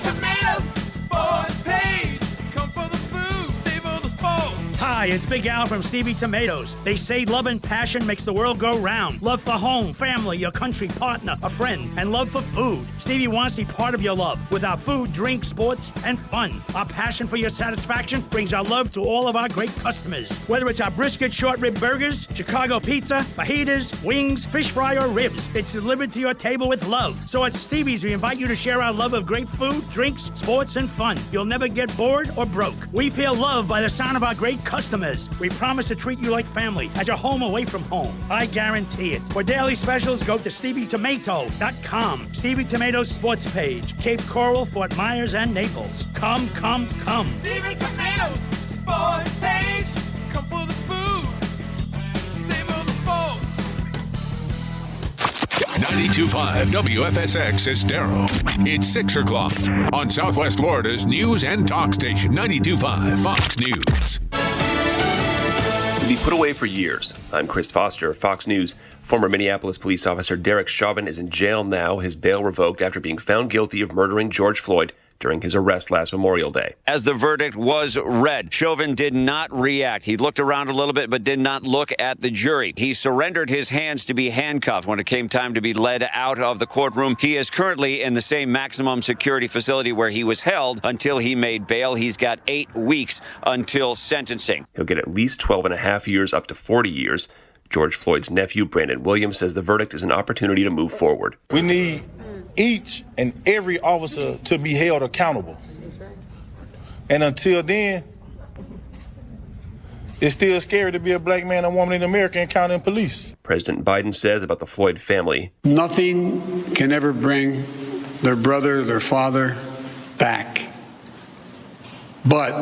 Tomatoes sports page. Come for the food, stay for the sports. Hi, it's Big Al from Stevie Tomatoes. They say love and passion makes the world go round. Love for home, family, your country, partner, a friend, and love for food. Stevie wants to be part of your love with our food, drink, sports, and fun. Our passion for your satisfaction brings our love to all of our great customers. Whether it's our brisket short rib burgers, Chicago pizza, fajitas, wings, fish fry, or ribs, it's delivered to your table with love. So at Stevie's, we invite you to share our love of great food, drinks, sports, and fun. You'll never get bored or broke. We feel loved by the sound of our great customers. We promise to treat you like family, at your home away from home. I guarantee it. For daily specials, go to StevieTomato.com. Stevie Tomatoes Sports Page, Cape Coral, Fort Myers, and Naples. Come, come, come. Stevie Tomatoes sports page. Come for the food, stay for the sports. 92.5 WFSX Estero. It's 6 o'clock on Southwest Florida's news and talk station, 92.5 Fox News. To be put away for years. I'm Chris Foster, Fox News. Former Minneapolis police officer Derek Chauvin is in jail now, his bail revoked after being found guilty of murdering George Floyd during his arrest last Memorial Day. As the verdict was read, Chauvin did not react. He looked around a little bit, but did not look at the jury. He surrendered his hands to be handcuffed when it came time to be led out of the courtroom. He is currently in the same maximum security facility where he was held until he made bail. He's got 8 weeks until sentencing. He'll get at least 12 and a half years, up to 40 years. George Floyd's nephew, Brandon Williams, says the verdict is an opportunity to move forward. We need each and every officer to be held accountable. And until then, it's still scary to be a black man and woman in America and counting police. President Biden says about the Floyd family, nothing can ever bring their brother, their father back. But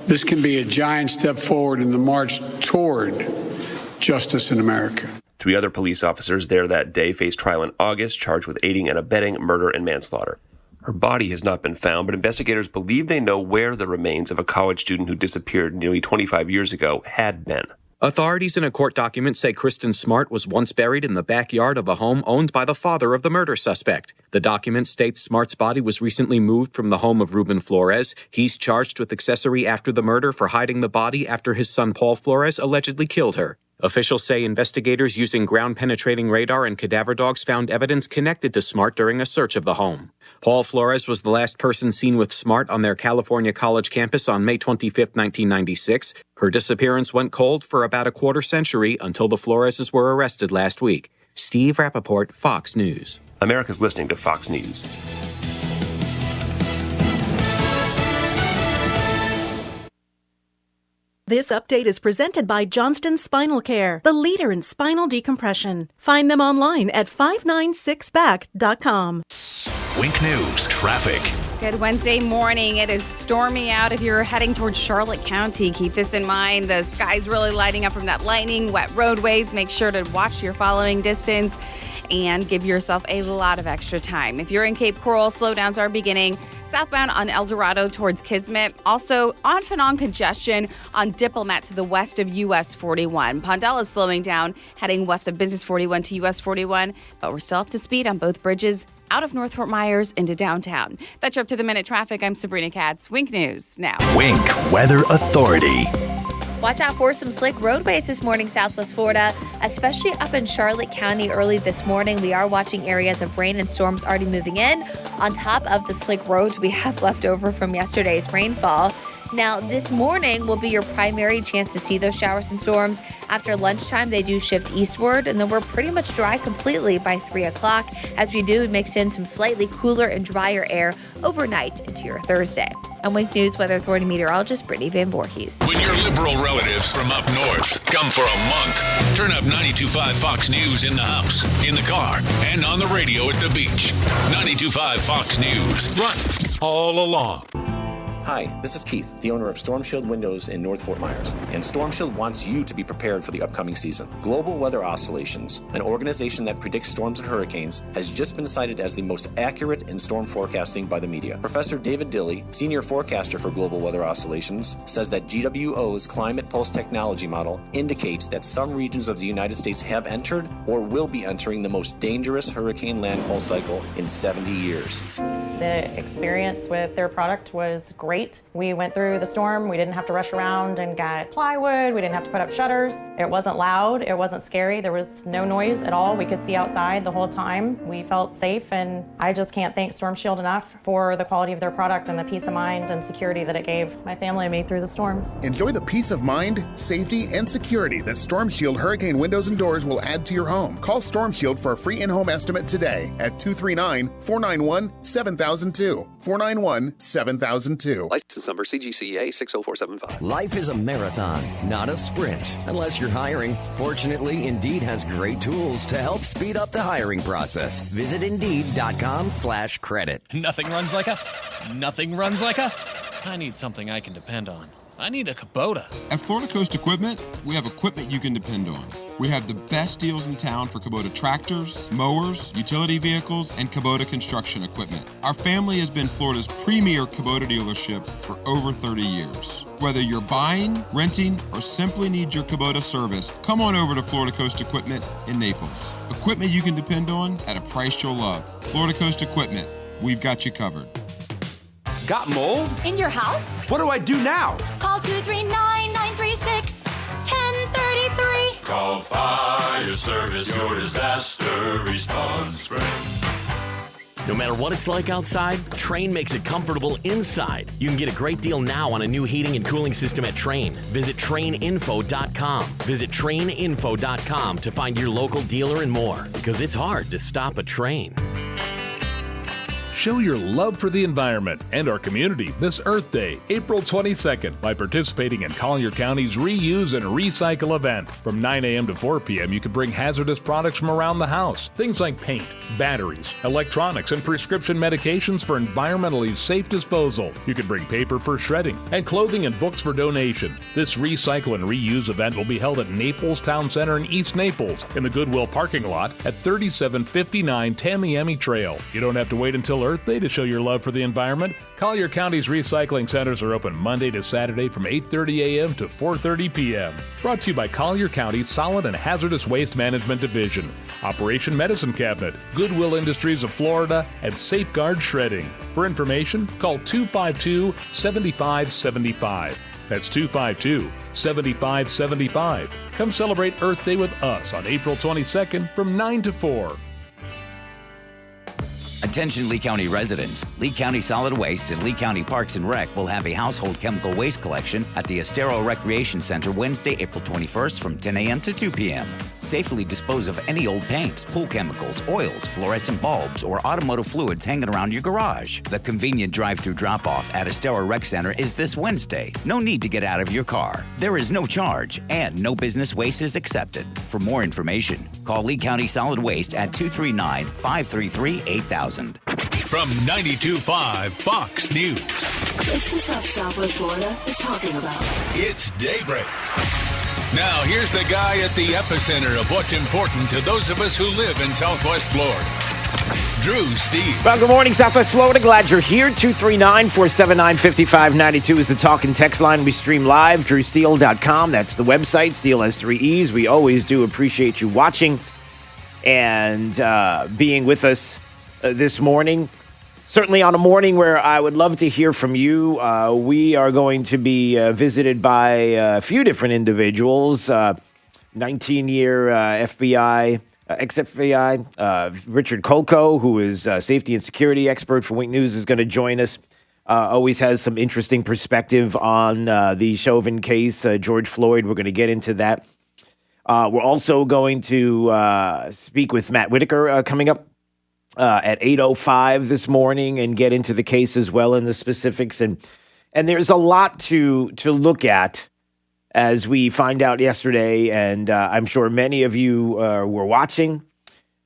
this can be a giant step forward in the march toward justice in America. 3 other police officers there that day face trial in August, charged with aiding and abetting murder and manslaughter. Her body has not been found, but investigators believe they know where the remains of a college student who disappeared nearly 25 years ago had been. Authorities in a court document say Kristen Smart was once buried in the backyard of a home owned by the father of the murder suspect. The document states Smart's body was recently moved from the home of Ruben Flores. He's charged with accessory after the murder for hiding the body after his son Paul Flores allegedly killed her. Officials say investigators using ground-penetrating radar and cadaver dogs found evidence connected to Smart during a search of the home. Paul Flores was the last person seen with Smart on their California college campus on May 25, 1996. Her disappearance went cold for about a quarter century until the Floreses were arrested last week. Steve Rappaport, Fox News. America's listening to Fox News. This update is presented by Johnston Spinal Care, the leader in spinal decompression. Find them online at 596back.com. Wink News traffic. Good Wednesday morning. It is stormy out if you're heading towards Charlotte County. Keep this in mind. The sky's really lighting up from that lightning, wet roadways. Make sure to watch your following distance and give yourself a lot of extra time. If you're in Cape Coral, slowdowns are beginning southbound on El Dorado towards Kismet. Also, off and on congestion on Diplomat to the west of US 41. Pondell is slowing down, heading west of Business 41 to US 41, but we're still up to speed on both bridges out of North Fort Myers into downtown. That's your up-to-the-minute traffic. I'm Sabrina Katz. Wink News now. Wink Weather Authority. Watch out for some slick roadways this morning, Southwest Florida, especially up in Charlotte County early this morning. We are watching areas of rain and storms already moving in on top of the slick roads we have left over from yesterday's rainfall. Now, this morning will be your primary chance to see those showers and storms. After lunchtime, they do shift eastward, and then we're pretty much dry completely by 3 o'clock as we do mix in some slightly cooler and drier air overnight into your Thursday. I'm Wink News Weather Authority meteorologist Brittany Van Voorhees. When your liberal relatives from up north come for a month, turn up 92.5 Fox News in the house, in the car, and on the radio at the beach. 92.5 Fox News. Run all along. Hi, this is Keith, the owner of Storm Shield Windows in North Fort Myers, and Storm Shield wants you to be prepared for the upcoming season. Global Weather Oscillations, an organization that predicts storms and hurricanes, has just been cited as the most accurate in storm forecasting by the media. Professor David Dilley, senior forecaster for Global Weather Oscillations, says that GWO's Climate Pulse Technology model indicates that some regions of the United States have entered or will be entering the most dangerous hurricane landfall cycle in 70 years. The experience with their product was great. We went through the storm. We didn't have to rush around and get plywood. We didn't have to put up shutters. It wasn't loud. It wasn't scary. There was no noise at all. We could see outside the whole time. We felt safe, and I just can't thank Storm Shield enough for the quality of their product and the peace of mind and security that it gave my family and me through the storm. Enjoy the peace of mind, safety, and security that Storm Shield hurricane windows and doors will add to your home. Call Storm Shield for a free in-home estimate today at 239-491-7002. 491-7002. License number CGCA 60475. Life is a marathon, not a sprint, unless you're hiring. Fortunately, Indeed has great tools to help speed up the hiring process. Visit Indeed.com/credit. Nothing runs like a... I need something I can depend on. I need a Kubota. At Florida Coast Equipment, we have equipment you can depend on. We have the best deals in town for Kubota tractors, mowers, utility vehicles, and Kubota construction equipment. Our family has been Florida's premier Kubota dealership for over 30 years. Whether you're buying, renting, or simply need your Kubota service, come on over to Florida Coast Equipment in Naples. Equipment you can depend on at a price you'll love. Florida Coast Equipment, we've got you covered. Got mold? In your house? What do I do now? Call 239-936-1033. Call Fire Service, your disaster response friends. No matter what it's like outside, Trane makes it comfortable inside. You can get a great deal now on a new heating and cooling system at Trane. Visit TraneInfo.com. Visit TraneInfo.com to find your local dealer and more, because it's hard to stop a train. Show your love for the environment and our community this Earth Day, April 22nd, by participating in Collier County's Reuse and Recycle event. From 9 a.m. to 4 p.m., you can bring hazardous products from around the house. Things like paint, batteries, electronics, and prescription medications for environmentally safe disposal. You can bring paper for shredding and clothing and books for donation. This Recycle and Reuse event will be held at Naples Town Center in East Naples in the Goodwill parking lot at 3759 Tamiami Trail. You don't have to wait until Earth Day to show your love for the environment. Collier County's recycling centers are open Monday to Saturday from 8:30 a.m. to 4:30 p.m. Brought to you by Collier County Solid and Hazardous Waste Management Division, Operation Medicine Cabinet, Goodwill Industries of Florida, and Safeguard Shredding. For information, call 252-7575. That's 252-7575. Come celebrate Earth Day with us on April 22nd from 9 to 4. Attention Lee County residents. Lee County Solid Waste and Lee County Parks and Rec will have a household chemical waste collection at the Estero Recreation Center Wednesday, April 21st from 10 a.m. to 2 p.m. Safely dispose of any old paints, pool chemicals, oils, fluorescent bulbs, or automotive fluids hanging around your garage. The convenient drive-through drop-off at Estero Rec Center is this Wednesday. No need to get out of your car. There is no charge, and no business waste is accepted. For more information, call Lee County Solid Waste at 239-533-8000. From 92.5 Fox News. It's the stuff Southwest Florida is talking about. It's Daybreak. Now, here's the guy at the epicenter of what's important to those of us who live in Southwest Florida. Drew Steve. Well, good morning, Southwest Florida. Glad you're here. 239-479-5592 is the talk and text line. We stream live. DrewSteele.com. That's the website. Steele has 3 E's. We always do appreciate you watching and being with us this morning. Certainly on a morning where I would love to hear from you. We are going to be visited by a few different individuals. 19-year FBI, ex-FBI, Richard Kolko, who is a safety and security expert for Wink News, is going to join us. Always has some interesting perspective on the Chauvin case, George Floyd. We're going to get into that. We're also going to speak with Matt Whitaker coming up at 8:05 this morning and get into the case as well in the specifics. And there's a lot to look at as we find out yesterday. And I'm sure many of you were watching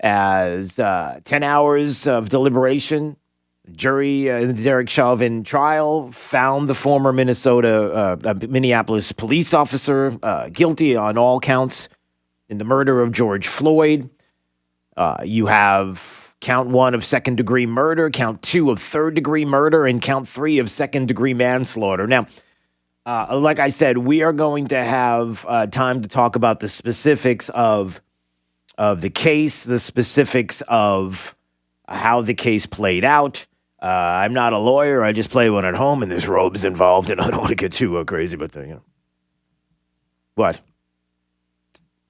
as 10 hours of deliberation. Jury in the Derek Chauvin trial found the former Minneapolis police officer guilty on all counts in the murder of George Floyd. You have count 1 of second-degree murder, count 2 of third-degree murder, and count 3 of second-degree manslaughter. Now, like I said, we are going to have time to talk about the specifics of the case, the specifics of how the case played out, I'm not a lawyer. I just play one at home, and there's robes involved, and I don't want to get too crazy, but What?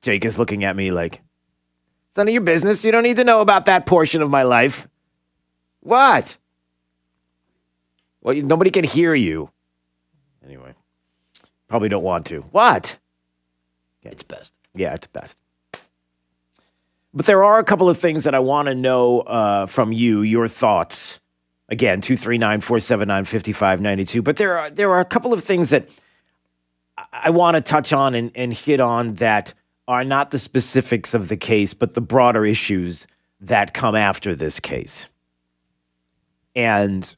Jake is looking at me like, it's none of your business. You don't need to know about that portion of my life. What? Well, nobody can hear you. Anyway, probably don't want to. What? Okay. It's best. Yeah, it's best. But there are a couple of things that I want to know from you, your thoughts. Again, 239-479-5592. But there are a couple of things that I want to touch on and hit on that are not the specifics of the case, but the broader issues that come after this case. And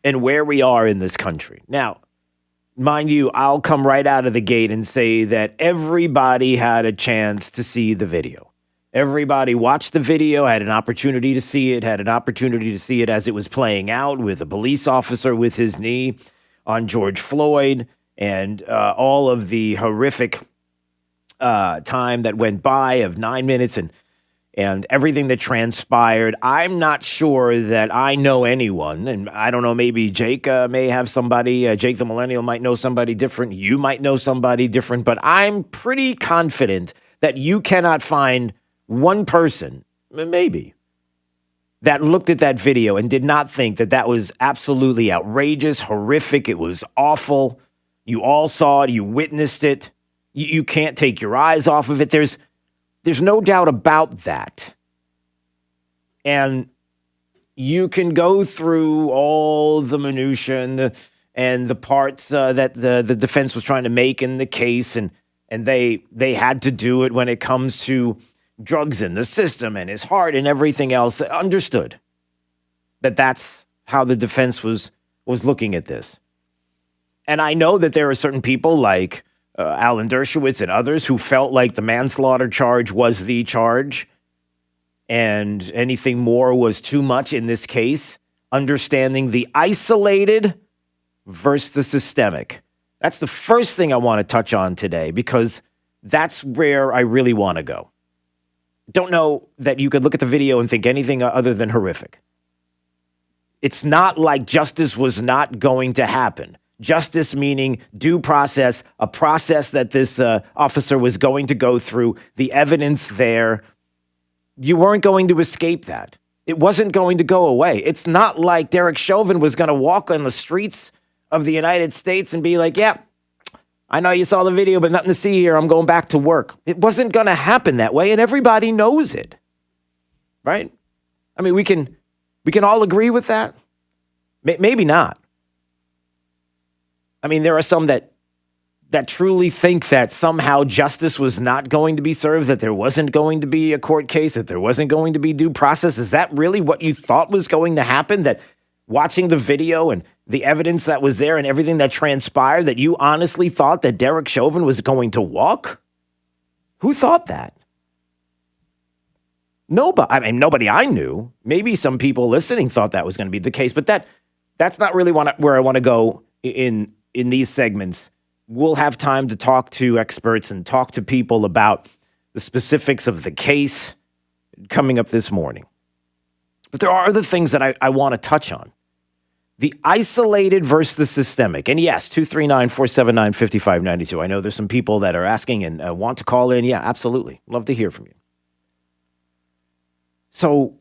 where we are in this country. Now, mind you, I'll come right out of the gate and say that everybody had a chance to see the video. Everybody watched the video, had an opportunity to see it, as it was playing out with a police officer with his knee on George Floyd and all of the horrific time that went by of 9 minutes and everything that transpired. I'm not sure that I know anyone, and I don't know, maybe Jake may have somebody, Jake the Millennial might know somebody different, you might know somebody different, but I'm pretty confident that you cannot find one person, maybe, that looked at that video and did not think that that was absolutely outrageous, horrific, it was awful. You all saw it, you witnessed it. You can't take your eyes off of it. There's no doubt about that. And you can go through all the minutiae and the parts that the defense was trying to make in the case, and they had to do it when it comes to drugs in the system and his heart and everything else. Understood that that's how the defense was looking at this. And I know that there are certain people like Alan Dershowitz and others who felt like the manslaughter charge was the charge and anything more was too much in this case, understanding the isolated versus the systemic. That's the first thing I want to touch on today because that's where I really want to go. Don't know that you could look at the video and think anything other than horrific. It's not like justice was not going to happen. Justice meaning due process, a process that this officer was going to go through, the evidence there. You weren't going to escape that. It wasn't going to go away. It's not like Derek Chauvin was going to walk on the streets of the United States and be like, yeah, I know you saw the video, but nothing to see here. I'm going back to work. It wasn't going to happen that way, and everybody knows it, right? I mean, we can all agree with that. Maybe not. I mean, there are some that truly think that somehow justice was not going to be served, that there wasn't going to be a court case, that there wasn't going to be due process. Is that really what you thought was going to happen? That watching the video and the evidence that was there and everything that transpired, that you honestly thought that Derek Chauvin was going to walk? Who thought that? Nobody. I mean, nobody I knew. Maybe some people listening thought that was going to be the case, but that's not really where I want to go in these segments. We'll have time to talk to experts and talk to people about the specifics of the case coming up this morning. But there are other things that I want to touch on. The isolated versus the systemic. And yes, 239-479-5592. I know there's some people that are asking and want to call in. Yeah, absolutely. Love to hear from you. So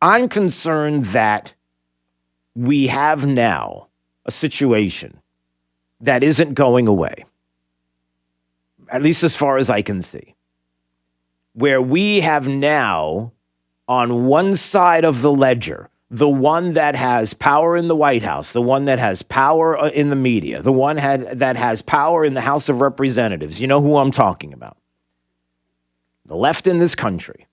I'm concerned that we have now a situation that isn't going away, at least as far as I can see, where we have now on one side of the ledger, the one that has power in the White House, the one that has power in the media, the one that has power in the House of Representatives. You know who I'm talking about. The left in this country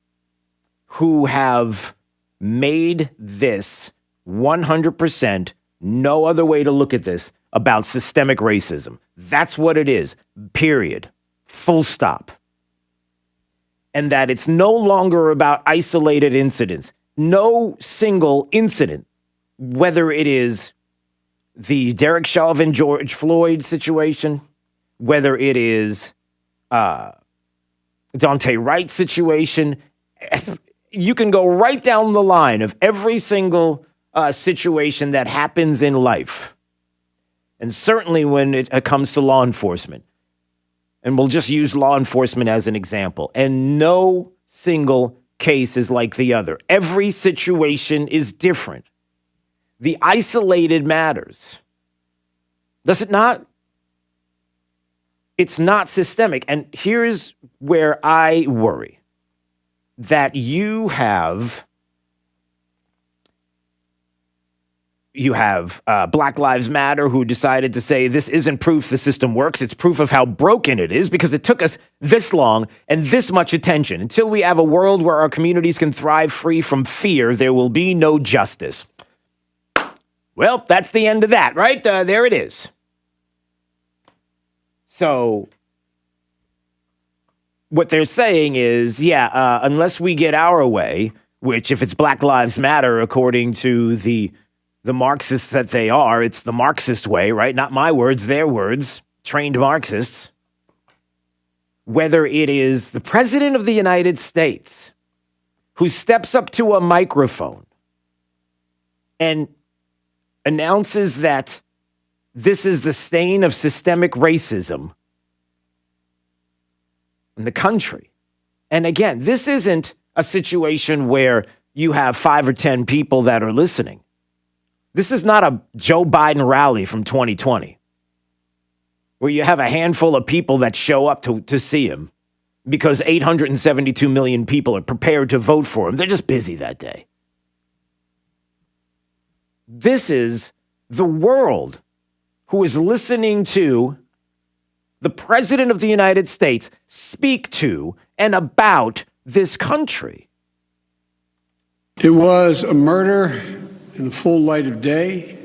who have made this 100%, no other way to look at this, about systemic racism. That's what it is, period, full stop. And that it's no longer about isolated incidents. No single incident, whether it is the Derek Chauvin, George Floyd situation, whether it is Dante Wright situation, you can go right down the line of every single situation that happens in life. And certainly when it comes to law enforcement. And we'll just use law enforcement as an example. And no single case is like the other. Every situation is different. The isolated matters. Does it not? It's not systemic. And here's where I worry. That you have Black Lives Matter who decided to say this isn't proof the system works. It's proof of how broken it is because it took us this long and this much attention. Until we have a world where our communities can thrive free from fear, there will be no justice. Well, that's the end of that, right? There it is. So what they're saying is, unless we get our way, which if it's Black Lives Matter, according to the Marxists that they are, it's the Marxist way, right? Not my words, their words, trained Marxists. Whether it is the President of the United States who steps up to a microphone and announces that this is the stain of systemic racism in the country. And again, this isn't a situation where you have 5 or 10 people that are listening. This is not a Joe Biden rally from 2020 where you have a handful of people that show up to see him because 872 million people are prepared to vote for him. They're just busy that day. This is the world who is listening to the President of the United States speak to and about this country. It was a murder in the full light of day,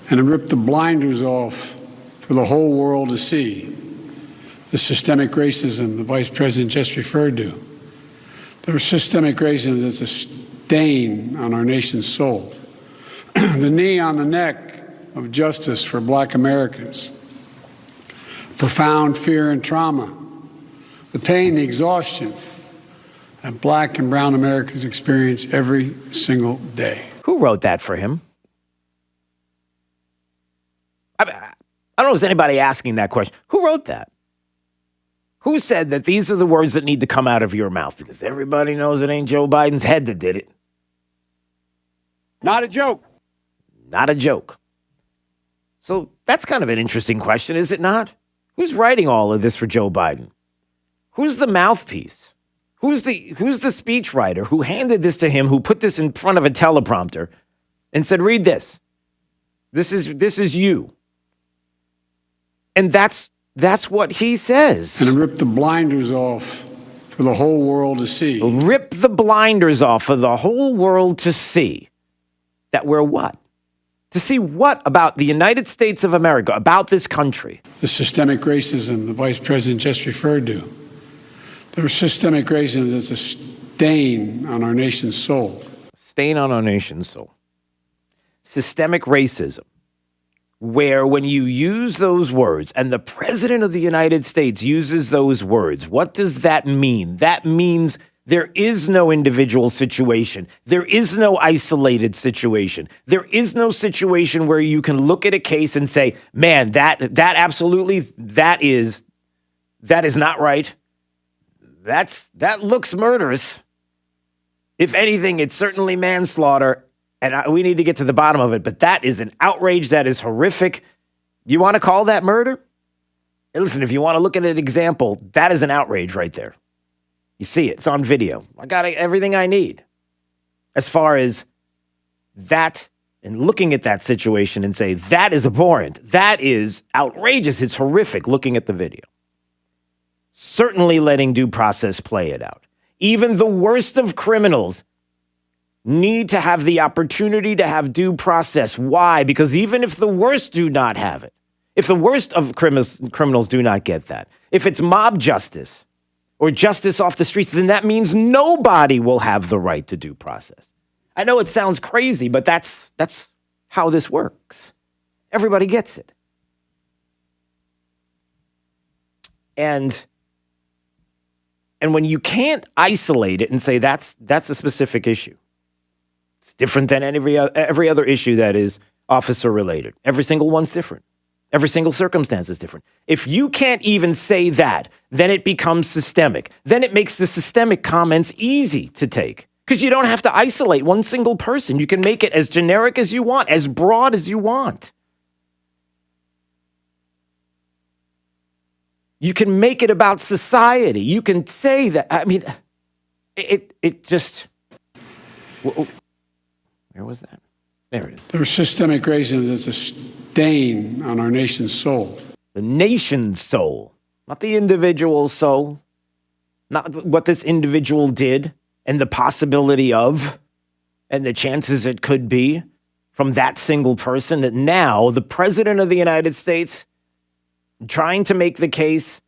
and it ripped the blinders off for the whole world to see. The systemic racism the Vice President just referred to. The systemic racism that's a stain on our nation's soul. The knee on the neck of justice for Black Americans. Profound fear and trauma. The pain, the exhaustion that Black and brown Americans experience every single day. Who wrote that for him? I don't know if there's anybody asking that question. Who wrote that? Who said that these are the words that need to come out of your mouth? Because everybody knows it ain't Joe Biden's head that did it. Not a joke. Not a joke. So that's kind of an interesting question, is it not? Who's writing all of this for Joe Biden? Who's the mouthpiece? Who's the speechwriter who handed this to him, who put this in front of a teleprompter and said, read this. This is you. And that's what he says. And rip the blinders off for the whole world to see. Rip the blinders off for the whole world to see. That we're what? To see what about the United States of America, about this country? The systemic racism the Vice President just referred to. The systemic racism that's a stain on our nation's soul. Stain on our nation's soul. Systemic racism, where when you use those words, and the President of the United States uses those words, what does that mean? That means there is no individual situation. There is no isolated situation. There is no situation where you can look at a case and say, man, that absolutely, that is not right. That looks murderous. If anything, it's certainly manslaughter, and we need to get to the bottom of it. But that is an outrage. That is horrific. You want to call that murder? And listen, if you want to look at an example, that is an outrage right there. You see it. It's on video. I got everything I need. As far as that and looking at that situation and say, that is abhorrent. That is outrageous. It's horrific looking at the video. Certainly letting due process play it out. Even the worst of criminals need to have the opportunity to have due process. Why? Because even if the worst do not have it, if the worst of criminals do not get that, if it's mob justice or justice off the streets, then that means nobody will have the right to due process. I know it sounds crazy, but that's how this works. Everybody gets it. And And when you can't isolate it and say that's a specific issue, it's different than every other issue that is officer related. Every single one's different. Every single circumstance is different. If you can't even say that, then it becomes systemic. Then it makes the systemic comments easy to take because you don't have to isolate one single person. You can make it as generic as you want, as broad as you want. You can make it about society. You can say that. I mean, it just. Where was that? There it is. There are systemic racism that's a stain on our nation's soul. The nation's soul, not the individual's soul, not what this individual did and the possibility of and the chances it could be from that single person that now the president of the United States trying to make the case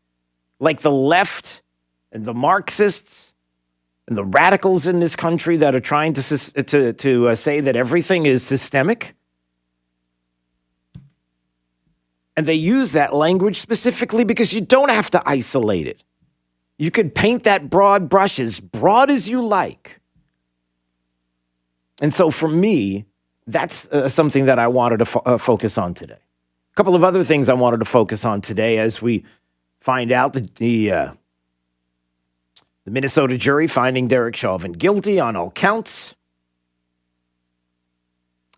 like the left and the Marxists and the radicals in this country that are trying to say that everything is systemic. And they use that language specifically because you don't have to isolate it. You could paint that broad brush as broad as you like. And so for me, that's something that I wanted to focus on today. A couple of other things I wanted to focus on today as we find out that the Minnesota jury finding Derek Chauvin guilty on all counts.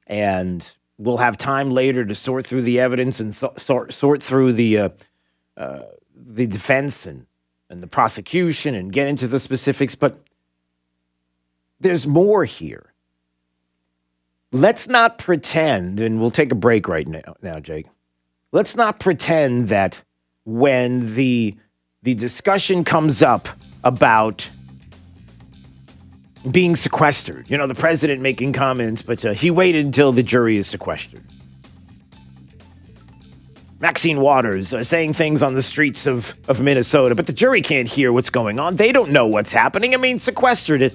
And we'll have time later to sort through the evidence and sort through the defense and the prosecution and get into the specifics. But there's more here. Let's not pretend, and we'll take a break right now, Jake. Let's not pretend that when the discussion comes up about being sequestered, the president making comments, but he waited until the jury is sequestered. Maxine Waters saying things on the streets of Minnesota, but the jury can't hear what's going on. They don't know what's happening. I mean, sequestered it.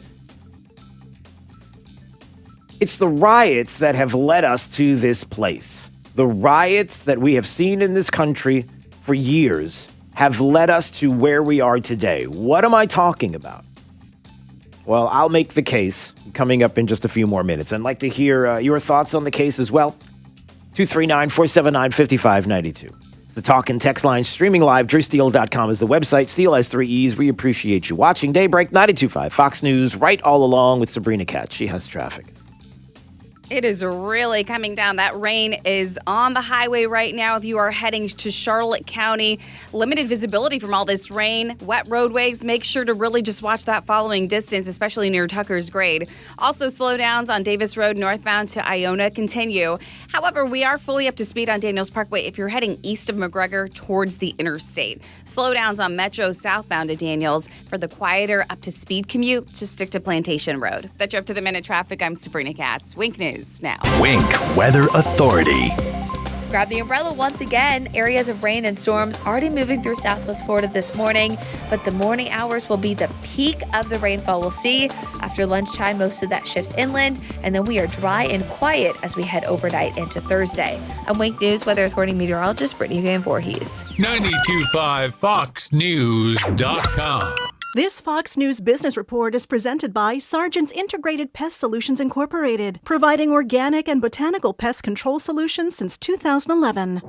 It's the riots that have led us to this place. The riots that we have seen in this country for years have led us to where we are today. What am I talking about? Well, I'll make the case coming up in just a few more minutes. I'd like to hear your thoughts on the case as well. 239-479-5592. It's the talk and text line streaming live. DrewSteele.com is the website. Steele has 3 E's. We appreciate you watching. Daybreak 92.5 Fox News right all along with Sabrina Katz. She has traffic. It is really coming down. That rain is on the highway right now. If you are heading to Charlotte County, limited visibility from all this rain, wet roadways. Make sure to really just watch that following distance, especially near Tucker's Grade. Also, slowdowns on Davis Road northbound to Iona continue. However, we are fully up to speed on Daniels Parkway if you're heading east of McGregor towards the interstate. Slowdowns on Metro southbound to Daniels. For the quieter up to speed commute, just stick to Plantation Road. That's your up-to-the-minute traffic. I'm Sabrina Katz. Wink News now. Wink Weather Authority. Grab the umbrella once again. Areas of rain and storms already moving through Southwest Florida this morning, but the morning hours will be the peak of the rainfall we'll see. After lunchtime, most of that shifts inland, and then we are dry and quiet as we head overnight into Thursday. I'm Wink News Weather Authority meteorologist Brittany Van Voorhees. 92.5 FoxNews.com. This Fox News Business Report is presented by Sargent's Integrated Pest Solutions Incorporated, providing organic and botanical pest control solutions since 2011.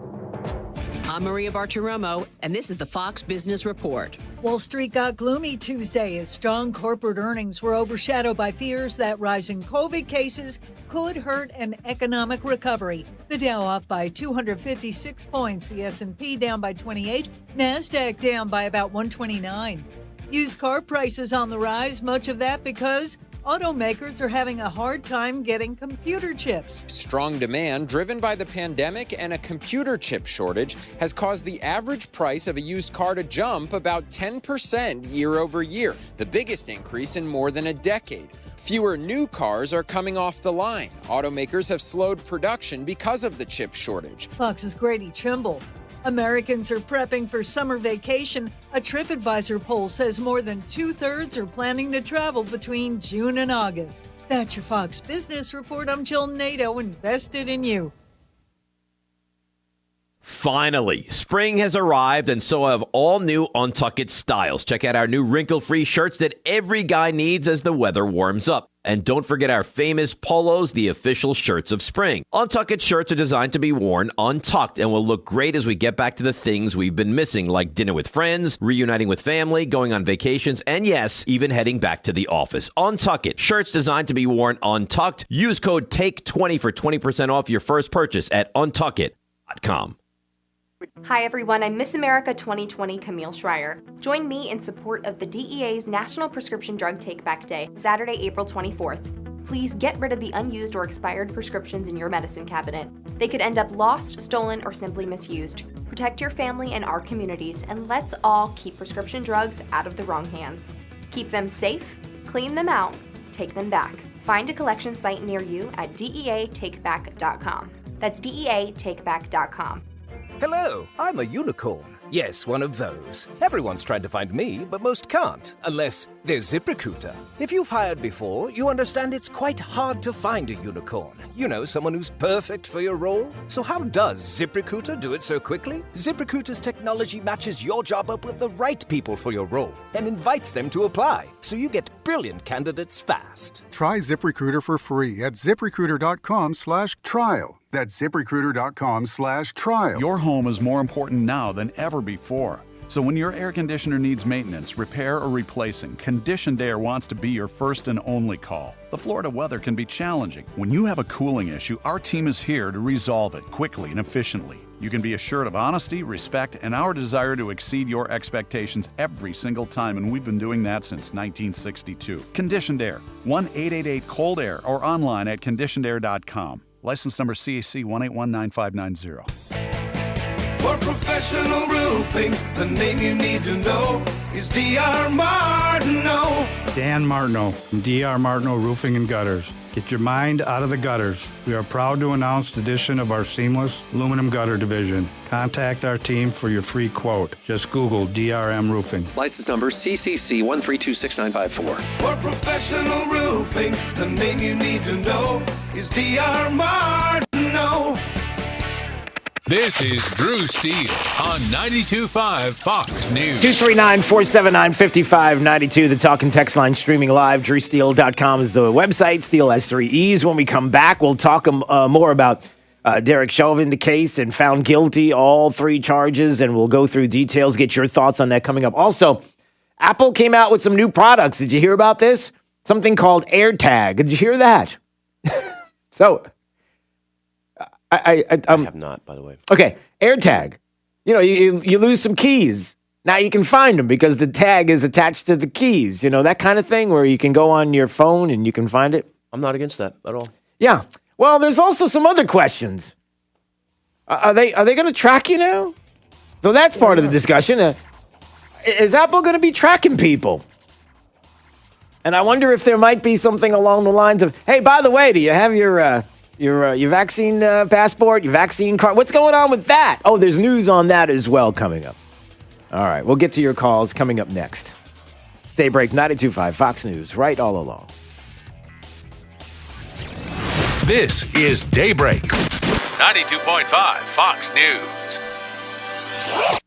I'm Maria Bartiromo, and this is the Fox Business Report. Wall Street got gloomy Tuesday as strong corporate earnings were overshadowed by fears that rising COVID cases could hurt an economic recovery. The Dow off by 256 points, the S&P down by 28, NASDAQ down by about 129. Used car prices on the rise, much of that because automakers are having a hard time getting computer chips. Strong demand driven by the pandemic and a computer chip shortage has caused the average price of a used car to jump about 10% year over year, the biggest increase in more than a decade. Fewer new cars are coming off the line. Automakers have slowed production because of the chip shortage. Fox's Grady Trimble. Americans are prepping for summer vacation. A TripAdvisor poll says more than 2/3 are planning to travel between June and August. That's your Fox Business Report. I'm Jill Nato, invested in you. Finally, spring has arrived, and so have all new Untuckit styles. Check out our new wrinkle-free shirts that every guy needs as the weather warms up. And don't forget our famous polos, the official shirts of spring. Untuckit shirts are designed to be worn untucked and will look great as we get back to the things we've been missing, like dinner with friends, reuniting with family, going on vacations, and yes, even heading back to the office. Untuckit, shirts designed to be worn untucked. Use code TAKE20 for 20% off your first purchase at untuckit.com. Hi everyone, I'm Miss America 2020 Camille Schreier. Join me in support of the DEA's National Prescription Drug Take-Back Day, Saturday, April 24th. Please get rid of the unused or expired prescriptions in your medicine cabinet. They could end up lost, stolen, or simply misused. Protect your family and our communities, and let's all keep prescription drugs out of the wrong hands. Keep them safe, clean them out, take them back. Find a collection site near you at DEATakeback.com. That's DEATakeback.com. Hello, I'm a unicorn. Yes, one of those. Everyone's trying to find me, but most can't, unless they're ZipRecruiter. If you've hired before, you understand it's quite hard to find a unicorn. You know, someone who's perfect for your role. So how does ZipRecruiter do it so quickly? ZipRecruiter's technology matches your job up with the right people for your role and invites them to apply, so you get brilliant candidates fast. Try ZipRecruiter for free at ZipRecruiter.com/trial. That's ZipRecruiter.com/trial. Your home is more important now than ever before. So when your air conditioner needs maintenance, repair, or replacing, Conditioned Air wants to be your first and only call. The Florida weather can be challenging. When you have a cooling issue, our team is here to resolve it quickly and efficiently. You can be assured of honesty, respect, and our desire to exceed your expectations every single time, and we've been doing that since 1962. Conditioned Air, 1-888-COLD-AIR, or online at conditionedair.com. License number CAC 1819590. For professional roofing, the name you need to know is D.R. Martineau. Dan Martineau from D.R. Martineau Roofing and Gutters. Get your mind out of the gutters. We are proud to announce the addition of our seamless aluminum gutter division. Contact our team for your free quote. Just Google DRM Roofing. License number CCC 1326954. For professional roofing, the name you need to know is D.R. Martineau. This is Drew Steele on 92.5 Fox News. 239-479-5592, the talk and text line streaming live. DrewSteele.com is the website. Steele has 3 E's. When we come back, we'll talk more about Derek Chauvin, the case, and found guilty, all 3 charges, and we'll go through details, get your thoughts on that coming up. Also, Apple came out with some new products. Did you hear about this? Something called AirTag. Did you hear that? So... I have not, by the way. Okay, AirTag. You know, you lose some keys. Now you can find them because the tag is attached to the keys. You know, that kind of thing where you can go on your phone and you can find it. I'm not against that at all. Yeah. Well, there's also some other questions. Are they going to track you now? So that's part of the discussion. Is Apple going to be tracking people? And I wonder if there might be something along the lines of, hey, by the way, do you have your vaccine passport, your vaccine card? What's going on with that? Oh, there's news on that as well coming up. All right, we'll get to your calls coming up next. It's Daybreak 92.5 Fox News, right all along. This is Daybreak 92.5 Fox News.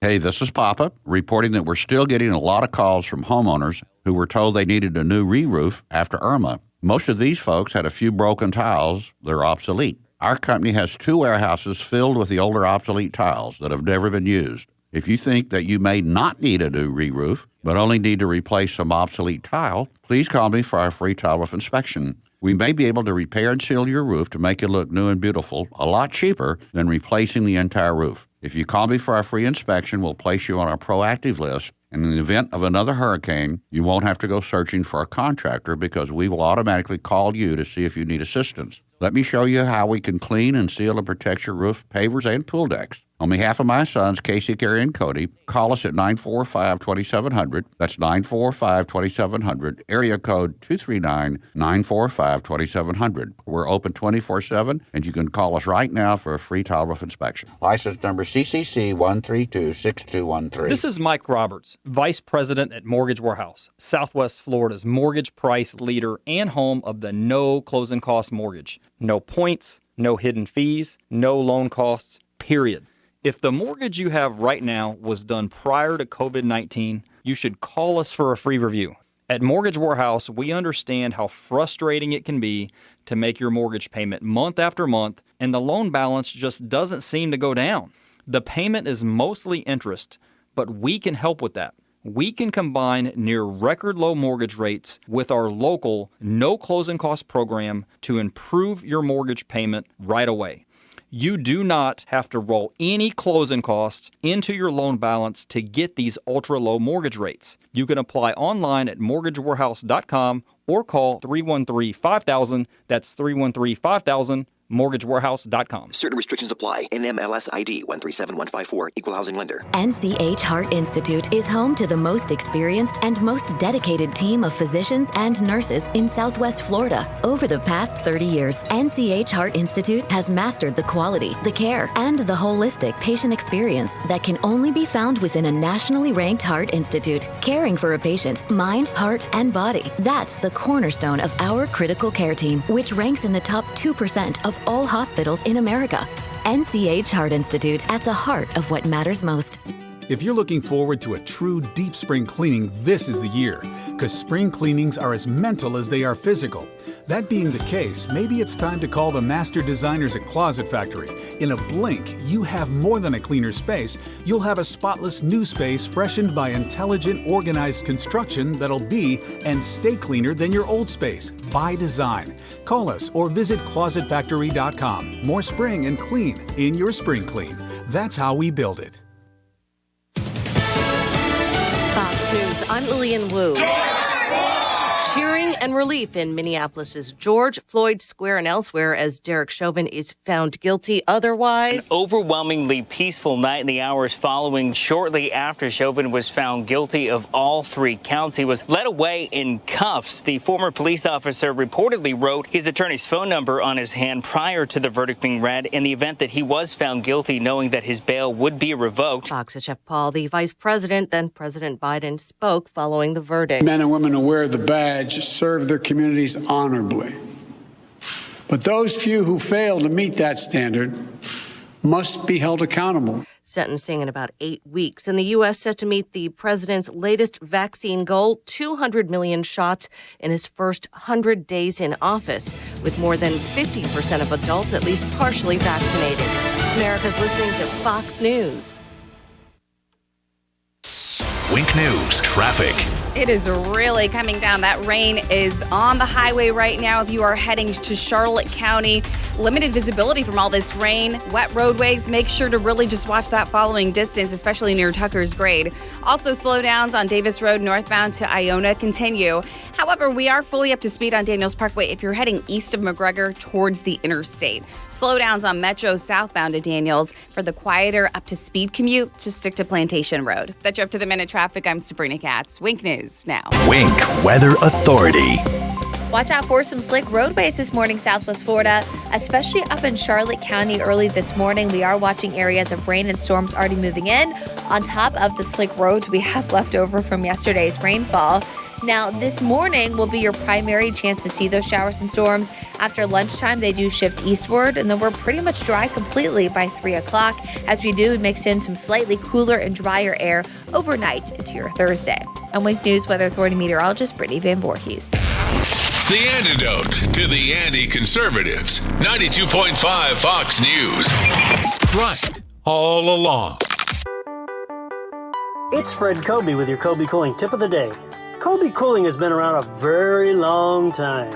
Hey, this is Papa reporting that we're still getting a lot of calls from homeowners who were told they needed a new re-roof after Irma. Most of these folks had a few broken tiles that are obsolete. Our company has 2 warehouses filled with the older obsolete tiles that have never been used. If you think that you may not need a new re-roof, but only need to replace some obsolete tile, please call me for our free tile roof inspection. We may be able to repair and seal your roof to make it look new and beautiful, a lot cheaper than replacing the entire roof. If you call me for our free inspection, we'll place you on our proactive list. And in the event of another hurricane, you won't have to go searching for a contractor because we will automatically call you to see if you need assistance. Let me show you how we can clean and seal and protect your roof, pavers, and pool decks. On behalf of my sons, Casey, Carrie, and Cody, call us at 945-2700. That's 945-2700, area code 239-945-2700. We're open 24/7, and you can call us right now for a free tile roof inspection. License number CCC 1326213. This is Mike Roberts, Vice President at Mortgage Warehouse, Southwest Florida's mortgage price leader and home of the no closing cost mortgage. No points, no hidden fees, no loan costs, period. If the mortgage you have right now was done prior to COVID-19, you should call us for a free review. At Mortgage Warehouse, we understand how frustrating it can be to make your mortgage payment month after month, and the loan balance just doesn't seem to go down. The payment is mostly interest, but we can help with that. We can combine near record low mortgage rates with our local no closing cost program to improve your mortgage payment right away. You do not have to roll any closing costs into your loan balance to get these ultra low mortgage rates. You can apply online at mortgagewarehouse.com or call 313-5000. That's 313-5000. MortgageWarehouse.com. Certain restrictions apply. NMLS ID 137154, Equal Housing Lender. NCH Heart Institute is home to the most experienced and most dedicated team of physicians and nurses in Southwest Florida. Over the past 30 years, NCH Heart Institute has mastered the quality, the care, and the holistic patient experience that can only be found within a nationally ranked heart institute. Caring for a patient, mind, heart, and body. That's the cornerstone of our critical care team, which ranks in the top 2% of all hospitals in America. NCH Heart Institute, at the heart of what matters most. If you're looking forward to a true deep spring cleaning, this is the year, because spring cleanings are as mental as they are physical. That being the case, maybe it's time to call the master designers at Closet Factory. In a blink, you have more than a cleaner space. You'll have a spotless new space freshened by intelligent, organized construction that'll be and stay cleaner than your old space, by design. Call us or visit closetfactory.com. More spring and clean in your spring clean. That's how we build it. Fox News, I'm Lillian Wu. Cheering and relief in Minneapolis's George Floyd Square and elsewhere as Derek Chauvin is found guilty. Otherwise, an overwhelmingly peaceful night in the hours following shortly after Chauvin was found guilty of all 3 counts. He was led away in cuffs. The former police officer reportedly wrote his attorney's phone number on his hand prior to the verdict being read in the event that he was found guilty, knowing that his bail would be revoked. Fox's Jeff Paul, the vice president, then President Biden, spoke following the verdict. Men and women who wear the badge serve their communities honorably. But those few who fail to meet that standard must be held accountable. Sentencing in about 8 weeks. And the U.S. set to meet the president's latest vaccine goal, 200 million shots in his first 100 days in office, with more than 50% of adults at least partially vaccinated. America's listening to Fox News. Wink News traffic. It is really coming down. That rain is on the highway right now. If you are heading to Charlotte County, limited visibility from all this rain, wet roadways. Make sure to really just watch that following distance, especially near Tucker's Grade. Also, slowdowns on Davis Road northbound to Iona continue. However, we are fully up to speed on Daniels Parkway if you're heading east of McGregor towards the interstate. Slowdowns on Metro southbound to Daniels. For the quieter up to speed commute, just stick to Plantation Road. That's your up to the minute traffic. I'm Sabrina Katz. Wink News now. Wink Weather Authority. Watch out for some slick roadways this morning, Southwest Florida, especially up in Charlotte County early this morning. We are watching areas of rain and storms already moving in on top of the slick roads we have left over from yesterday's rainfall. Now, this morning will be your primary chance to see those showers and storms. After lunchtime, they do shift eastward, and then we're pretty much dry completely by 3 o'clock as we do mix in some slightly cooler and drier air overnight into your Thursday. I'm Wink News Weather Authority meteorologist Brittany Van Voorhees. The antidote to the anti-conservatives. 92.5 Fox News. Right all along. It's Fred Kobe with your Kobe Cooling Tip of the Day. Kobe Cooling has been around a very long time.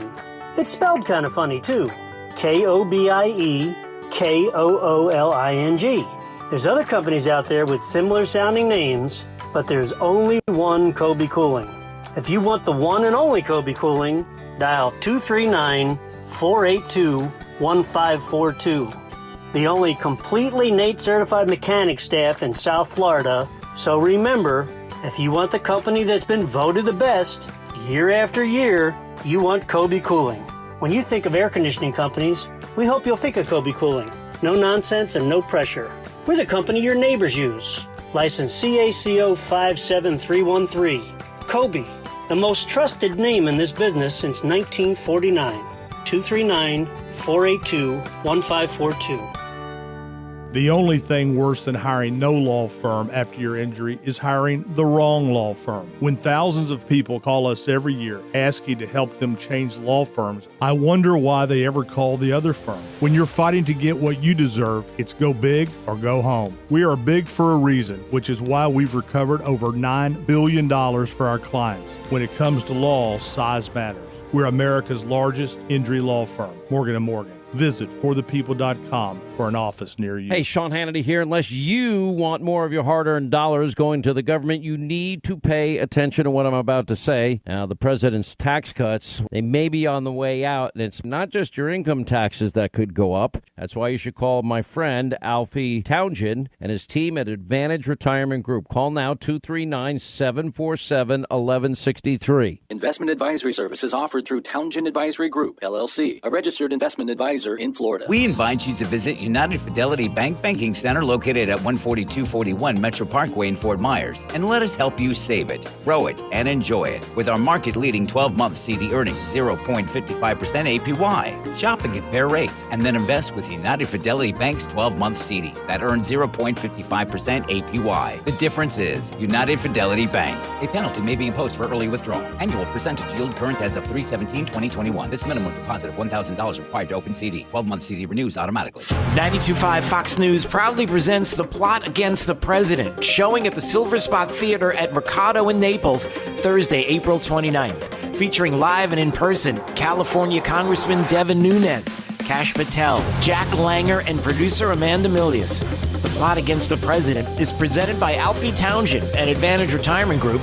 It's spelled kind of funny, too. K-O-B-I-E, K-O-O-L-I-N-G. There's other companies out there with similar sounding names, but there's only one Kobe Cooling. If you want the one and only Kobe Cooling, dial 239-482-1542. The only completely NATE certified mechanic staff in South Florida. So remember, if you want the company that's been voted the best year after year, you want Kobe Cooling. When you think of air conditioning companies, we hope you'll think of Kobe Cooling. No nonsense and no pressure. We're the company your neighbors use. License CACO 57313. Kobe, the most trusted name in this business since 1949. 239-482-1542. The only thing worse than hiring no law firm after your injury is hiring the wrong law firm. When thousands of people call us every year asking to help them change law firms, I wonder why they ever call the other firm. When you're fighting to get what you deserve, it's go big or go home. We are big for a reason, which is why we've recovered over $9 billion for our clients. When it comes to law, size matters. We're America's largest injury law firm, Morgan & Morgan. Visit forthepeople.com for an office near you. Hey, Sean Hannity here. Unless you want more of your hard-earned dollars going to the government, you need to pay attention to what I'm about to say. Now, the president's tax cuts, they may be on the way out, and it's not just your income taxes that could go up. That's why you should call my friend Alfie Townsend and his team at Advantage Retirement Group. Call now, 239-747-1163. Investment advisory services offered through Townsend Advisory Group, LLC, a registered investment advisor in Florida. We invite you to visit United Fidelity Bank Banking Center located at 14241 Metro Parkway in Fort Myers, and let us help you save it, grow it, and enjoy it with our market-leading 12-month CD earning 0.55% APY. Shop and compare rates, and then invest with United Fidelity Bank's 12-month CD that earns 0.55% APY. The difference is United Fidelity Bank. A penalty may be imposed for early withdrawal. Annual percentage yield current as of 3/17/2021. This minimum deposit of $1,000 required to open CD. 12-month CD renews automatically. 92.5 Fox News proudly presents The Plot Against the President, showing at the Silver Spot Theater at Mercado in Naples, Thursday, April 29th. Featuring live and in person, California Congressman Devin Nunes, Kash Patel, Jack Langer, and producer Amanda Milius. The Plot Against the President is presented by Alfie Townsend and Advantage Retirement Group,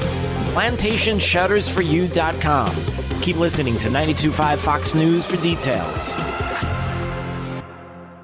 PlantationShuttersForYou.com. Keep listening to 92.5 Fox News for details.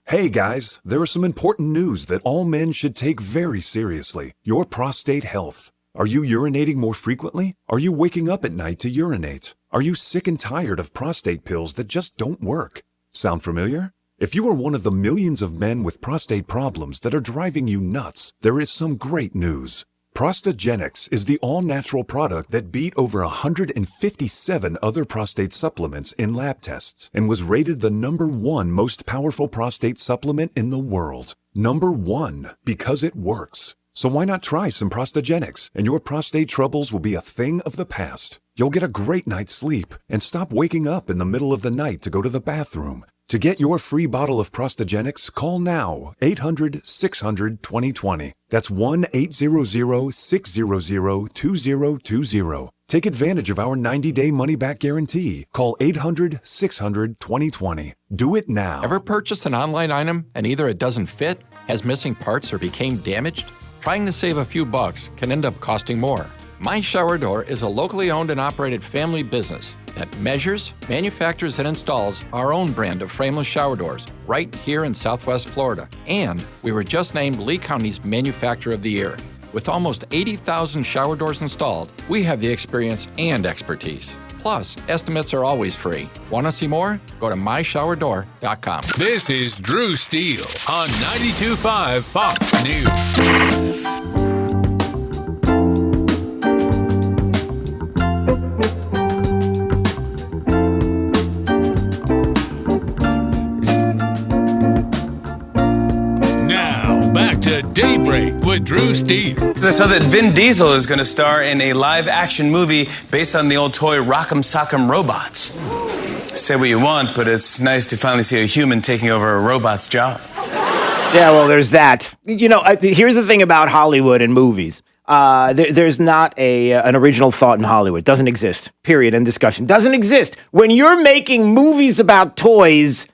Hey guys, there is some important news that all men should take very seriously. Your prostate health. Are you urinating more frequently? Are you waking up at night to urinate? Are you sick and tired of prostate pills that just don't work? Sound familiar? If you are one of the millions of men with prostate problems that are driving you nuts, there is some great news. Prostagenics is the all-natural product that beat over 157 other prostate supplements in lab tests and was rated the #1 most powerful prostate supplement in the world. #1, because it works. So why not try some Prostagenics, and your prostate troubles will be a thing of the past. You'll get a great night's sleep and stop waking up in the middle of the night to go to the bathroom. To get your free bottle of Prostagenics, call now, 800-600-2020. That's 1-800-600-2020. Take advantage of our 90-day money-back guarantee. Call 800-600-2020. Do it now. Ever purchased an online item and either it doesn't fit, has missing parts, or became damaged? Trying to save a few bucks can end up costing more. My Shower Door is a locally owned and operated family business that measures, manufactures, and installs our own brand of frameless shower doors right here in Southwest Florida. And we were just named Lee County's Manufacturer of the Year. With almost 80,000 shower doors installed, we have the experience and expertise. Plus, estimates are always free. Want to see more? Go to myshowerdoor.com. This is Drew Steele on 92.5 Fox News. Daybreak with Drew Steele. I saw that Vin Diesel is going to star in a live-action movie based on the old toy Rock'em Sock'em Robots. Say what you want, but it's nice to finally see a human taking over a robot's job. Yeah, well, there's that. You know, here's the thing about Hollywood and movies. There's not an original thought in Hollywood. It doesn't exist. Period. End discussion. Doesn't exist. When you're making movies about toys...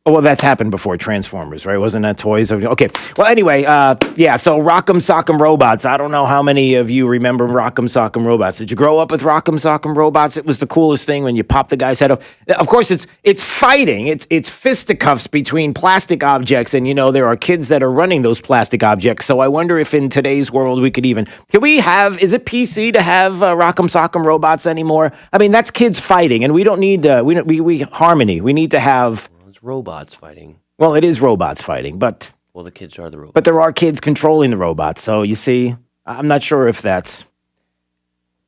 Oh, well, that's happened before. Transformers, right? Wasn't that toys? Okay. Well, anyway, yeah, so Rock'em Sock'em Robots. I don't know how many of you remember Rock'em Sock'em Robots. Did you grow up with Rock'em Sock'em Robots? It was the coolest thing when you pop the guy's head off. Of course, it's fighting. It's fisticuffs between plastic objects, and, you know, there are kids that are running those plastic objects. So I wonder if in today's world we could even... is it PC to have Rock'em Sock'em Robots anymore? I mean, that's kids fighting, and we don't need... we harmony. We need to have... robots fighting. Well, it is robots fighting, but... Well, the kids are the robots. But there are kids controlling the robots, so you see, I'm not sure if that's...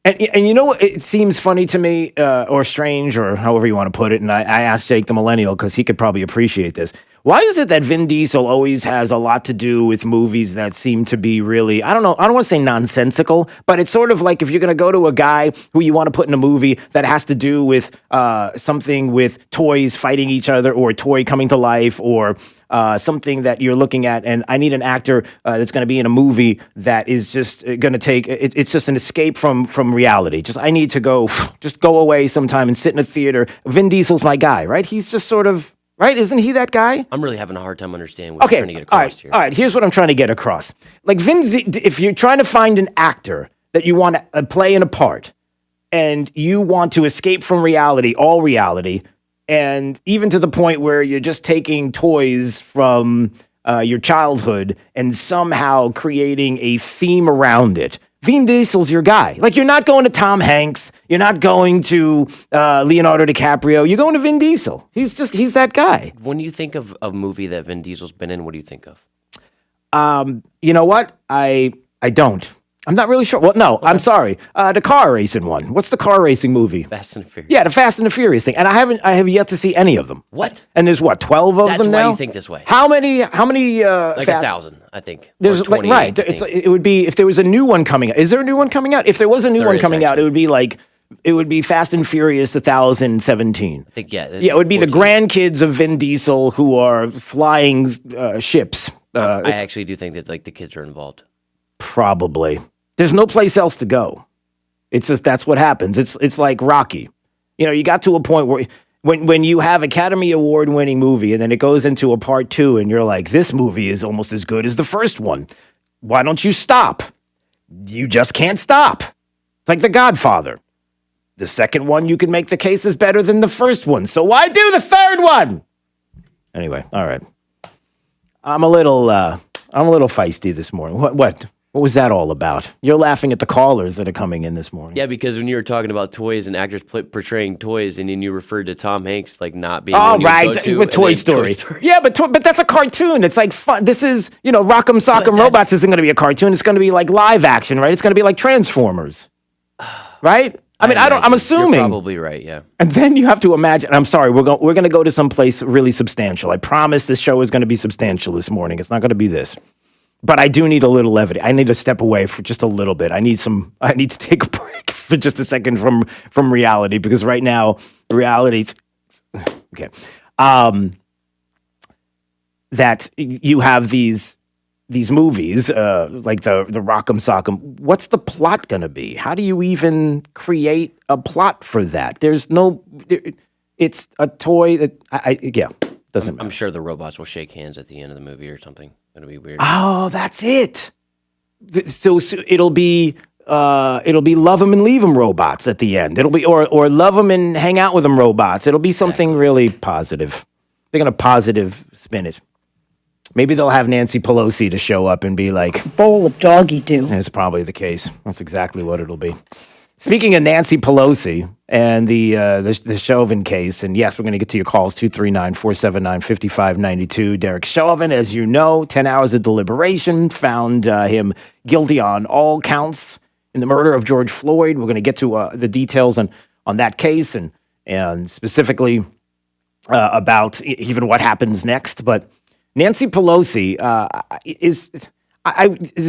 And you know what, it seems funny to me, or strange, or however you want to put it, and I asked Jake the Millennial, because he could probably appreciate this. Why is it that Vin Diesel always has a lot to do with movies that seem to be really, I don't know, I don't want to say nonsensical, but it's sort of like if you're going to go to a guy who you want to put in a movie that has to do with something with toys fighting each other or a toy coming to life or something that you're looking at, and I need an actor that's going to be in a movie that is just going to take, it's just an escape from reality. Just, I need to go away sometime and sit in a theater. Vin Diesel's my guy, right? He's just sort of, right? Isn't he that guy? I'm really having a hard time understanding what you're trying to get across here. All right, here's what I'm trying to get across. Like if you're trying to find an actor that you want to play in a part and you want to escape from reality, all reality, and even to the point where you're just taking toys from your childhood and somehow creating a theme around it, Vin Diesel's your guy. Like, you're not going to Tom Hanks. You're not going to Leonardo DiCaprio. You're going to Vin Diesel. He's that guy. When you think of a movie that Vin Diesel's been in, what do you think of? You know what? I don't. I'm not really sure. Well, no, okay. I'm sorry. The car racing one. What's the car racing movie? Fast and Furious. Yeah, the Fast and the Furious thing. And I have yet to see any of them. What? And there's 12 of them now? That's why you think this way. How many? Like 1,000, I think. There's right. It would be if there was a new one coming out. Is there a new one coming out? If there was a new one coming out, it would be Fast and Furious 2017. I think it would be 14. The grandkids of Vin Diesel who are flying ships. I actually do think that the kids are involved. Probably. There's no place else to go. It's just that's what happens. It's like Rocky. You got to a point where when you have Academy Award winning movie and then it goes into a part 2 and you're like, this movie is almost as good as the first one. Why don't you stop? You just can't stop. It's like The Godfather. The second one, you can make the case is better than the first one. So why do the third one? Anyway, all right. I'm a little feisty this morning. What was that all about? You're laughing at the callers that are coming in this morning. Yeah, because when you were talking about toys and actors portraying toys, and then you referred to Tom Hanks not being. Oh, right, with Toy Story. Yeah, but that's a cartoon. It's like fun. This is Rock'em Sock'em Robots isn't going to be a cartoon. It's going to be like live action, right? It's going to be like Transformers, right? I mean, I'm assuming. You're probably right. Yeah. And then you have to imagine. I'm sorry. We're going to go to some place really substantial. I promise this show is going to be substantial this morning. It's not going to be this. But I do need a little levity. I need to step away for just a little bit. I need to take a break for just a second from reality, because right now reality's okay. That you have these movies like the Rock'em Sock'em. What's the plot going to be? How do you even create a plot for that? There's no. It's a toy that doesn't. I'm sure the robots will shake hands at the end of the movie or something. It'll be weird. Oh, that's it. So it'll be love 'em and leave 'em robots at the end. It'll be or love 'em and hang out with 'em robots. It'll be something really positive. They're gonna positive spin it. Maybe they'll have Nancy Pelosi to show up and be like, bowl of doggy do. That's probably the case. That's exactly what it'll be. Speaking of Nancy Pelosi and the Chauvin case, and yes, we're going to get to your calls, 239-479-5592. Derek Chauvin, as you know, 10 hours of deliberation, found him guilty on all counts in the murder of George Floyd. We're going to get to the details on that case and specifically about even what happens next. But Nancy Pelosi is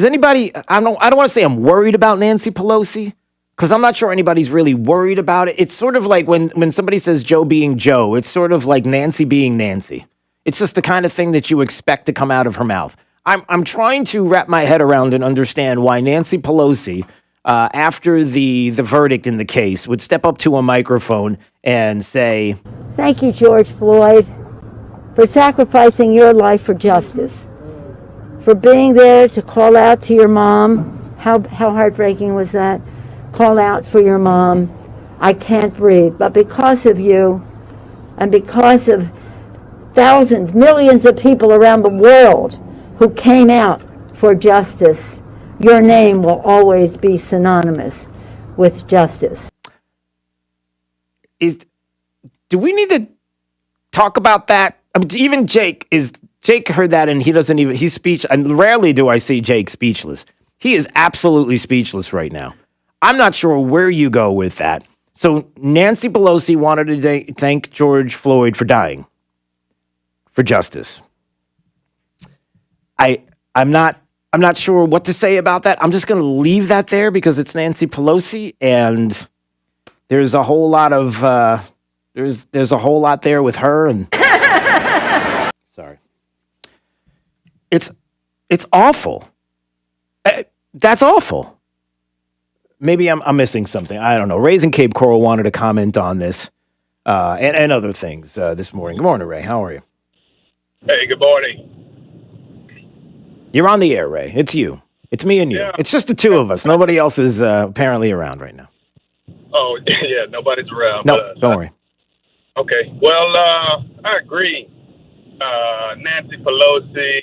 anybody, I don't want to say I'm worried about Nancy Pelosi, because I'm not sure anybody's really worried about it. It's sort of like when somebody says Joe being Joe, it's sort of like Nancy being Nancy. It's just the kind of thing that you expect to come out of her mouth. I'm trying to wrap my head around and understand why Nancy Pelosi, after the verdict in the case, would step up to a microphone and say, "Thank you, George Floyd, for sacrificing your life for justice, for being there to call out to your mom." How heartbreaking was that? Call out for your mom. I can't breathe. But because of you, and because of thousands, millions of people around the world who came out for justice, your name will always be synonymous with justice. Do we need to talk about that? I mean, even Jake heard that and he's speech. And rarely do I see Jake speechless. He is absolutely speechless right now. I'm not sure where you go with that. So Nancy Pelosi wanted to thank George Floyd for dying. for justice. I'm not sure what to say about that. I'm just going to leave that there because it's Nancy Pelosi, and there's a whole lot of there's a whole lot there with her. And sorry, it's awful. That's awful. Maybe I'm missing something. I don't know. Raising Cape Coral wanted to comment on this and other things this morning. Good morning, Ray. How are you? Hey, good morning. You're on the air, Ray. It's you. It's me and you. Yeah. It's just the two of us. Nobody else is apparently around right now. Oh, yeah, nobody's around. No, don't worry. Okay. Well, I agree. Nancy Pelosi,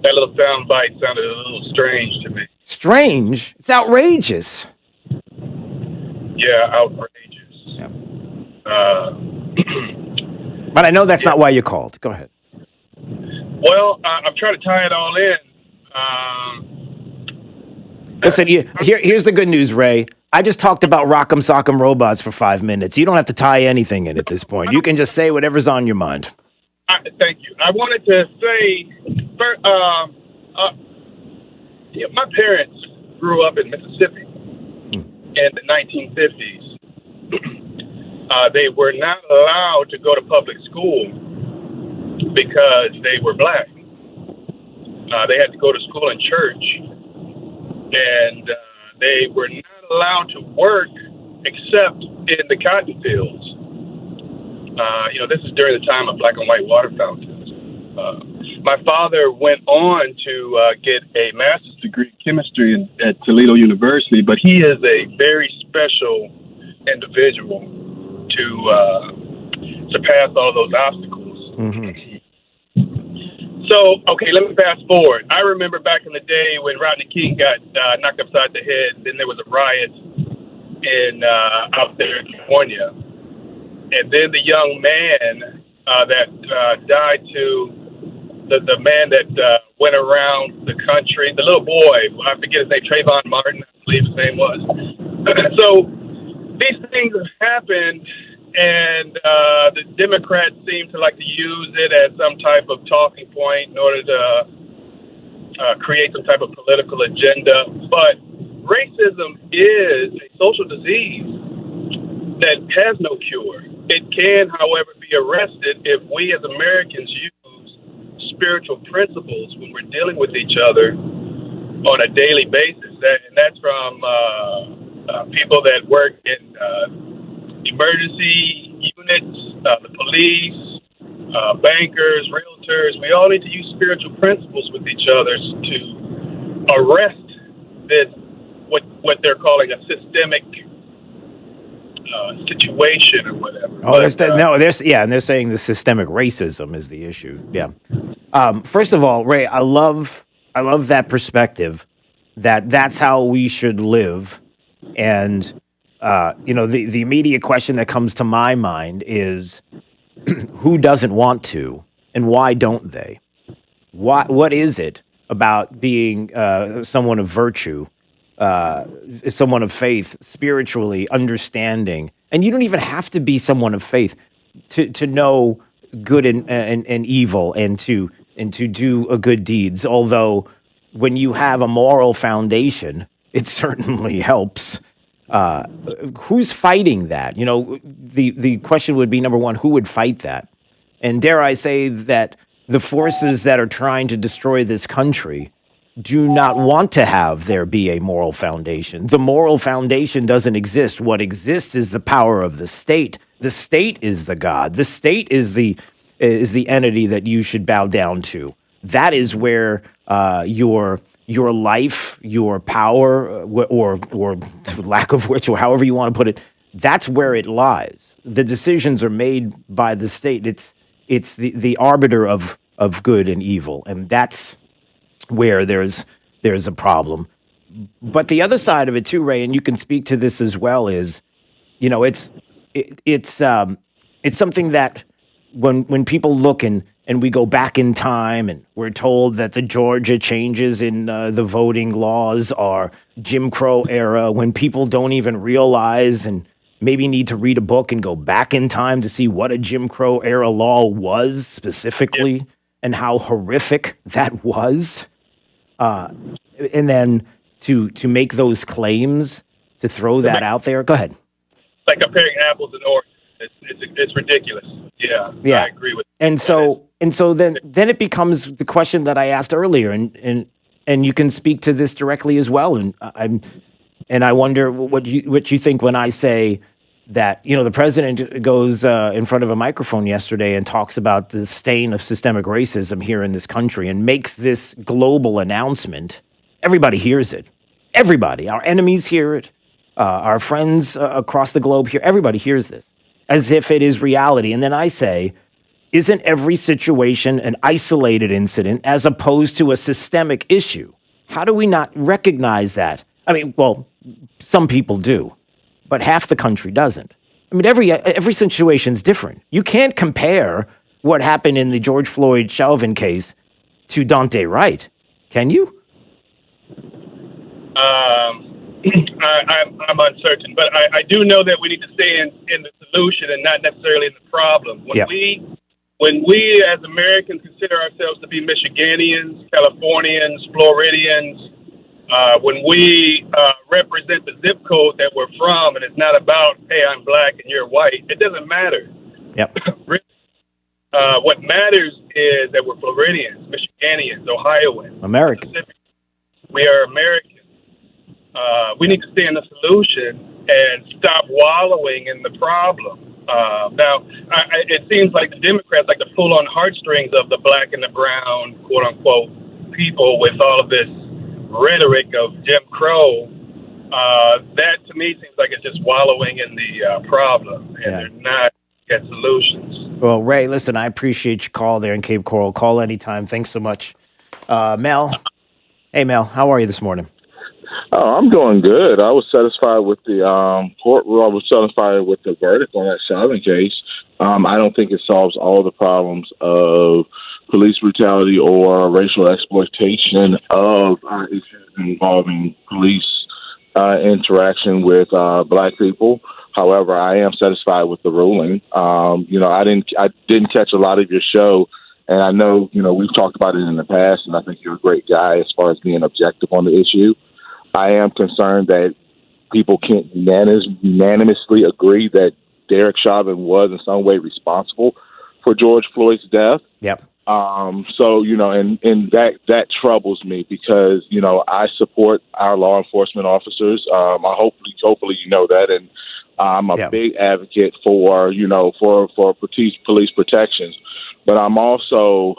that little sound bite sounded a little strange to me. Strange? It's outrageous. Yeah, outrageous. Yeah. But I know that's not why you called. Go ahead. Well, I'm trying to tie it all in. Listen, here's the good news, Ray. I just talked about Rock'em Sock'em Robots for 5 minutes. You don't have to tie anything in at this point. You can just say whatever's on your mind. Thank you. I wanted to say, my parents grew up in Mississippi in the 1950s. They were not allowed to go to public school because they were black. They had to go to school in church, and they were not allowed to work except in the cotton fields. This is during the time of black and white water fountains. My father went on to get a master's degree in chemistry at Toledo University, but he is a very special individual to surpass all of those obstacles. Mm-hmm. So, okay, let me fast forward. I remember back in the day when Rodney King got knocked upside the head, then there was a riot in out there in California. And then the young man that died to the man that went around the country, the little boy, I forget his name, Trayvon Martin, I believe his name was. So these things have happened, and the Democrats seem to like to use it as some type of talking point in order to create some type of political agenda. But racism is a social disease that has no cure. It can, however, be arrested if we as Americans use spiritual principles when we're dealing with each other on a daily basis. And that's from people that work in emergency units, the police, bankers, realtors. We all need to use spiritual principles with each other to arrest this, what they're calling a systemic situation or whatever. Oh, and they're saying the systemic racism is the issue. Yeah. First of all, Ray, I love that perspective that's how we should live. And the immediate question that comes to my mind is who doesn't want to and why don't they? What is it about being someone of virtue, someone of faith, spiritually understanding? And you don't even have to be someone of faith to know good and evil and to do good deeds. Although when you have a moral foundation, it certainly helps. Who's fighting that? The question would be, number one, who would fight that? And dare I say that the forces that are trying to destroy this country do not want to have there be a moral foundation. The moral foundation doesn't exist. What exists is the power of the state. The state is the God. The state is the entity that you should bow down to. That is where your life, your power, or lack of which, or however you want to put it, that's where it lies. The decisions are made by the state. It's the arbiter of good and evil, and that's where there's a problem. But the other side of it too, Ray, and you can speak to this as well, is it's something that when people look and we go back in time and we're told that the Georgia changes in the voting laws are Jim Crow era, when people don't even realize and maybe need to read a book and go back in time to see what a Jim Crow era law was specifically and how horrific that was. And then to make those claims, to throw that out there. Go ahead. It's like comparing apples and oranges. It's ridiculous. Yeah, I agree with you. And so then it becomes the question that I asked earlier, and you can speak to this directly as well. And I wonder what you think when I say that, the president goes in front of a microphone yesterday and talks about the stain of systemic racism here in this country and makes this global announcement. Everybody hears it. Everybody, our enemies hear it. Our friends across the globe hear. Everybody hears this as if it is reality. And then I say, isn't every situation an isolated incident as opposed to a systemic issue? How do we not recognize that? I mean, well, some people do, but half the country doesn't. I mean, every situation is different. You can't compare what happened in the George Floyd Chauvin case to Dante Wright, can you? I'm uncertain, but I do know that we need to stay in the solution and not necessarily in the problem. When we as Americans consider ourselves to be Michiganians, Californians, Floridians, when we represent the zip code that we're from, and it's not about, hey, I'm black and you're white, it doesn't matter. Yep. What matters is that we're Floridians, Michiganians, Ohioans, Americans. We are Americans. We need to stay in the solution and stop wallowing in the problem. Now, it seems like the Democrats like to pull on heartstrings of the black and the brown, quote unquote, people with all of this rhetoric of Jim Crow. That to me seems like it's just wallowing in the problem, and they're not get solutions. Well, Ray, listen, I appreciate your call there in Cape Coral. Call anytime. Thanks so much. Mel. Hey, Mel, how are you this morning? Oh, I'm doing good. I was satisfied with the court rule. I was satisfied with the verdict on that Chauvin case. I don't think it solves all the problems of police brutality or racial exploitation of issues involving police interaction with black people. However, I am satisfied with the ruling. I didn't catch a lot of your show, and I know we've talked about it in the past, and I think you're a great guy as far as being objective on the issue. I am concerned that people can't unanimously agree that Derek Chauvin was in some way responsible for George Floyd's death. Yep. And that troubles me because, I support our law enforcement officers. Hopefully you know that. And I'm a big advocate for police protections. But I'm also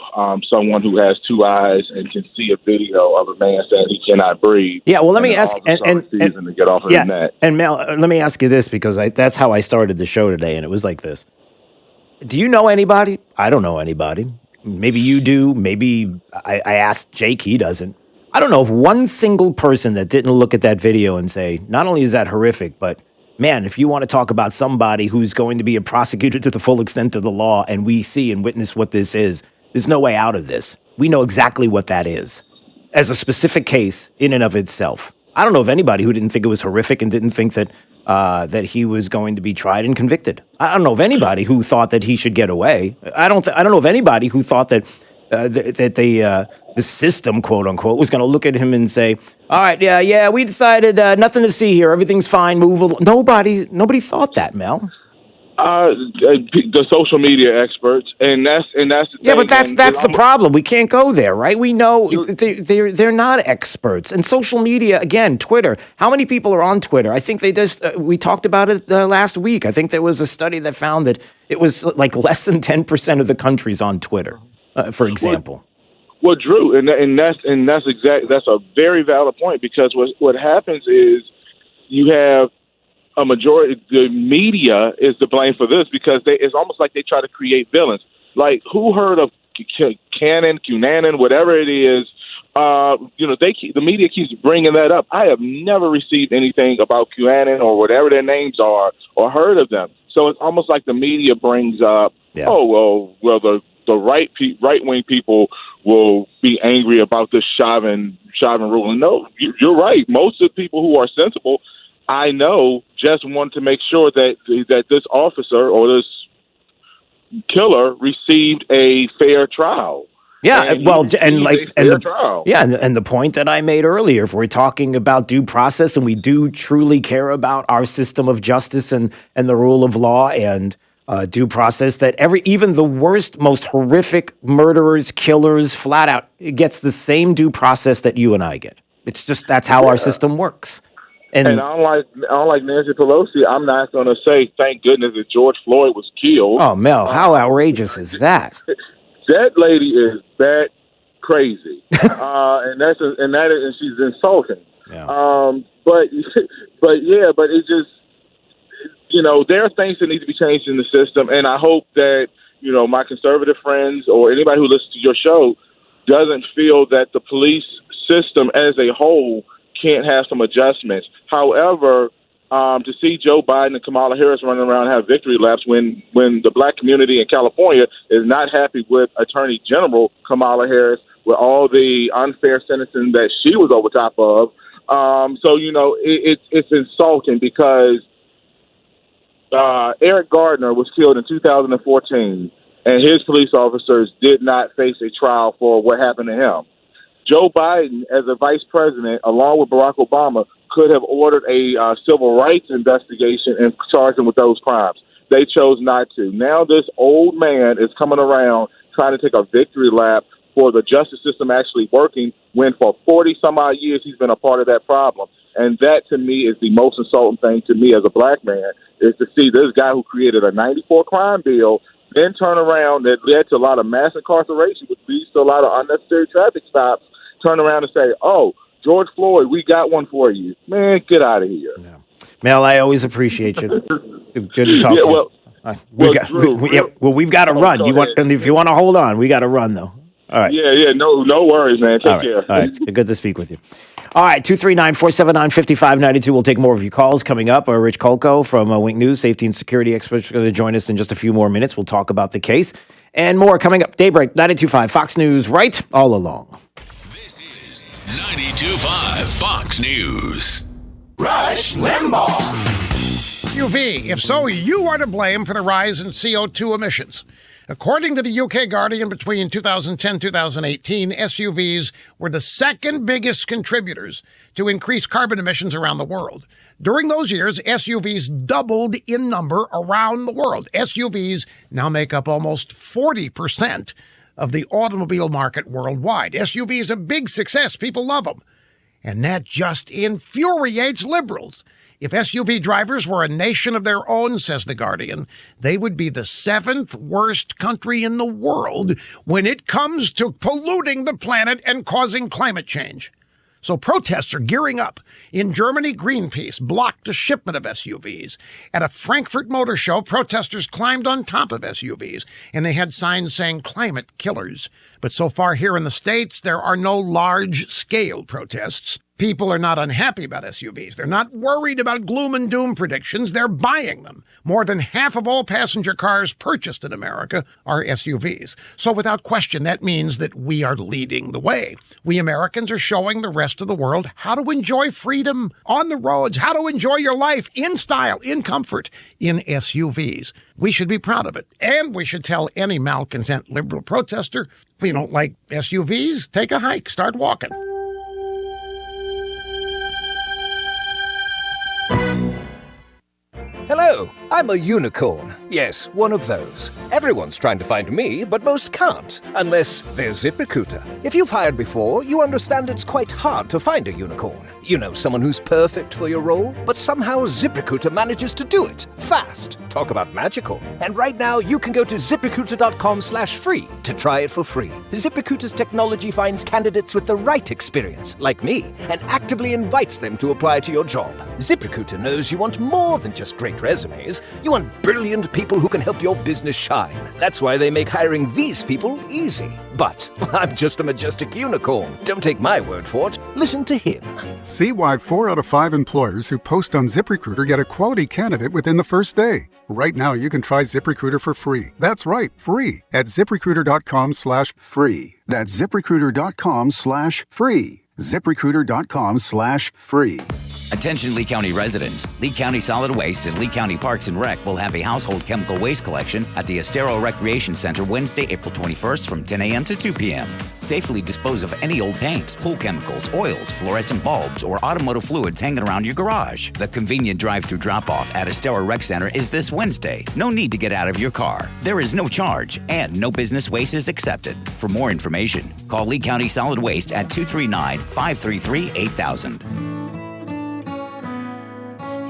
someone who has two eyes and can see a video of a man saying he cannot breathe. Yeah, well, let me ask, and to get off of the net. And Mel, let me ask you this because that's how I started the show today, and it was like this. Do you know anybody? I don't know anybody. Maybe you do. Maybe I asked Jake, he doesn't. I don't know of one single person that didn't look at that video and say, not only is that horrific, but man, if you want to talk about somebody who's going to be a prosecutor to the full extent of the law, and we see and witness what this is, there's no way out of this. We know exactly what that is as a specific case in and of itself. I don't know of anybody who didn't think it was horrific and didn't think that he was going to be tried and convicted. I don't know of anybody who thought that he should get away. I don't know of anybody who thought that the system, quote unquote, was going to look at him and say, all right, we decided nothing to see here. Everything's fine. Move along. Nobody thought that, Mel. The social media experts, and that's the yeah, thing. But that's the problem. We can't go there, right? We know they're not experts. And social media, again, Twitter. How many people are on Twitter? I think they just we talked about it last week. I think there was a study that found that it was like less than 10% of the country's on Twitter, for example. Well, Drew, and that's a very valid point because what happens is you have a majority. The media is to blame for this because it's almost like they try to create villains. Like, who heard of Cunanan, whatever it is? The media keeps bringing that up. I have never received anything about Cunanan or whatever their names are or heard of them. So it's almost like the media brings up, the right-wing people will be angry about this Chauvin ruling. No, you're right. Most of the people who are sensible I know, just wanted to make sure that this officer or this killer received a fair trial. Yeah, And well, he and like, received a and fair the, trial. yeah, and the point that I made earlier, if we're talking about due process and we do truly care about our system of justice and the rule of law and due process, that even the worst, most horrific murderers, killers, flat out, it gets the same due process that you and I get. It's just, that's how our system works. And unlike Nancy Pelosi, I'm not going to say, thank goodness that George Floyd was killed. Oh, Mel, how outrageous is that? That lady is that crazy, and she's insulting. Yeah. But it just, there are things that need to be changed in the system, and I hope that my conservative friends or anybody who listens to your show doesn't feel that the police system as a whole can't have some adjustments. However, to see Joe Biden and Kamala Harris running around and have victory laps when the black community in California is not happy with Attorney General Kamala Harris with all the unfair sentencing that she was over top of. It's insulting because Eric Gardner was killed in 2014, and his police officers did not face a trial for what happened to him. Joe Biden, as a vice president, along with Barack Obama, could have ordered a civil rights investigation and charged him with those crimes. They chose not to. Now this old man is coming around trying to take a victory lap for the justice system actually working when for 40-some-odd years he's been a part of that problem. And that, to me, is the most insulting thing to me as a black man, is to see this guy who created a 94 crime bill then turn around that led to a lot of mass incarceration, which leads to a lot of unnecessary traffic stops, turn around and say, oh, George Floyd, we got one for you. Man, get out of here. Yeah. Mel, I always appreciate you. Good to talk to you. We've got to run. If you want to hold on, we got to run, though. All right. Yeah, no worries, man. Take care. All right, good to speak with you. All right, 239-479-5592. We'll take more of your calls coming up. Rich Kolko from Wink News, safety and security expert, is going to join us in just a few more minutes. We'll talk about the case and more coming up. Daybreak, 92.5 Fox News, right all along. 92.5 Fox News. Rush Limbaugh. UV, if so, you are to blame for the rise in CO2 emissions. According to the UK Guardian, between 2010 and 2018, SUVs were the second biggest contributors to increased carbon emissions around the world. During those years, SUVs doubled in number around the world. SUVs now make up almost 40% of the automobile market worldwide. SUV is a big success. People love them. And that just infuriates liberals. If SUV drivers were a nation of their own, says The Guardian, they would be the 7th worst country in the world when it comes to polluting the planet and causing climate change. So protests are gearing up. In Germany, Greenpeace blocked a shipment of SUVs. At a Frankfurt Motor Show, protesters climbed on top of SUVs, and they had signs saying climate killers. But so far here in the States, there are no large-scale protests. People are not unhappy about SUVs. They're not worried about gloom and doom predictions. They're buying them. More than half of all passenger cars purchased in America are SUVs. So without question, that means that we are leading the way. We Americans are showing the rest of the world how to enjoy freedom on the roads, how to enjoy your life in style, in comfort, in SUVs. We should be proud of it. And we should tell any malcontent liberal protester, if you don't like SUVs, take a hike, start walking. Hello, I'm a unicorn. Yes, one of those. Everyone's trying to find me, but most can't, unless they're ZipRecruiter. If you've hired before, you understand it's quite hard to find a unicorn. You know, someone who's perfect for your role, but somehow ZipRecruiter manages to do it fast. Talk about magical. And right now, you can go to ZipRecruiter.com/free to try it for free. ZipRecruiter's technology finds candidates with the right experience, like me, and actively invites them to apply to your job. ZipRecruiter knows you want more than just great resumes. You want brilliant people who can help your business shine. That's why they make hiring these people easy. But I'm just a majestic unicorn. Don't take my word for it. Listen to him. See why 4 out of 5 employers who post on ZipRecruiter get a quality candidate within the first day. Right now, you can try ZipRecruiter for free. That's right, free at ZipRecruiter.com/free. That's ZipRecruiter.com/free. ZipRecruiter.com/free. Attention Lee County residents. Lee County Solid Waste and Lee County Parks and Rec will have a household chemical waste collection at the Estero Recreation Center Wednesday, April 21st from 10 a.m. to 2 p.m. Safely dispose of any old paints, pool chemicals, oils, fluorescent bulbs, or automotive fluids hanging around your garage. The convenient drive-through drop-off at Estero Rec Center is this Wednesday. No need to get out of your car. There is no charge, and no business waste is accepted. For more information, call Lee County Solid Waste at 239-533-8000.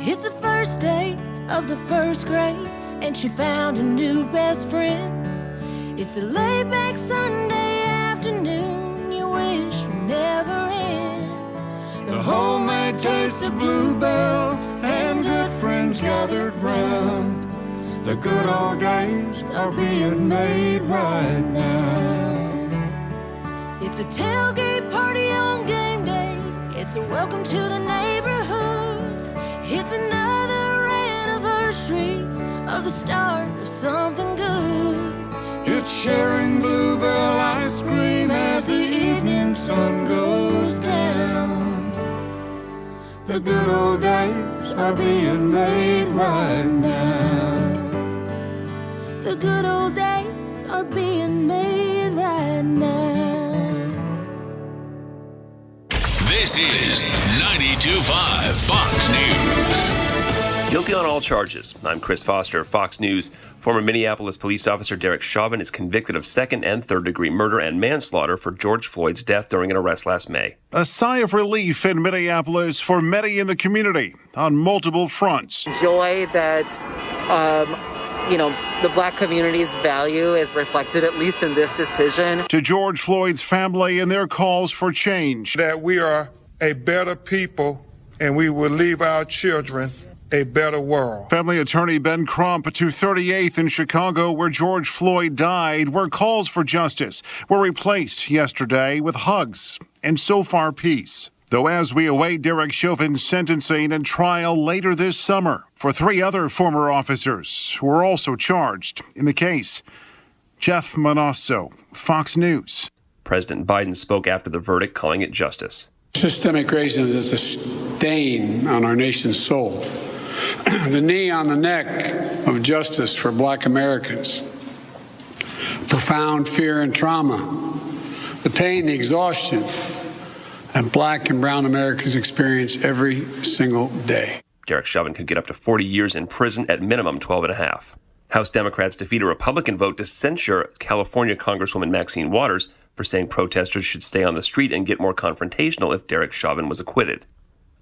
It's the first day of the first grade, and she found a new best friend. It's a laid-back Sunday afternoon you wish would never end. The homemade taste of Bluebell and good friends gathered round. The good old days are being made right now. It's a tailgate party on game day. It's a welcome to the neighborhood. It's another anniversary of the start of something good. It's sharing Bluebell ice cream as the evening sun goes down. The good old days are being made right now. The good old days are being made right now. This is 92.5 Fox News. Guilty on all charges. I'm Chris Foster, Fox News. Former Minneapolis police officer Derek Chauvin is convicted of second and third degree murder and manslaughter for George Floyd's death during an arrest last May. A sigh of relief in Minneapolis for many in the community on multiple fronts. Joy that, the black community's value is reflected, at least in this decision. To George Floyd's family and their calls for change. That we are a better people and we will leave our children a better world. Family attorney Ben Crump to 38th in Chicago, where George Floyd died, where calls for justice were replaced yesterday with hugs and so far peace. Though as we await Derek Chauvin's sentencing and trial later this summer for 3 other former officers who are also charged in the case. Jeff Manasso, Fox News. President Biden spoke after the verdict, calling it justice. Systemic racism is a stain on our nation's soul. The knee on the neck of justice for black Americans. Profound fear and trauma. The pain, the exhaustion that black and brown Americans experience every single day. Derek Chauvin could get up to 40 years in prison, at minimum 12 and a half. House Democrats defeat a Republican vote to censure California Congresswoman Maxine Waters for saying protesters should stay on the street and get more confrontational if Derek Chauvin was acquitted.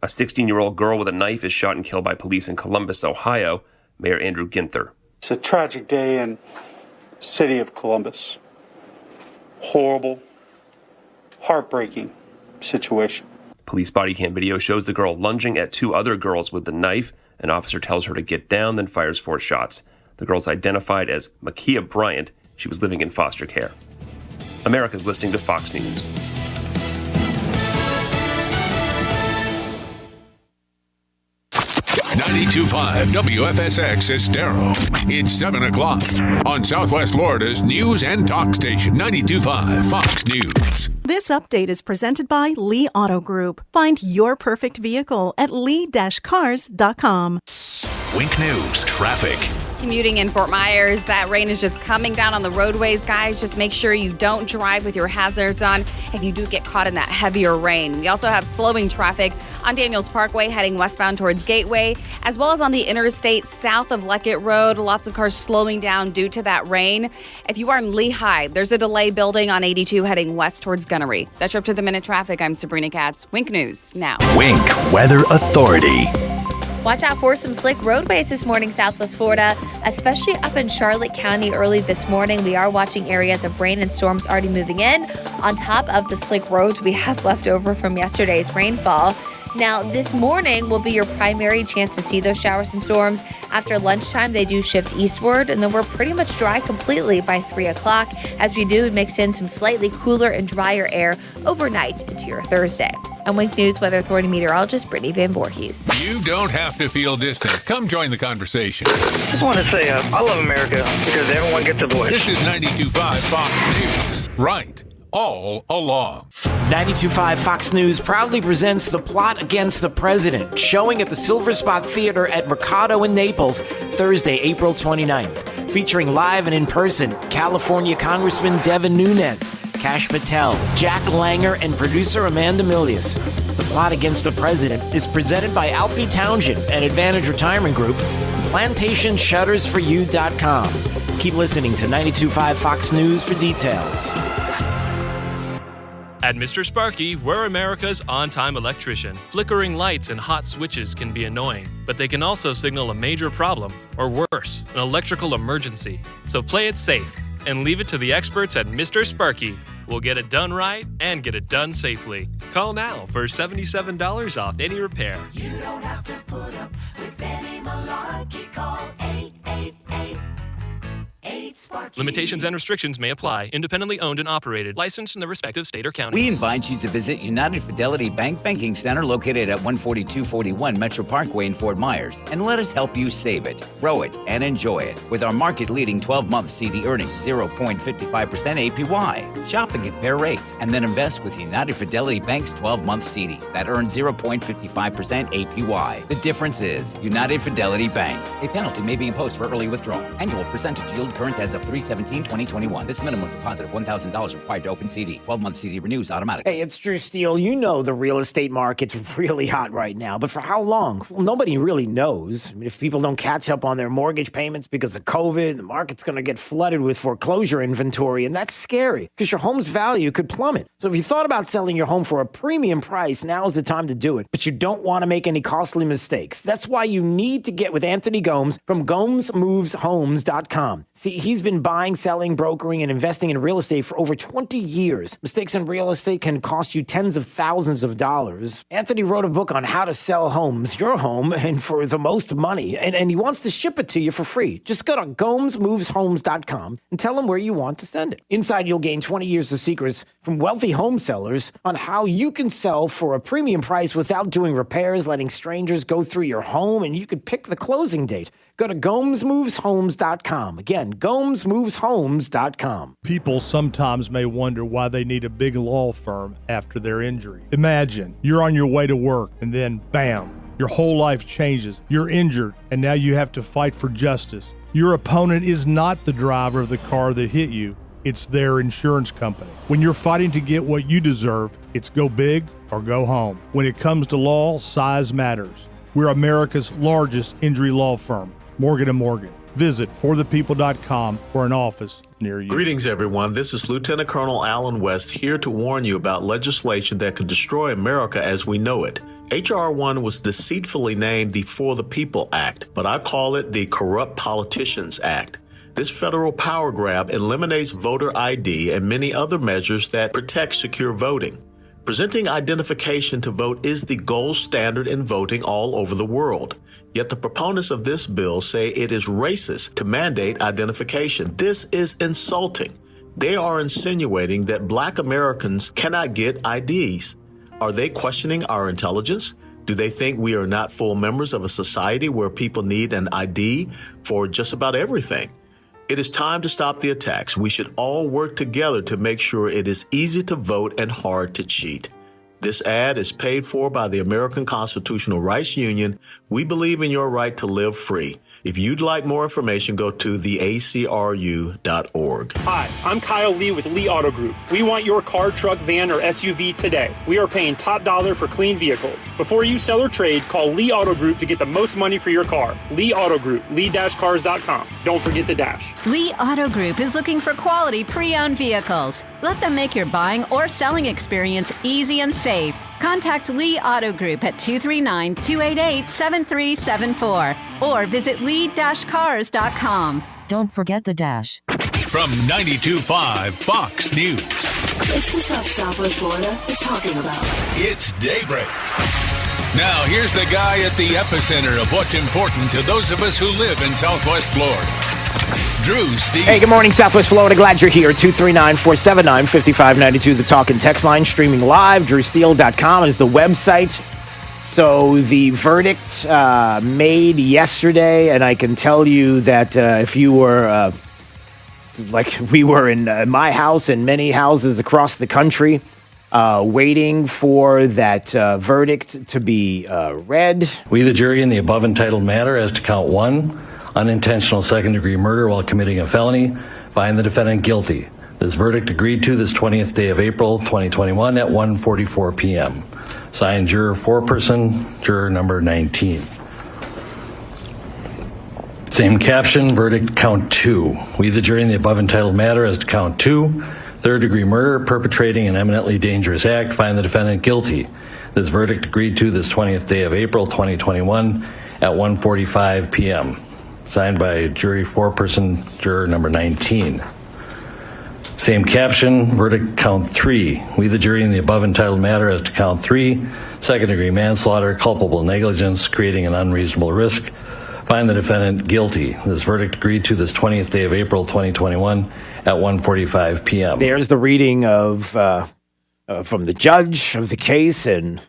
A 16-year-old girl with a knife is shot and killed by police in Columbus, Ohio. Mayor Andrew Ginther. It's a tragic day in the city of Columbus. Horrible, heartbreaking situation. Police body cam video shows the girl lunging at 2 other girls with the knife. An officer tells her to get down, then fires 4 shots. The girl's identified as Makia Bryant. She was living in foster care. America's listening to Fox News. .5 WFSX Estero. It's 7 o'clock on Southwest Florida's news and talk station, 92.5 Fox News. This update is presented by Lee Auto Group. Find your perfect vehicle at lee-cars.com. Wink News traffic. Commuting in Fort Myers, that rain is just coming down on the roadways, guys. Just make sure you don't drive with your hazards on if you do get caught in that heavier rain. We also have slowing traffic on Daniels Parkway heading westbound towards Gateway, as well as on the interstate south of Leckett Road. Lots of cars slowing down due to that rain. If you are in Lehigh, there's a delay building on 82 heading west towards Gunnery. That's your up to the minute traffic. I'm Sabrina Katz. Wink News now. Wink Weather Authority. Watch out for some slick roadways this morning, Southwest Florida, especially up in Charlotte County early this morning. We are watching areas of rain and storms already moving in on top of the slick roads we have left over from yesterday's rainfall. Now, this morning will be your primary chance to see those showers and storms. After lunchtime, they do shift eastward, and then we're pretty much dry completely by 3 o'clock as we do mix in some slightly cooler and drier air overnight into your Thursday. I'm Wink News Weather Authority meteorologist Brittany Van Voorhees. You don't have to feel distant. Come join the conversation. I just want to say I love America because everyone gets a voice. This is 92.5 Fox News. Right all along. 92.5 Fox News proudly presents The Plot Against the President, showing at the Silver Spot Theater at Mercado in Naples, Thursday, April 29th. Featuring live and in person, California Congressman Devin Nunes, Kash Patel, Jack Langer, and producer Amanda Milius. The Plot Against the President is presented by Alfie Townshend and Advantage Retirement Group, PlantationShuttersForYou.com. Keep listening to 92.5 Fox News for details. At Mr. Sparky, we're America's on-time electrician. Flickering lights and hot switches can be annoying, but they can also signal a major problem, or worse, an electrical emergency. So play it safe and leave it to the experts at Mr. Sparky. We'll get it done right and get it done safely. Call now for $77 off any repair. You don't have to put up with any malarkey. Call 888. Limitations and restrictions may apply. Independently owned and operated. Licensed in the respective state or county. We invite you to visit United Fidelity Bank Banking Center located at 14241 Metro Parkway in Fort Myers and let us help you save it, grow it, and enjoy it with our market-leading 12-month CD earning 0.55% APY. Shop and compare rates and then invest with United Fidelity Bank's 12-month CD that earns 0.55% APY. The difference is United Fidelity Bank. A penalty may be imposed for early withdrawal. Annual percentage yield current as of 3/17/2021. This minimum deposit of $1,000 required to open CD. 12-month CD renews automatically. Hey, it's Drew Steele. You know the real estate market's really hot right now, but for how long? Well, nobody really knows. I mean, if people don't catch up on their mortgage payments because of COVID, the market's going to get flooded with foreclosure inventory, and that's scary because your home's value could plummet. So if you thought about selling your home for a premium price, now's the time to do it. But you don't want to make any costly mistakes. That's why you need to get with Anthony Gomes from GomesMovesHomes.com. See, he's been buying, selling, brokering, and investing in real estate for over 20 years. Mistakes in real estate can cost you tens of thousands of dollars. Anthony wrote a book on how to sell homes, your home, and for the most money. And he wants to ship it to you for free. Just go to GomesMovesHomes.com and tell him where you want to send it. Inside, you'll gain 20 years of secrets from wealthy home sellers on how you can sell for a premium price without doing repairs, letting strangers go through your home, and you could pick the closing date. Go to GomesMovesHomes.com. Again, GomesMovesHomes.com. People sometimes may wonder why they need a big law firm after their injury. Imagine you're on your way to work and then, bam, your whole life changes. You're injured and now you have to fight for justice. Your opponent is not the driver of the car that hit you. It's their insurance company. When you're fighting to get what you deserve, it's go big or go home. When it comes to law, size matters. We're America's largest injury law firm. Morgan & Morgan. Visit forthepeople.com for an office near you. Greetings, everyone. This is Lieutenant Colonel Alan West here to warn you about legislation that could destroy America as we know it. H.R. 1 was deceitfully named the For the People Act, but I call it the Corrupt Politicians Act. This federal power grab eliminates voter ID and many other measures that protect secure voting. Presenting identification to vote is the gold standard in voting all over the world. Yet the proponents of this bill say it is racist to mandate identification. This is insulting. They are insinuating that Black Americans cannot get IDs. Are they questioning our intelligence? Do they think we are not full members of a society where people need an ID for just about everything? It is time to stop the attacks. We should all work together to make sure it is easy to vote and hard to cheat. This ad is paid for by the American Constitutional Rights Union. We believe in your right to live free. If you'd like more information, go to theacru.org. Hi, I'm Kyle Lee with Lee Auto Group. We want your car, truck, van, or SUV today. We are paying top dollar for clean vehicles. Before you sell or trade, call Lee Auto Group to get the most money for your car. Lee Auto Group, lee-cars.com. Don't forget the dash. Lee Auto Group is looking for quality pre-owned vehicles. Let them make your buying or selling experience easy and safe. Contact Lee Auto Group at 239-288-7374 or visit lee-cars.com. Don't forget the dash. From 92.5 Fox News. It's the stuff Southwest Florida is talking about. It's Daybreak. Now, here's the guy at the epicenter of what's important to those of us who live in Southwest Florida. Drew Steele. Hey, good morning, Southwest Florida. Glad you're here. 239-479-5592, the talk and text line. Streaming live. DrewSteele.com is the website. So the verdict made yesterday, and I can tell you that if you were, like we were in my house and many houses across the country, waiting for that verdict to be read. We, the jury, in the above entitled matter as to count 1, unintentional second-degree murder while committing a felony, find the defendant guilty. This verdict agreed to this 20th day of April, 2021 at 1:44 p.m. Signed, juror foreperson, juror number 19. Same caption, verdict count 2. We, the jury, in the above entitled matter as to count 2, third-degree murder, perpetrating an eminently dangerous act, find the defendant guilty. This verdict agreed to this 20th day of April, 2021 at 1:45 p.m. Signed by jury foreperson, juror number 19. Same caption, verdict count 3. We, the jury, in the above entitled matter as to count 3, second-degree manslaughter, culpable negligence, creating an unreasonable risk, find the defendant guilty. This verdict agreed to this 20th day of April, 2021 at 1:45 p.m. There's the reading of from the judge of the case, and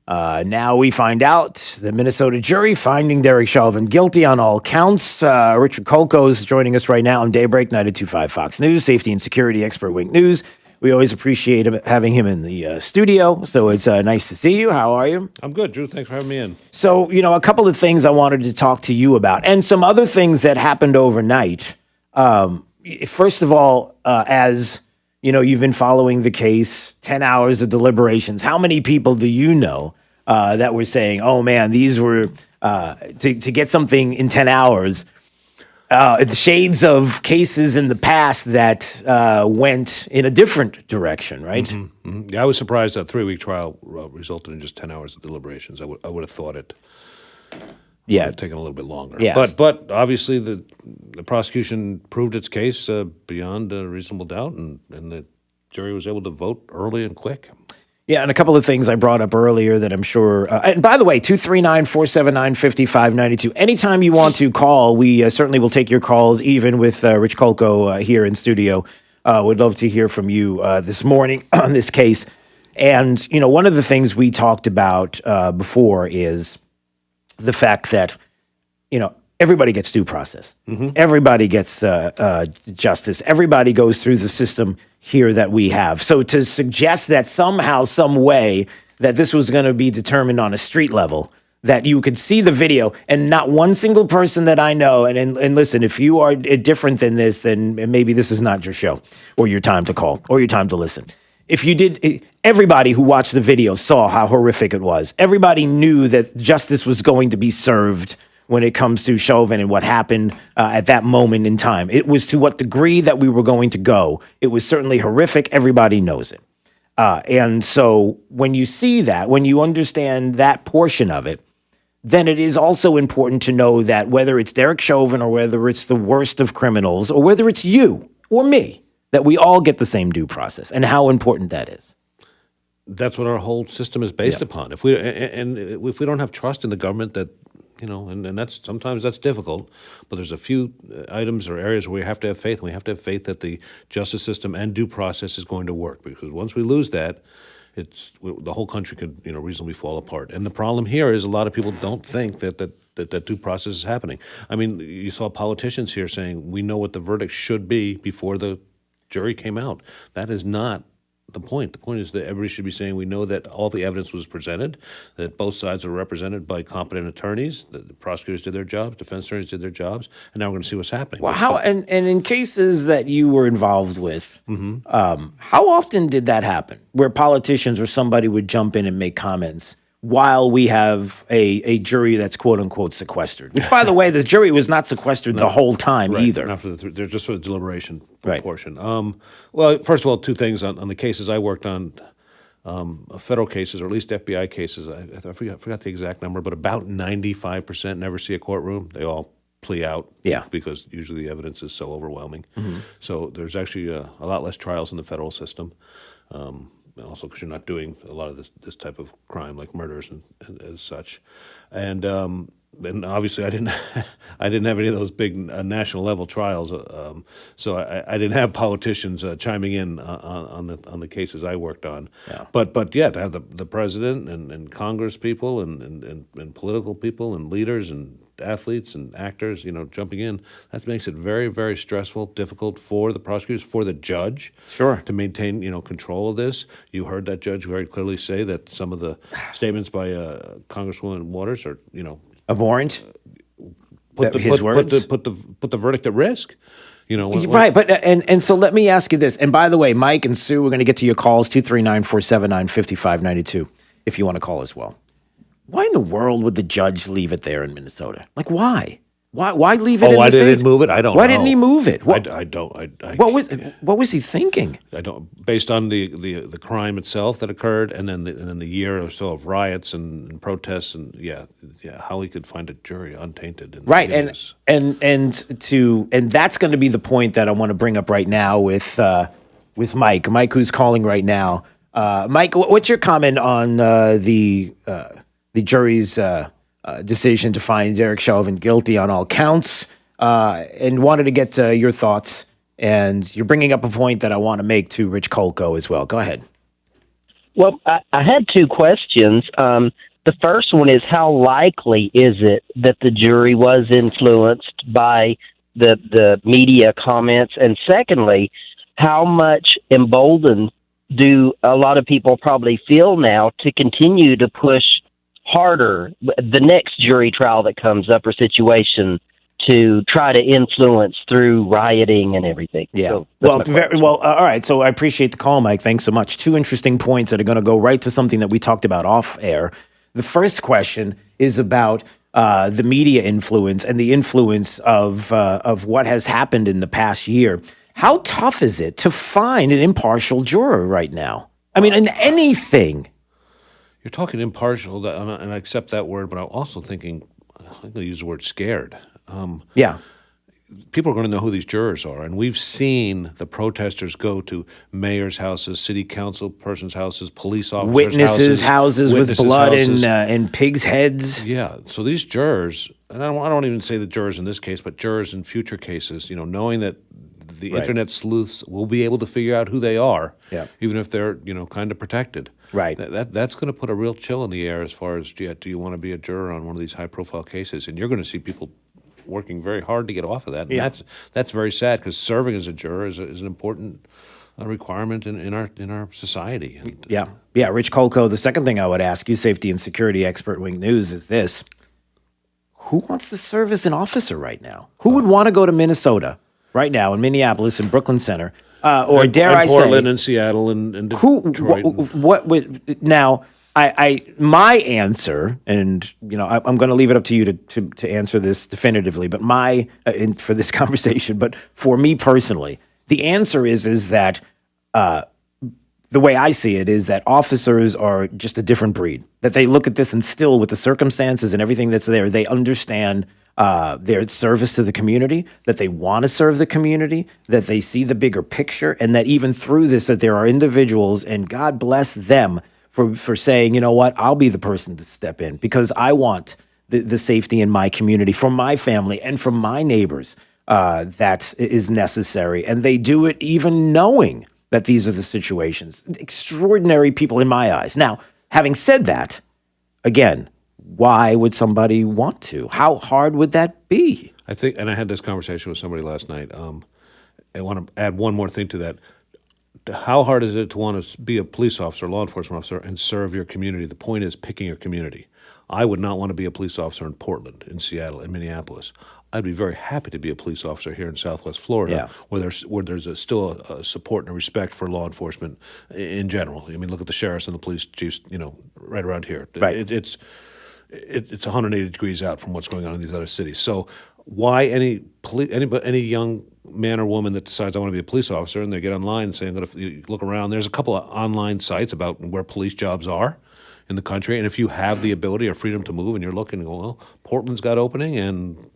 now we find out the Minnesota jury finding Derek Chauvin guilty on all counts. Richard Kolko is joining us right now on Daybreak 92.5 Fox News, safety and security expert, Wink News. We always appreciate having him in the studio, so it's nice to see you. How are you? I'm good, Drew. Thanks for having me in. So, a couple of things I wanted to talk to you about, and some other things that happened overnight. First of all, as you've been following the case, 10 hours of deliberations. How many people do you know that were saying, oh, man, these were, to get something in 10 hours, the shades of cases in the past that went in a different direction, right? Mm-hmm, mm-hmm. Yeah, I was surprised that 3-week trial resulted in just 10 hours of deliberations. I would have thought it would have taken a little bit longer. Yes. But obviously the prosecution proved its case beyond a reasonable doubt, and the jury was able to vote early and quick. Yeah, and a couple of things I brought up earlier that I'm sure. And by the way, 239-479-5592. Anytime you want to call, we certainly will take your calls, even with Rich Kolko here in studio. Would love to hear from you this morning on this case. And, one of the things we talked about before is the fact that, everybody gets due process. Mm-hmm. Everybody gets justice. Everybody goes through the system here that we have. So to suggest that somehow, some way, that this was going to be determined on a street level, that you could see the video and not one single person that I know, and listen, if you are different than this, then maybe this is not your show or your time to call or your time to listen. If you did, everybody who watched the video saw how horrific it was. Everybody knew that justice was going to be served when it comes to Chauvin and what happened at that moment in time. It was to what degree that we were going to go. It was certainly horrific. Everybody knows it. And so when you see that, when you understand that portion of it, then it is also important to know that whether it's Derek Chauvin or whether it's the worst of criminals or whether it's you or me, that we all get the same due process and how important that is. That's what our whole system is based upon. If we don't have trust in the government, that and that's sometimes that's difficult, but there's a few items or areas where we have to have faith, and we have to have faith that the justice system and due process is going to work. Because once we lose that, the whole country could reasonably fall apart. And the problem here is a lot of people don't think that due process is happening. I mean, you saw politicians here saying we know what the verdict should be before the jury came out. That is not the point. The point is that everybody should be saying we know that all the evidence was presented, that both sides are represented by competent attorneys, that the prosecutors did their jobs, defense attorneys did their jobs, and now we're going to see what's happening. Well, how and in cases that you were involved with, how often did that happen, where politicians or somebody would jump in and make comments while we have a jury that's quote-unquote sequestered? Which, by the way, the jury was not sequestered the whole time either. Not they're just for the deliberation portion. Well, first of all, two things on the cases I worked on, federal cases, or at least FBI cases. I forgot the exact number, but about 95% never see a courtroom. They all plea out because usually the evidence is so overwhelming. Mm-hmm. So there's actually a lot less trials in the federal system. Also because you're not doing a lot of this type of crime like murders and as such. And and obviously I didn't have any of those big national level trials, so I didn't have politicians chiming in on the cases I worked on. Yeah. But yeah, to have the president and Congress people and political people and leaders and athletes and actors, jumping in, that makes it very, very stressful, difficult for the prosecutors, for the judge, to maintain, control of this. You heard that judge very clearly say that some of the statements by Congresswoman Waters are, abhorrent. Put the verdict at risk. Right, but and so let me ask you this. And by the way, Mike and Sue, we're going to get to your calls 239-479-5592 if you want to call as well. Why in the world would the judge leave it there in Minnesota? Like, why? Why leave it in the why state? did he move it? I don't know. Why didn't he move it? I don't. What was he thinking? I don't. Based on the crime itself that occurred, and then the year or so of riots and protests, and how he could find a jury untainted. Right, and that's going to be the point that I want to bring up right now with Mike. Mike, who's calling right now. Mike, what's your comment on the jury's decision to find Derek Chauvin guilty on all counts, and wanted to get your thoughts. And you're bringing up a point that I want to make to Rich Kolko as well. Go ahead. Well, I had two questions. The first one is, how likely is it that the jury was influenced by the media comments? And secondly, how much emboldened do a lot of people probably feel now to continue to push harder the next jury trial that comes up or situation to try to influence through rioting and everything? Yeah. So all right. So I appreciate the call, Mike. Thanks so much. Two interesting points that are going to go right to something that we talked about off air. The first question is about the media influence and the influence of what has happened in the past year. How tough is it to find an impartial juror right now? I mean, in anything. You're talking impartial, and I accept that word, but I'm also thinking, I'm going to use the word scared. Yeah. People are going to know who these jurors are, and we've seen the protesters go to mayors' houses, city council persons' houses, police officers' Witnesses' houses with blood houses. and pigs' heads. Yeah, so these jurors, and I don't even say the jurors in this case, but jurors in future cases, knowing that the internet sleuths will be able to figure out who they are, even if they're, kind of protected. Right. That's going to put a real chill in the air as far as, do you want to be a juror on one of these high-profile cases? And you're going to see people working very hard to get off of that. And that's very sad, because serving as a juror is an important requirement in our society. And, Rich Kolko, the second thing I would ask you, safety and security expert Wing News, is this. Who wants to serve as an officer right now? Who would want to go to Minnesota right now, in Minneapolis and Brooklyn Center? Or dare I say, Portland and Seattle and Detroit. What would now? My answer, and I'm going to leave it up to you to answer this definitively. But for this conversation, but for me personally, the answer is that the way I see it is that officers are just a different breed. That they look at this and still, with the circumstances and everything that's there, they understand their service to the community, that they want to serve the community, that they see the bigger picture, and that even through this, that there are individuals, and God bless them for saying, you know what, I'll be the person to step in because I want the safety in my community, from my family and from my neighbors, that is necessary. And they do it even knowing that these are the situations. Extraordinary people in my eyes. Now, having said that, again, why would somebody want to? How hard would that be? I think, and I had this conversation with somebody last night. I want to add one more thing to that. How hard is it to want to be a police officer, law enforcement officer, and serve your community? The point is picking your community. I would not want to be a police officer in Portland, in Seattle, in Minneapolis. I'd be very happy to be a police officer here in Southwest Florida, where there's still a support and a respect for law enforcement in general. I mean, look at the sheriffs and the police chiefs, right around here. Right. It's 180 degrees out from what's going on in these other cities. So why any young man or woman that decides I want to be a police officer and they get online and say, I'm going to look around. There's a couple of online sites about where police jobs are in the country. And if you have the ability or freedom to move and you're looking and go, well, Portland's got opening and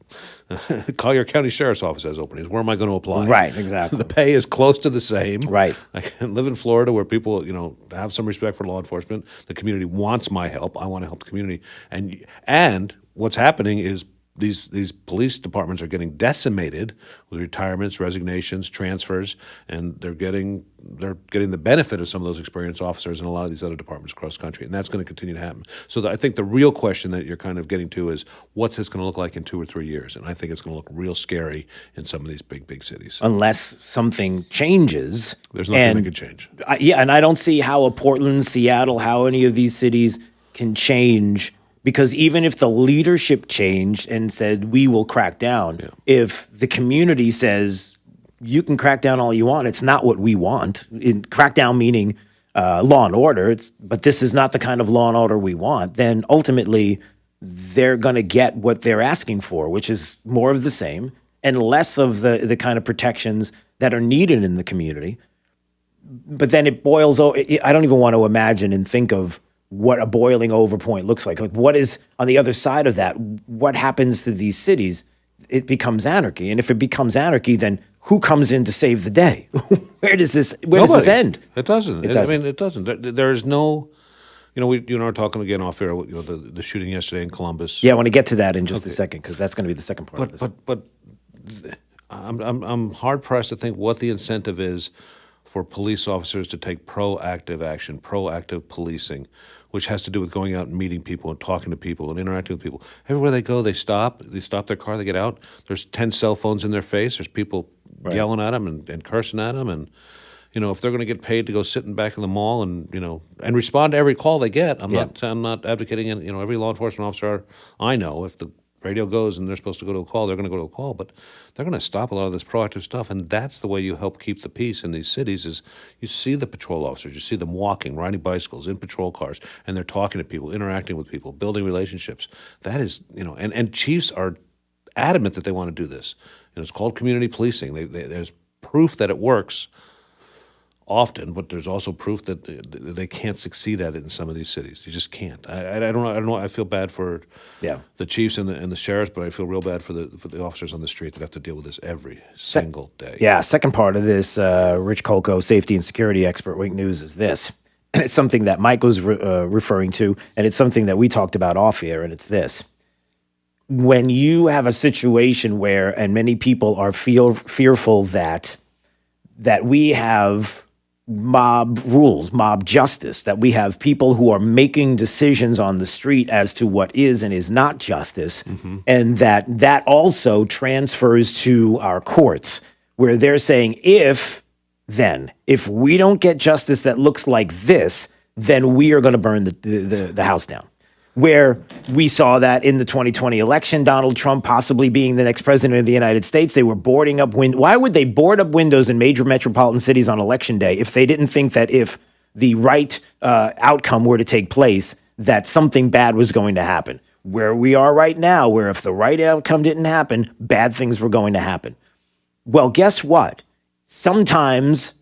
Collier County Sheriff's Office has openings. Where am I going to apply? Right, exactly. The pay is close to the same. Right. I can live in Florida where people, have some respect for law enforcement. The community wants my help. I want to help the community. And what's happening is these police departments are getting decimated with retirements, resignations, transfers, and they're getting the benefit of some of those experienced officers in a lot of these other departments across the country, and that's going to continue to happen. So I think the real question that you're kind of getting to is, what's this going to look like in 2 or 3 years? And I think it's going to look real scary in some of these big cities. Unless something changes. There's nothing that could change. And I don't see how a Portland, Seattle, how any of these cities can change. Because even if the leadership changed and said, we will crack down, if the community says, you can crack down all you want, it's not what we want. Crackdown meaning law and order, but this is not the kind of law and order we want, then ultimately they're going to get what they're asking for, which is more of the same and less of the kind of protections that are needed in the community. But then it boils over. I don't even want to imagine and think of what a boiling over point looks like. Like, what is on the other side of that? What happens to these cities? It becomes anarchy. And if it becomes anarchy, then who comes in to save the day? Where does this end? It doesn't. It doesn't. I mean, it doesn't. There is no, you and I are talking again off air, the shooting yesterday in Columbus. Yeah, I want to get to that in just a second, because that's going to be the second part of this. But I'm hard pressed to think what the incentive is for police officers to take proactive action, proactive policing, which has to do with going out and meeting people and talking to people and interacting with people. Everywhere they go, they stop their car, they get out. There's 10 cell phones in their face. There's people yelling at them and cursing at them. And, if they're going to get paid to go sit in back of the mall and, and respond to every call they get, I'm not advocating, every law enforcement officer I know, if the radio goes and they're supposed to go to a call, they're going to go to a call, but they're going to stop a lot of this proactive stuff, and that's the way you help keep the peace in these cities. Is you see the patrol officers, you see them walking, riding bicycles, in patrol cars, and they're talking to people, interacting with people, building relationships. That is, and chiefs are adamant that they want to do this. It's called community policing. There's proof that it works often, but there's also proof that they can't succeed at it in some of these cities. You just can't. I don't know. I feel bad for the chiefs and the sheriffs, but I feel real bad for the officers on the street that have to deal with this every single day. Yeah, second part of this, Rich Kolko, safety and security expert, Wink News, is this. And it's something that Mike was referring to, and it's something that we talked about off air, and it's this. When you have a situation where, and many people are fearful that we have mob rules, mob justice, that we have people who are making decisions on the street as to what is and is not justice, and that also transfers to our courts, where they're saying, if we don't get justice that looks like this, then we are going to burn the house down. Where we saw that in the 2020 election, Donald Trump possibly being the next president of the United States, they were boarding up why would they board up windows in major metropolitan cities on election day if they didn't think that if the right outcome were to take place, that something bad was going to happen? Where we are right now, where if the right outcome didn't happen, bad things were going to happen. Well, guess what? Oftentimes,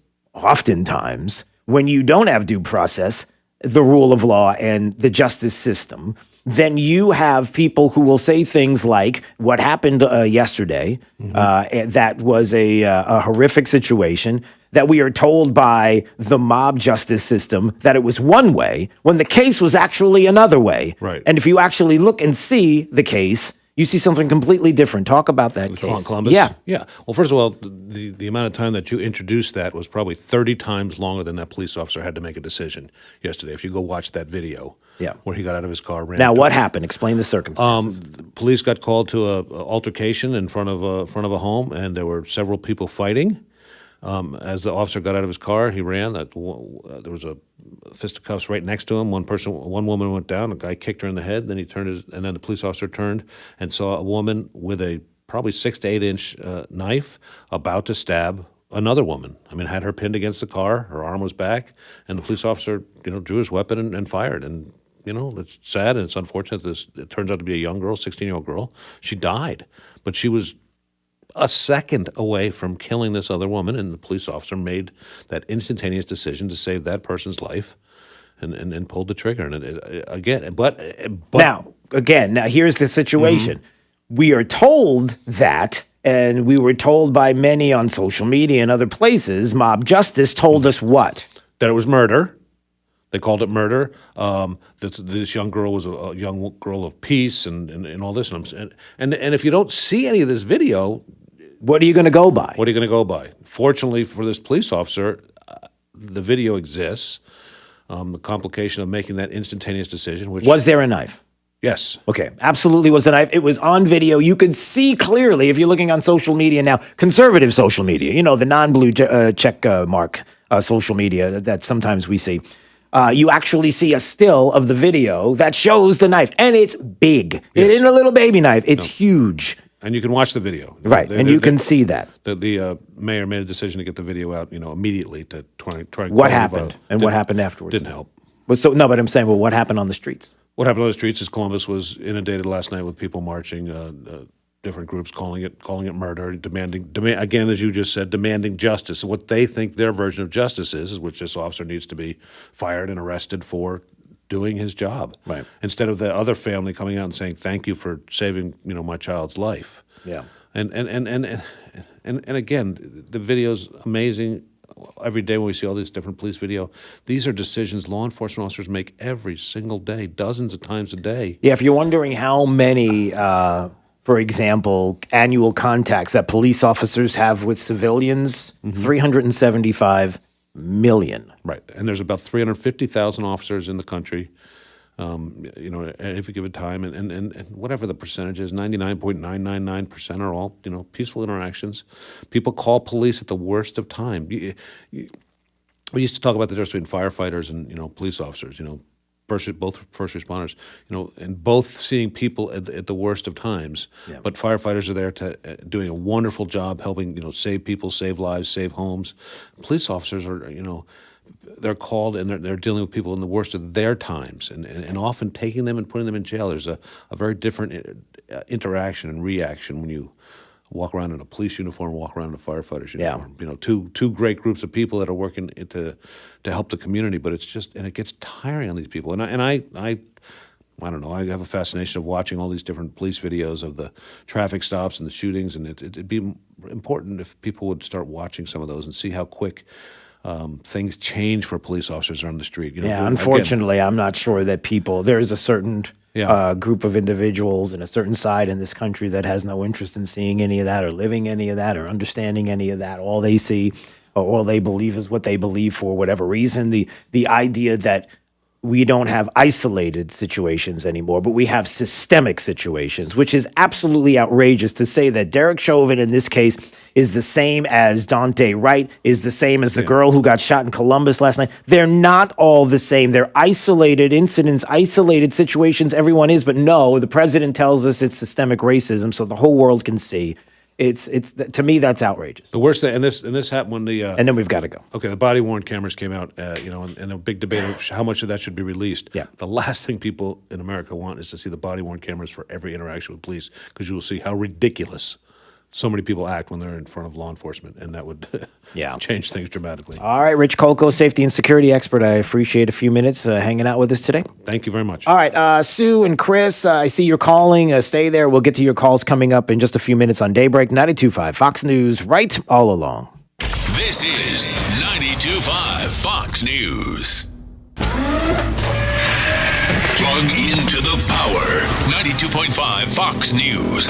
when you don't have due process, the rule of law and the justice system, then you have people who will say things like what happened yesterday. That was a horrific situation, that we are told by the mob justice system that it was one way when the case was actually another way. Right. And if you actually look and see the case, you see something completely different. Talk about that case. Columbus? Yeah. Well, first of all, the amount of time that you introduced that was probably 30 times longer than that police officer had to make a decision yesterday. If you go watch that video, where he got out of his car, ran. Now, what happened? Explain the circumstances. Police got called to a altercation in front of a home, and there were several people fighting. As the officer got out of his car, he ran. There was a fisticuffs right next to him. One woman went down. A guy kicked her in the head. Then and then the police officer turned and saw a woman with a probably 6 to 8 inch knife about to stab another woman. I mean, had her pinned against the car. Her arm was back, and the police officer, drew his weapon and fired. And it's sad and it's unfortunate. It turns out to be a young girl, 16-year-old girl. She died, but she was a second away from killing this other woman, and the police officer made that instantaneous decision to save that person's life, and pulled the trigger. And now here's the situation. We are told that, and we were told by many on social media and other places, mob justice told us what? That it was murder. They called it murder. This young girl was a young girl of peace and all this. And if you don't see any of this video, what are you going to go by? What are you going to go by? Fortunately for this police officer, the video exists. The complication of making that instantaneous decision. Was there a knife? Yes. Okay, absolutely was a knife. It was on video. You could see clearly if you're looking on social media now, conservative social media, the non-blue check mark social media that sometimes we see. You actually see a still of the video that shows the knife, and it's big. It isn't a little baby knife. It's huge. And you can watch the video. Right, and you can see that. The mayor made a decision to get the video out, immediately to try. What happened? And what happened afterwards? Didn't help. But I'm saying, what happened on the streets? What happened on the streets is Columbus was inundated last night with people marching, different groups calling it murder, demanding, again, as you just said, demanding justice. So what they think their version of justice is which this officer needs to be fired and arrested for doing his job. Right. Instead of the other family coming out and saying, thank you for saving, my child's life. Yeah. And again, the video's amazing. Every day when we see all these different police video, these are decisions law enforcement officers make every single day, dozens of times a day. Yeah, if you're wondering how many, for example, annual contacts that police officers have with civilians, 375 million. Right, and there's about 350,000 officers in the country. At every given time, and whatever the percentage is, 99.999% are all, peaceful interactions. People call police at the worst of time. We used to talk about the difference between firefighters and, police officers, both first responders, and both seeing people at the worst of times. Yeah. But firefighters are there doing a wonderful job helping, save people, save lives, save homes. Police officers are, they're called and they're dealing with people in the worst of their times and often taking them and putting them in jail. There's a very different interaction and reaction when you walk around in a police uniform, walk around in a firefighter's uniform. Yeah. Two great groups of people that are working to help the community, but it gets tiring on these people. And I don't know, I have a fascination of watching all these different police videos of the traffic stops and the shootings, and it'd be important if people would start watching some of those and see how quick things change for police officers on the street. Unfortunately, I'm not sure that there is a certain group of individuals and a certain side in this country that has no interest in seeing any of that or living any of that or understanding any of that. All they see or all they believe is what they believe for whatever reason. The idea that we don't have isolated situations anymore, but we have systemic situations, which is absolutely outrageous to say that Derek Chauvin in this case is the same as Dante Wright, is the same as the girl who got shot in Columbus last night. They're not all the same. They're isolated incidents, isolated situations. Everyone is, but no, the president tells us it's systemic racism, so the whole world can see. It's to me that's outrageous. The worst thing, and this happened when and then we've got to go. Okay, the body-worn cameras came out, and a big debate of how much of that should be released. Yeah. The last thing people in America want is to see the body-worn cameras for every interaction with police, because you will see how ridiculous so many people act when they're in front of law enforcement, and that would change things dramatically. All right, Rich Kolko, safety and security expert. I appreciate a few minutes hanging out with us today. Thank you very much. All right, Sue and Chris, I see you're calling. Stay there. We'll get to your calls coming up in just a few minutes on Daybreak 92.5 Fox News, right all along. This is 92.5 Fox News. Plug into the power. 92.5 Fox News.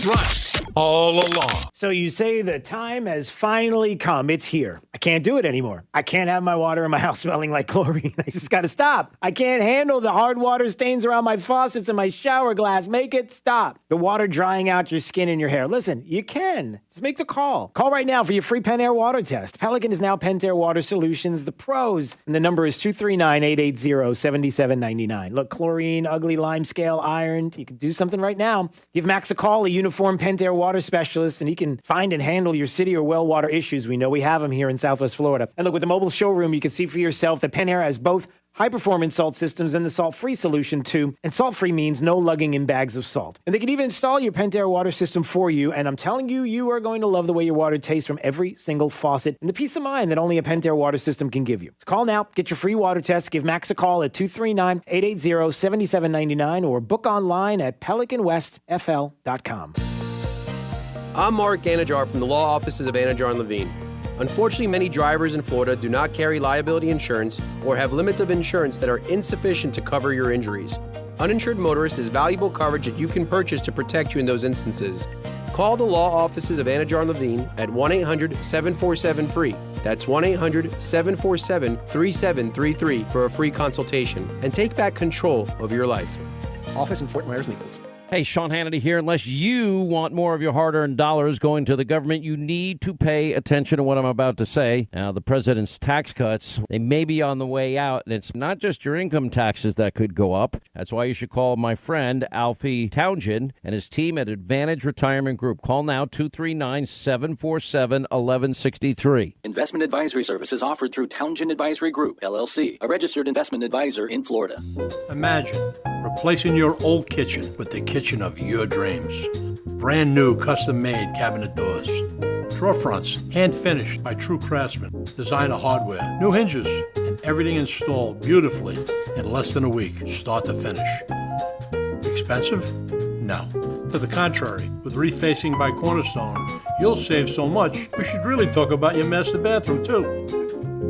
Right. All along. So you say the time has finally come. It's here. I can't do it anymore. I can't have my water in my house smelling like chlorine. I just got to stop. I can't handle the hard water stains around my faucets and my shower glass. Make it stop. The water drying out your skin and your hair. Listen, you can. Just make the call. Call right now for your free Pentair water test. Pelican is now Pentair Water Solutions, the pros. And the number is 239-880-7799. Look, chlorine, ugly lime scale, iron. You can do something right now. Give Max a call, a uniformed Pentair water specialist, and he can find and handle your city or well water issues. We know we have them here in Southwest Florida. And look, with the mobile showroom, you can see for yourself that Pentair has both high-performance salt systems and the salt-free solution, too. And salt-free means no lugging in bags of salt. And they can even install your Pentair water system for you. And I'm telling you, you are going to love the way your water tastes from every single faucet and the peace of mind that only a Pentair water system can give you. So call now. Get your free water test. Give Max a call at 239-880-7799 or book online at pelicanwestfl.com. I'm Mark Anajar from the law offices of Anajar & Levine. Unfortunately, many drivers in Florida do not carry liability insurance or have limits of insurance that are insufficient to cover your injuries. Uninsured motorist is valuable coverage that you can purchase to protect you in those instances. Call the law offices of Anajar and Levine at 1-800-747-FREE. That's 1-800-747-3733 for a free consultation and take back control of your life. Office in Fort Myers, Naples. Hey, Sean Hannity here. Unless you want more of your hard-earned dollars going to the government, you need to pay attention to what I'm about to say. Now, the president's tax cuts, they may be on the way out, and it's not just your income taxes that could go up. That's why you should call my friend Alfie Townsend and his team at Advantage Retirement Group. Call now, 239-747-1163. Investment advisory services offered through Townsend Advisory Group, LLC, a registered investment advisor in Florida. Imagine replacing your old kitchen with the kitchen of your dreams. Brand new custom-made cabinet doors. Drawer fronts, hand-finished by true craftsmen. Designer hardware, new hinges, and everything installed beautifully in less than a week, start to finish. Expensive? No. To the contrary, with refacing by Cornerstone, you'll save so much, we should really talk about your master bathroom, too.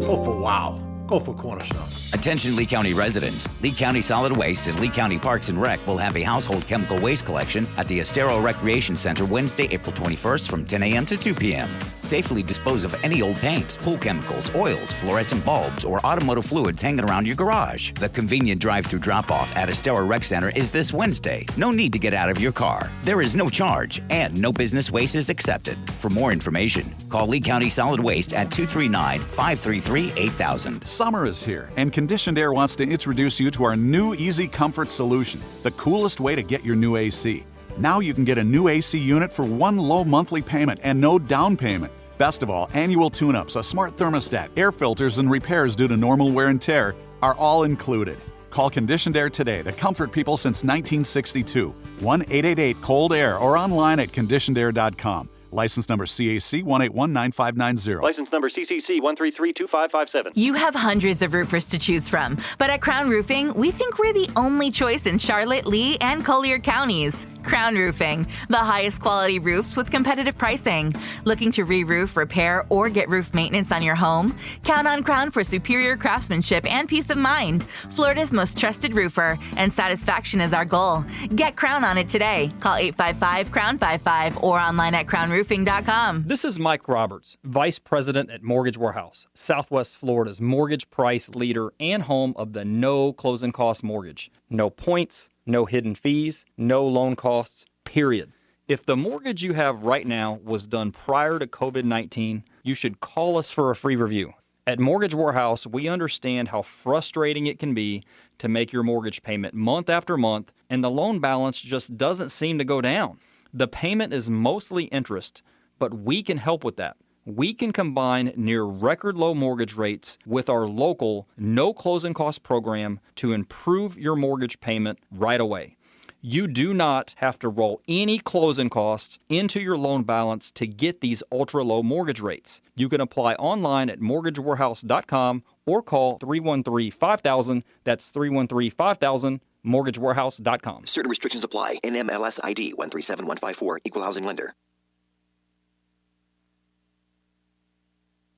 Go for wow. Go for Cornerstone. Attention Lee County residents. Lee County Solid Waste and Lee County Parks and Rec will have a household chemical waste collection at the Estero Recreation Center Wednesday, April 21st from 10 a.m. to 2 p.m. Safely dispose of any old paints, pool chemicals, oils, fluorescent bulbs, or automotive fluids hanging around your garage. The convenient drive-through drop-off at Estero Rec Center is this Wednesday. No need to get out of your car. There is no charge, and no business waste is accepted. For more information, call Lee County Solid Waste at 239-533-8000. Summer is here, and Conditioned Air wants to introduce you to our new Easy Comfort solution, the coolest way to get your new AC. Now you can get a new AC unit for one low monthly payment and no down payment. Best of all, annual tune-ups, a smart thermostat, air filters, and repairs due to normal wear and tear are all included. Call Conditioned Air today, the comfort people since 1962. 1-888-COLD-AIR or online at conditionedair.com. License number CAC 1819590. License number CCC 1332557. You have hundreds of roofers to choose from, but at Crown Roofing, we think we're the only choice in Charlotte, Lee, and Collier counties. Crown Roofing, the highest quality roofs with competitive pricing. Looking to re-roof, repair, or get roof maintenance on your home? Count on Crown for superior craftsmanship and peace of mind. Florida's most trusted roofer, and satisfaction is our goal. Get Crown on it today. Call 855-CROWN55 or online at crownroofing.com. This is Mike Roberts, Vice President at Mortgage Warehouse, Southwest Florida's mortgage price leader and home of the no closing cost mortgage. No points, no hidden fees, no loan costs, period. If the mortgage you have right now was done prior to COVID-19, you should call us for a free review. At Mortgage Warehouse, we understand how frustrating it can be to make your mortgage payment month after month, and the loan balance just doesn't seem to go down. The payment is mostly interest, but we can help with that. We can combine near record low mortgage rates with our local no closing cost program to improve your mortgage payment right away. You do not have to roll any closing costs into your loan balance to get these ultra low mortgage rates. You can apply online at mortgagewarehouse.com or call 313-5000. That's 313-5000. mortgagewarehouse.com. Certain restrictions apply. NMLS ID 137154. Equal housing lender.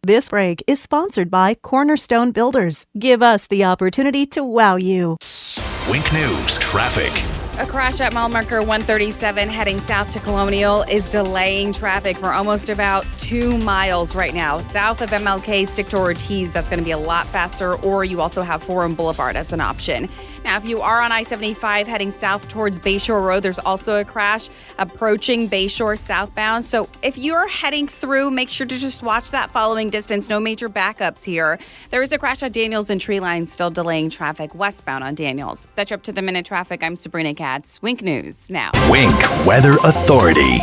This break is sponsored by Cornerstone Builders. Give us the opportunity to wow you. Wink News traffic. A crash at mile marker 137 heading south to Colonial is delaying traffic for almost about 2 miles right now. South of MLK, stick to Ortiz. That's going to be a lot faster, or you also have Forum Boulevard as an option. Now, if you are on I-75 heading south towards Bayshore Road, there's also a crash approaching Bayshore southbound. So if you're heading through, make sure to just watch that following distance. No major backups here. There is a crash at Daniels and Treeline, still delaying traffic westbound on Daniels. That's up to the minute traffic. I'm Sabrina Katz. Wink News now. Wink Weather Authority.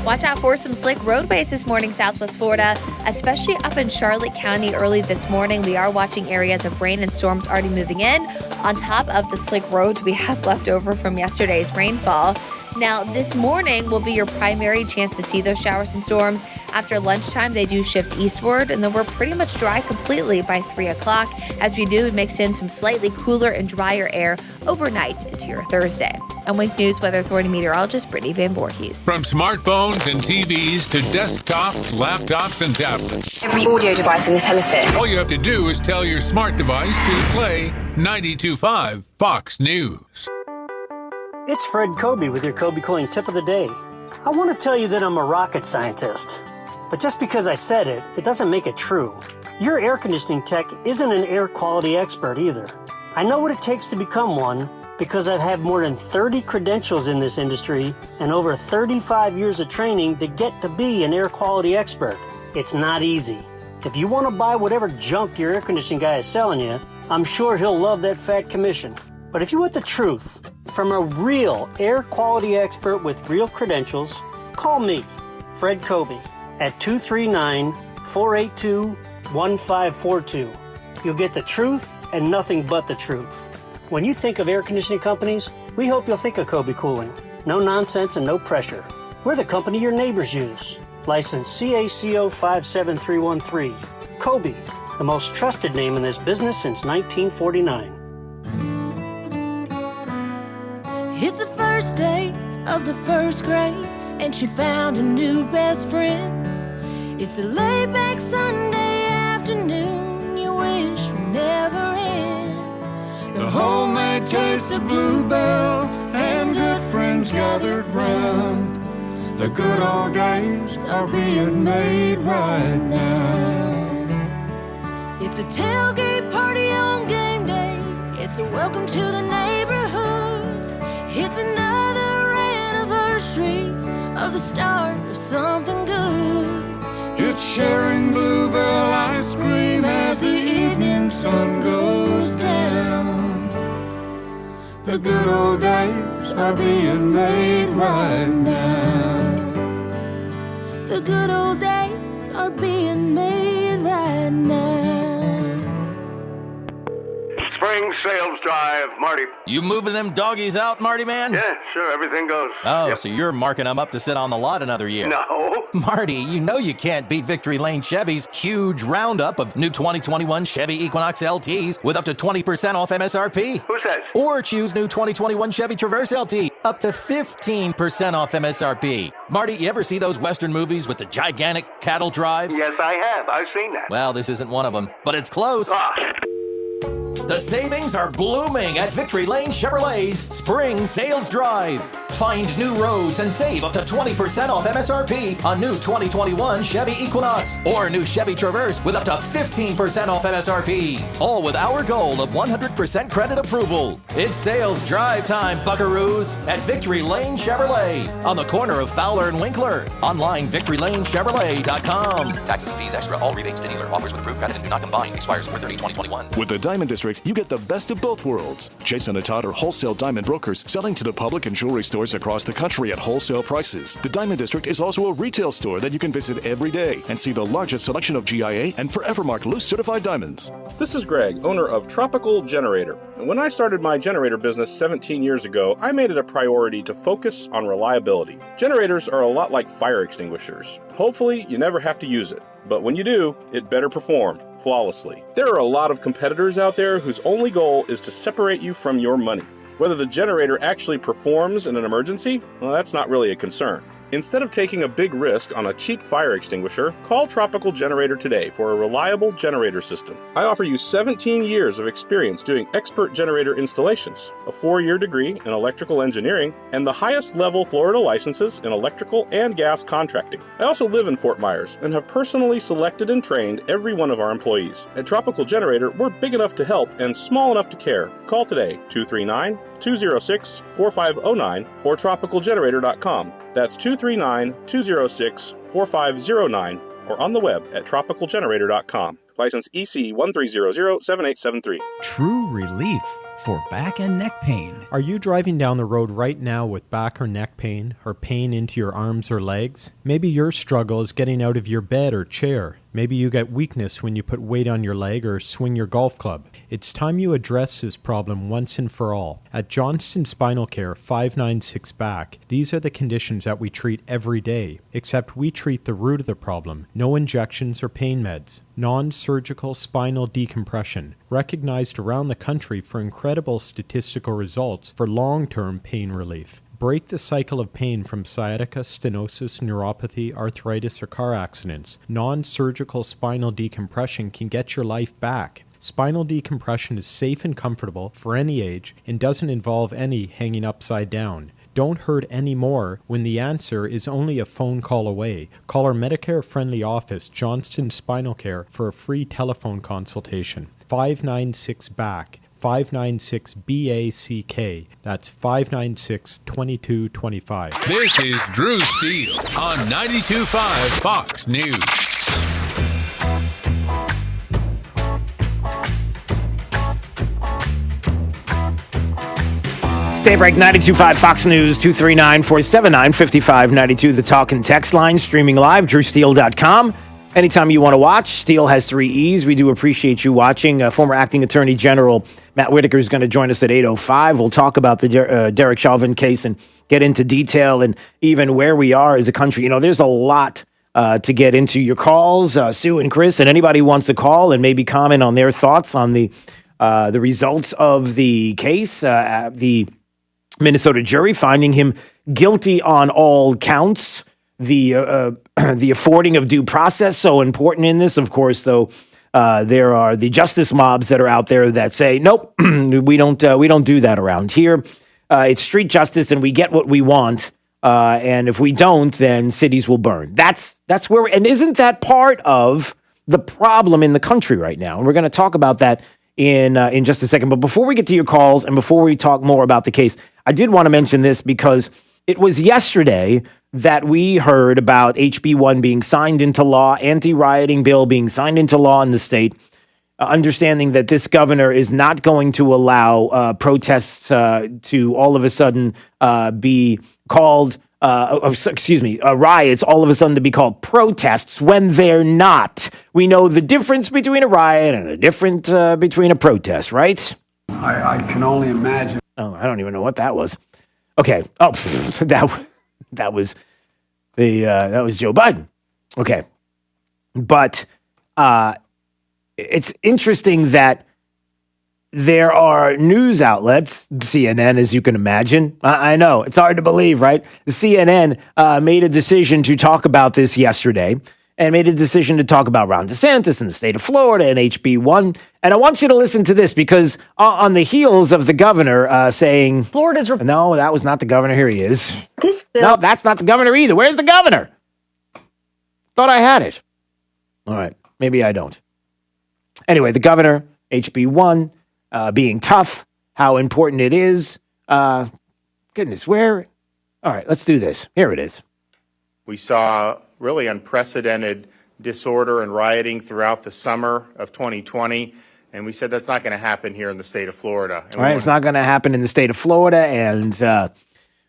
Watch out for some slick roadways this morning, Southwest Florida, especially up in Charlotte County early this morning. We are watching areas of rain and storms already moving in on top of the slick roads we have left over from yesterday's rainfall. Now, this morning will be your primary chance to see those showers and storms. After lunchtime, they do shift eastward, and then we're pretty much dry completely by 3 o'clock as we do mix in some slightly cooler and drier air overnight into your Thursday. I'm Wink News Weather Authority meteorologist Brittany Van Voorhees. From smartphones and TVs to desktops, laptops, and tablets. Every audio device in this hemisphere. All you have to do is tell your smart device to play 92.5 Fox News. It's Fred Kobe with your Kobe Cooling Tip of the Day. I want to tell you that I'm a rocket scientist. But just because I said it, it doesn't make it true. Your air conditioning tech isn't an air quality expert either. I know what it takes to become one because I've had more than 30 credentials in this industry and over 35 years of training to get to be an air quality expert. It's not easy. If you want to buy whatever junk your air conditioning guy is selling you, I'm sure he'll love that fat commission. But if you want the truth from a real air quality expert with real credentials, call me, Fred Kobe, at 239-482-1542. You'll get the truth and nothing but the truth. When you think of air conditioning companies, we hope you'll think of Kobe Cooling. No nonsense and no pressure. We're the company your neighbors use. License CACO 57313. Kobe, the most trusted name in this business since 1949. It's the first day of the first grade, and she found a new best friend. It's a laid-back Sunday afternoon you wish would never end. The homemade taste of Bluebell and good friends gathered round. The good old days are being made right now. It's a tailgate party on game day. It's a welcome to the neighborhood. It's another anniversary of the start of something good. It's sharing Bluebell ice cream as the evening sun goes down. The good old days are being made right now. The good old days are being made right now. Spring sales drive, Marty. You moving them doggies out, Marty, man? Yeah, sure, everything goes. Oh, Yep. so you're marking them up to sit on the lot another year. No. Marty, you know you can't beat Victory Lane Chevy's huge roundup of new 2021 Chevy Equinox LTs with up to 20% off MSRP. Who says? Or choose new 2021 Chevy Traverse LT, up to 15% off MSRP. Marty, you ever see those Western movies with the gigantic cattle drives? Yes, I have. I've seen that. Well, this isn't one of them, but it's close. The savings are blooming at Victory Lane Chevrolet's Spring Sales Drive. Find new roads and save up to 20% off MSRP on new 2021 Chevy Equinox or new Chevy Traverse with up to 15% off MSRP. All with our goal of 100% credit approval. It's Sales Drive time, buckaroos, at Victory Lane Chevrolet on the corner of Fowler and Winkler. Online, victorylanechevrolet.com. Taxes and fees extra. All rebates to dealer. Offers with approved credit and do not combine. Expires 4/30/2021. With the Diamond District, you get the best of both worlds. Jason and Todd are wholesale diamond brokers selling to the public and jewelry stores across the country at wholesale prices. The Diamond District is also a retail store that you can visit every day and see the largest selection of GIA and Forevermark loose certified diamonds. This is Greg, owner of Tropical Generator. And when I started my generator business 17 years ago, I made it a priority to focus on reliability. Generators are a lot like fire extinguishers. Hopefully, you never have to use it. But when you do, it better perform flawlessly. There are a lot of competitors out there whose only goal is to separate you from your money. Whether the generator actually performs in an emergency, well, that's not really a concern. Instead of taking a big risk on a cheap fire extinguisher, call Tropical Generator today for a reliable generator system. I offer you 17 years of experience doing expert generator installations, a 4-year degree in electrical engineering, and the highest level Florida licenses in electrical and gas contracting. I also live in Fort Myers and have personally selected and trained every one of our employees. At Tropical Generator, we're big enough to help and small enough to care. Call today, 239-206-4509 or tropicalgenerator.com. That's 239-206-4509 or on the web at tropicalgenerator.com. License EC 13007873. True relief for back and neck pain. Are you driving down the road right now with back or neck pain or pain into your arms or legs? Maybe your struggle is getting out of your bed or chair. Maybe you get weakness when you put weight on your leg or swing your golf club. It's time you address this problem once and for all. At Johnston Spinal Care 596 Back, these are the conditions that we treat every day, except we treat the root of the problem. No injections or pain meds. Non-surgical spinal decompression. recognized around the country for incredible statistical results for long-term pain relief. Break the cycle of pain from sciatica, stenosis, neuropathy, arthritis, or car accidents. Non-surgical spinal decompression can get your life back. Spinal decompression is safe and comfortable for any age and doesn't involve any hanging upside down. Don't hurt anymore when the answer is only a phone call away. Call our Medicare-friendly office, Johnston Spinal Care, for a free telephone consultation. 596-BACK. 596-BACK. That's 596-2225. This is Drew Steele on 92.5 Fox News. Daybreak 92.5 Fox News, 239-479-5592, the talk and text line, streaming live, drewsteele.com. Anytime you want to watch, Steele has 3 E's. We do appreciate you watching. Former Acting Attorney General Matt Whitaker is going to join us at 8:05. We'll talk about the Derek Chauvin case and get into detail and even where we are as a country. You know, there's a lot to get into. Your calls, Sue and Chris, and anybody who wants to call and maybe comment on their thoughts on the results of the case, the Minnesota jury finding him guilty on all counts. The affording of due process, so important in this. Of course, though, there are the justice mobs that are out there that say, nope, we don't do that around here. It's street justice, and we get what we want. And if we don't, then cities will burn. That's where. And isn't that part of the problem in the country right now? And we're going to talk about that in just a second. But before we get to your calls and before we talk more about the case, I did want to mention this because it was yesterday that we heard about HB1 being signed into law, anti-rioting bill being signed into law in the state, understanding that this governor is not going to allow protests to all of a sudden be called, riots all of a sudden to be called protests when they're not. We know the difference between a riot and a difference between a protest, right? I can only imagine. Oh, I don't even know what that was. Okay. Oh, that was Joe Biden. Okay. But it's interesting that there are news outlets, CNN, as you can imagine. I know, it's hard to believe, right? The CNN made a decision to talk about this yesterday and made a decision to talk about Ron DeSantis in the state of Florida and HB1. And I want you to listen to this because on the heels of the governor saying, Florida's... No, that was not the governor. Here he is. No, that's not the governor either. Where's the governor? Thought I had it. All right, maybe I don't. Anyway, the governor, HB1, being tough, how important it is. Goodness, where? All right, let's do this. Here it is. We saw really unprecedented disorder and rioting throughout the summer of 2020, and we said that's not going to happen here in the state of Florida. All right, it's not going to happen in the state of Florida, and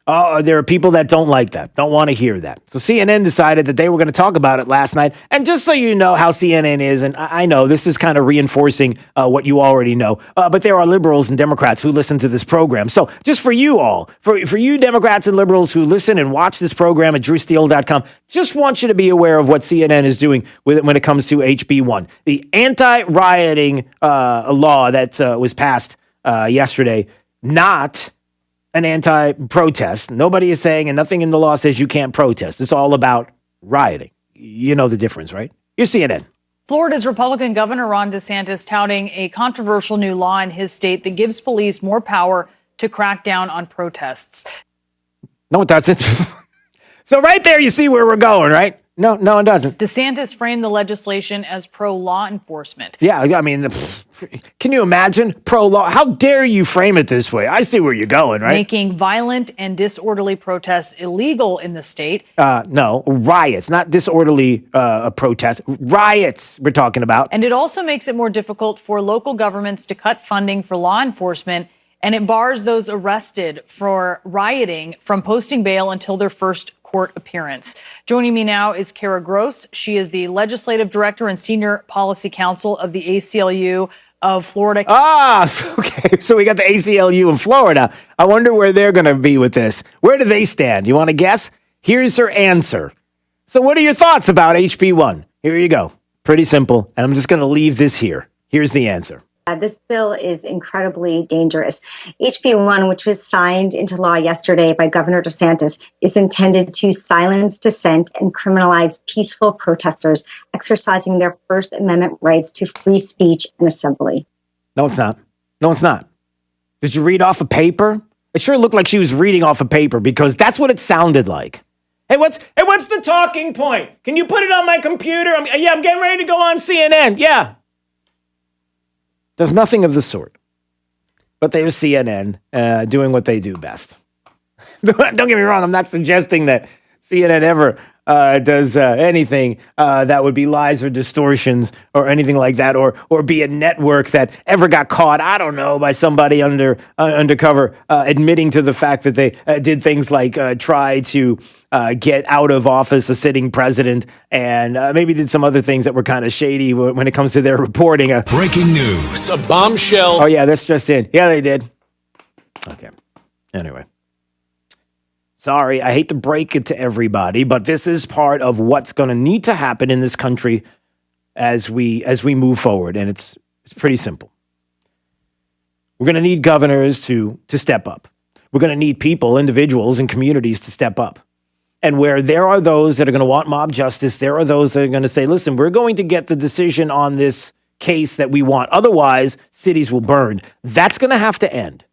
there are people that don't like that, don't want to hear that. So CNN decided that they were going to talk about it last night. And just so you know how CNN is, and I know this is kind of reinforcing what you already know, but there are liberals and Democrats who listen to this program. So just for you all, for you Democrats and liberals who listen and watch this program at drewsteele.com, just want you to be aware of what CNN is doing with it when it comes to HB1. The anti-rioting law that was passed yesterday, not an anti-protest. Nobody is saying, and nothing in the law says you can't protest. It's all about rioting. You know the difference, right? You're CNN. Florida's Republican Governor Ron DeSantis touting a controversial new law in his state that gives police more power to crack down on protests. No, it doesn't. So right there, you see where we're going, right? No, it doesn't. DeSantis framed the legislation as pro-law enforcement. Yeah, I mean, can you imagine pro-law? How dare you frame it this way? I see where you're going, right? Making violent and disorderly protests illegal in the state. No, riots, not disorderly protests. Riots we're talking about. And it also makes it more difficult for local governments to cut funding for law enforcement, and it bars those arrested for rioting from posting bail until their first court appearance. Joining me now is Kara Gross. She is the legislative director and senior policy counsel of the ACLU of Florida. Okay. So we got the ACLU in Florida. I wonder where they're going to be with this. Where do they stand? You want to guess? Here's her answer. So what are your thoughts about HB1? Here you go. Pretty simple. And I'm just going to leave this here. Here's the answer. This bill is incredibly dangerous. HB1, which was signed into law yesterday by Governor DeSantis, is intended to silence dissent and criminalize peaceful protesters exercising their First Amendment rights to free speech and assembly. No, it's not. No, it's not. Did you read off a paper? It sure looked like she was reading off a paper because that's what it sounded like. Hey, what's the talking point? Can you put it on my computer? I'm getting ready to go on CNN. Yeah. There's nothing of the sort. But there's CNN doing what they do best. Don't get me wrong. I'm not suggesting that CNN ever does anything that would be lies or distortions or anything like that, or be a network that ever got caught, I don't know, by somebody undercover admitting to the fact that they did things like try to get out of office a sitting president and maybe did some other things that were kind of shady when it comes to their reporting. Breaking news. A bombshell. Oh, yeah, that's just in. Yeah, they did. Okay. Anyway. Sorry, I hate to break it to everybody, but this is part of what's going to need to happen in this country as we move forward, and it's pretty simple. We're going to need governors to step up. We're going to need people, individuals, and communities to step up. And where there are those that are going to want mob justice, there are those that are going to say, listen, we're going to get the decision on this case that we want. Otherwise, cities will burn. That's going to have to end.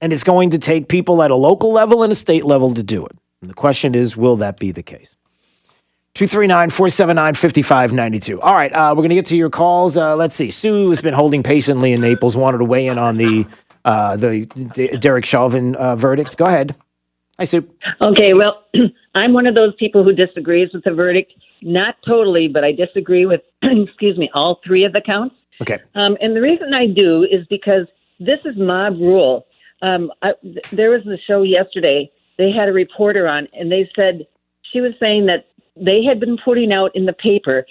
And it's going to take people at a local level and a state level to do it. And the question is, will that be the case? 239-479-5592. All right, we're going to get to your calls. Let's see. Sue has been holding patiently in Naples, wanted to weigh in on the Derek Chauvin verdict. Go ahead. Hi, Sue. Okay, well, I'm one of those people who disagrees with the verdict. Not totally, but I disagree with, all three of the counts. Okay. And the reason I do is because this is mob rule. There was a show yesterday. They had a reporter on, and she was saying that they had been putting out in the paper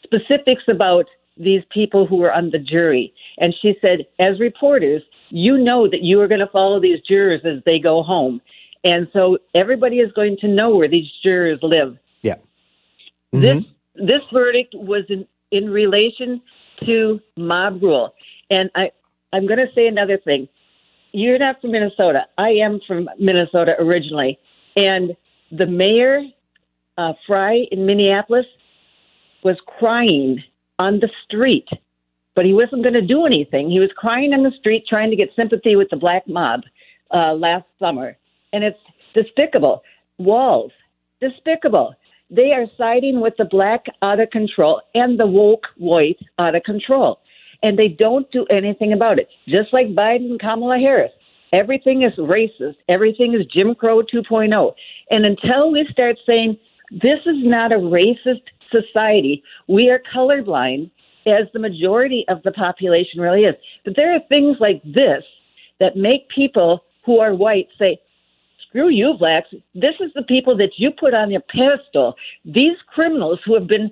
specifics about these people who were on the jury. And she said, as reporters, you know that you are going to follow these jurors as they go home. And so everybody is going to know where these jurors live. Yeah. Mm-hmm. This verdict was in relation to mob rule. And I'm going to say another thing. You're not from Minnesota. I am from Minnesota originally. And the mayor, Fry in Minneapolis, was crying on the street, but he wasn't going to do anything. He was crying on the street trying to get sympathy with the black mob last summer. And it's despicable. Walls, despicable. They are siding with the black out of control and the woke white out of control. And they don't do anything about it. Just like Biden and Kamala Harris. Everything is racist. Everything is Jim Crow 2.0. And until we start saying, this is not a racist society, we are colorblind, as the majority of the population really is. But there are things like this that make people who are white say, screw you, blacks. This is the people that you put on your pedestal. These criminals who have been,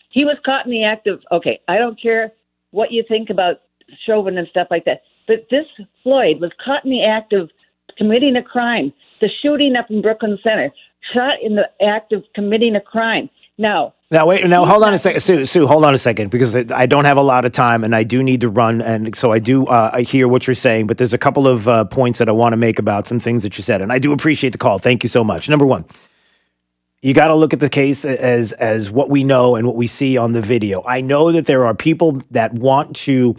he was caught in the act of, okay, I don't care what you think about Chauvin and stuff like that, but this Floyd was caught in the act of committing a crime. The shooting up in Brooklyn Center, shot in the act of committing a crime. Now, hold on a second, Sue, hold on a second, because I don't have a lot of time and I do need to run. And so I do I hear what you're saying, but there's a couple of points that I want to make about some things that you said. And I do appreciate the call. Thank you so much. Number one, you got to look at the case as what we know and what we see on the video. I know that there are people that want to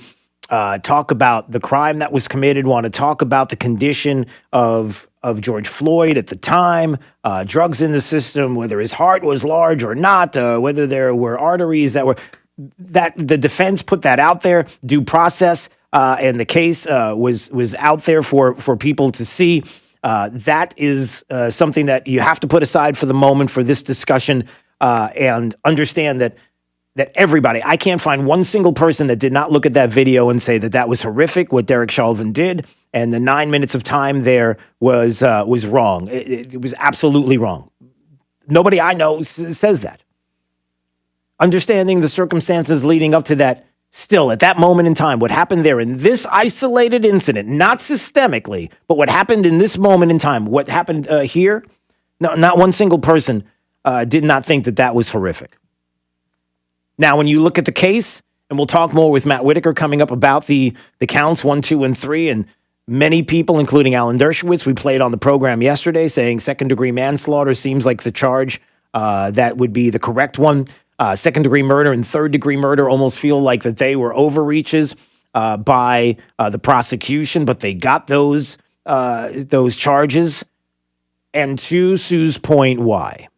talk about the crime that was committed, want to talk about the condition of George Floyd at the time, drugs in the system, whether his heart was large or not, whether there were arteries that the defense put that out there, due process, and the case was out there for people to see. That is something that you have to put aside for the moment for this discussion and understand that everybody, I can't find one single person that did not look at that video and say that was horrific, what Derek Chauvin did, and the 9 minutes of time there was wrong. It was absolutely wrong. Nobody I know says that. Understanding the circumstances leading up to that, still, at that moment in time, what happened there in this isolated incident, not systemically, but what happened in this moment in time, what happened here, no, not one single person did not think that was horrific. Now, when you look at the case And we'll talk more with Matt Whitaker coming up about the counts 1, 2, and 3. And many people, including Alan Dershowitz, we played on the program yesterday, saying second-degree manslaughter seems like the charge that would be the correct one. Second-degree murder and third-degree murder almost feel like that they were overreaches by the prosecution, but they got those charges. And to Sue's point, why?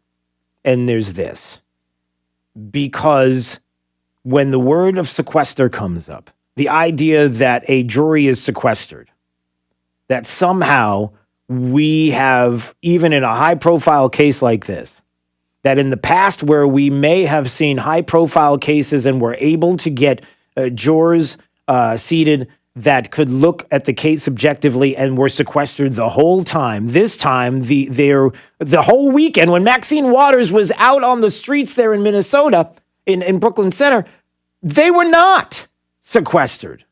And there's this. Because when the word of sequester comes up, the idea that a jury is sequestered, that somehow we have, even in a high-profile case like this, that in the past where we may have seen high-profile cases and were able to get jurors seated that could look at the case objectively and were sequestered the whole time. This time, the whole weekend, when Maxine Waters was out on the streets there in Minnesota, in Brooklyn Center, they were not sequestered.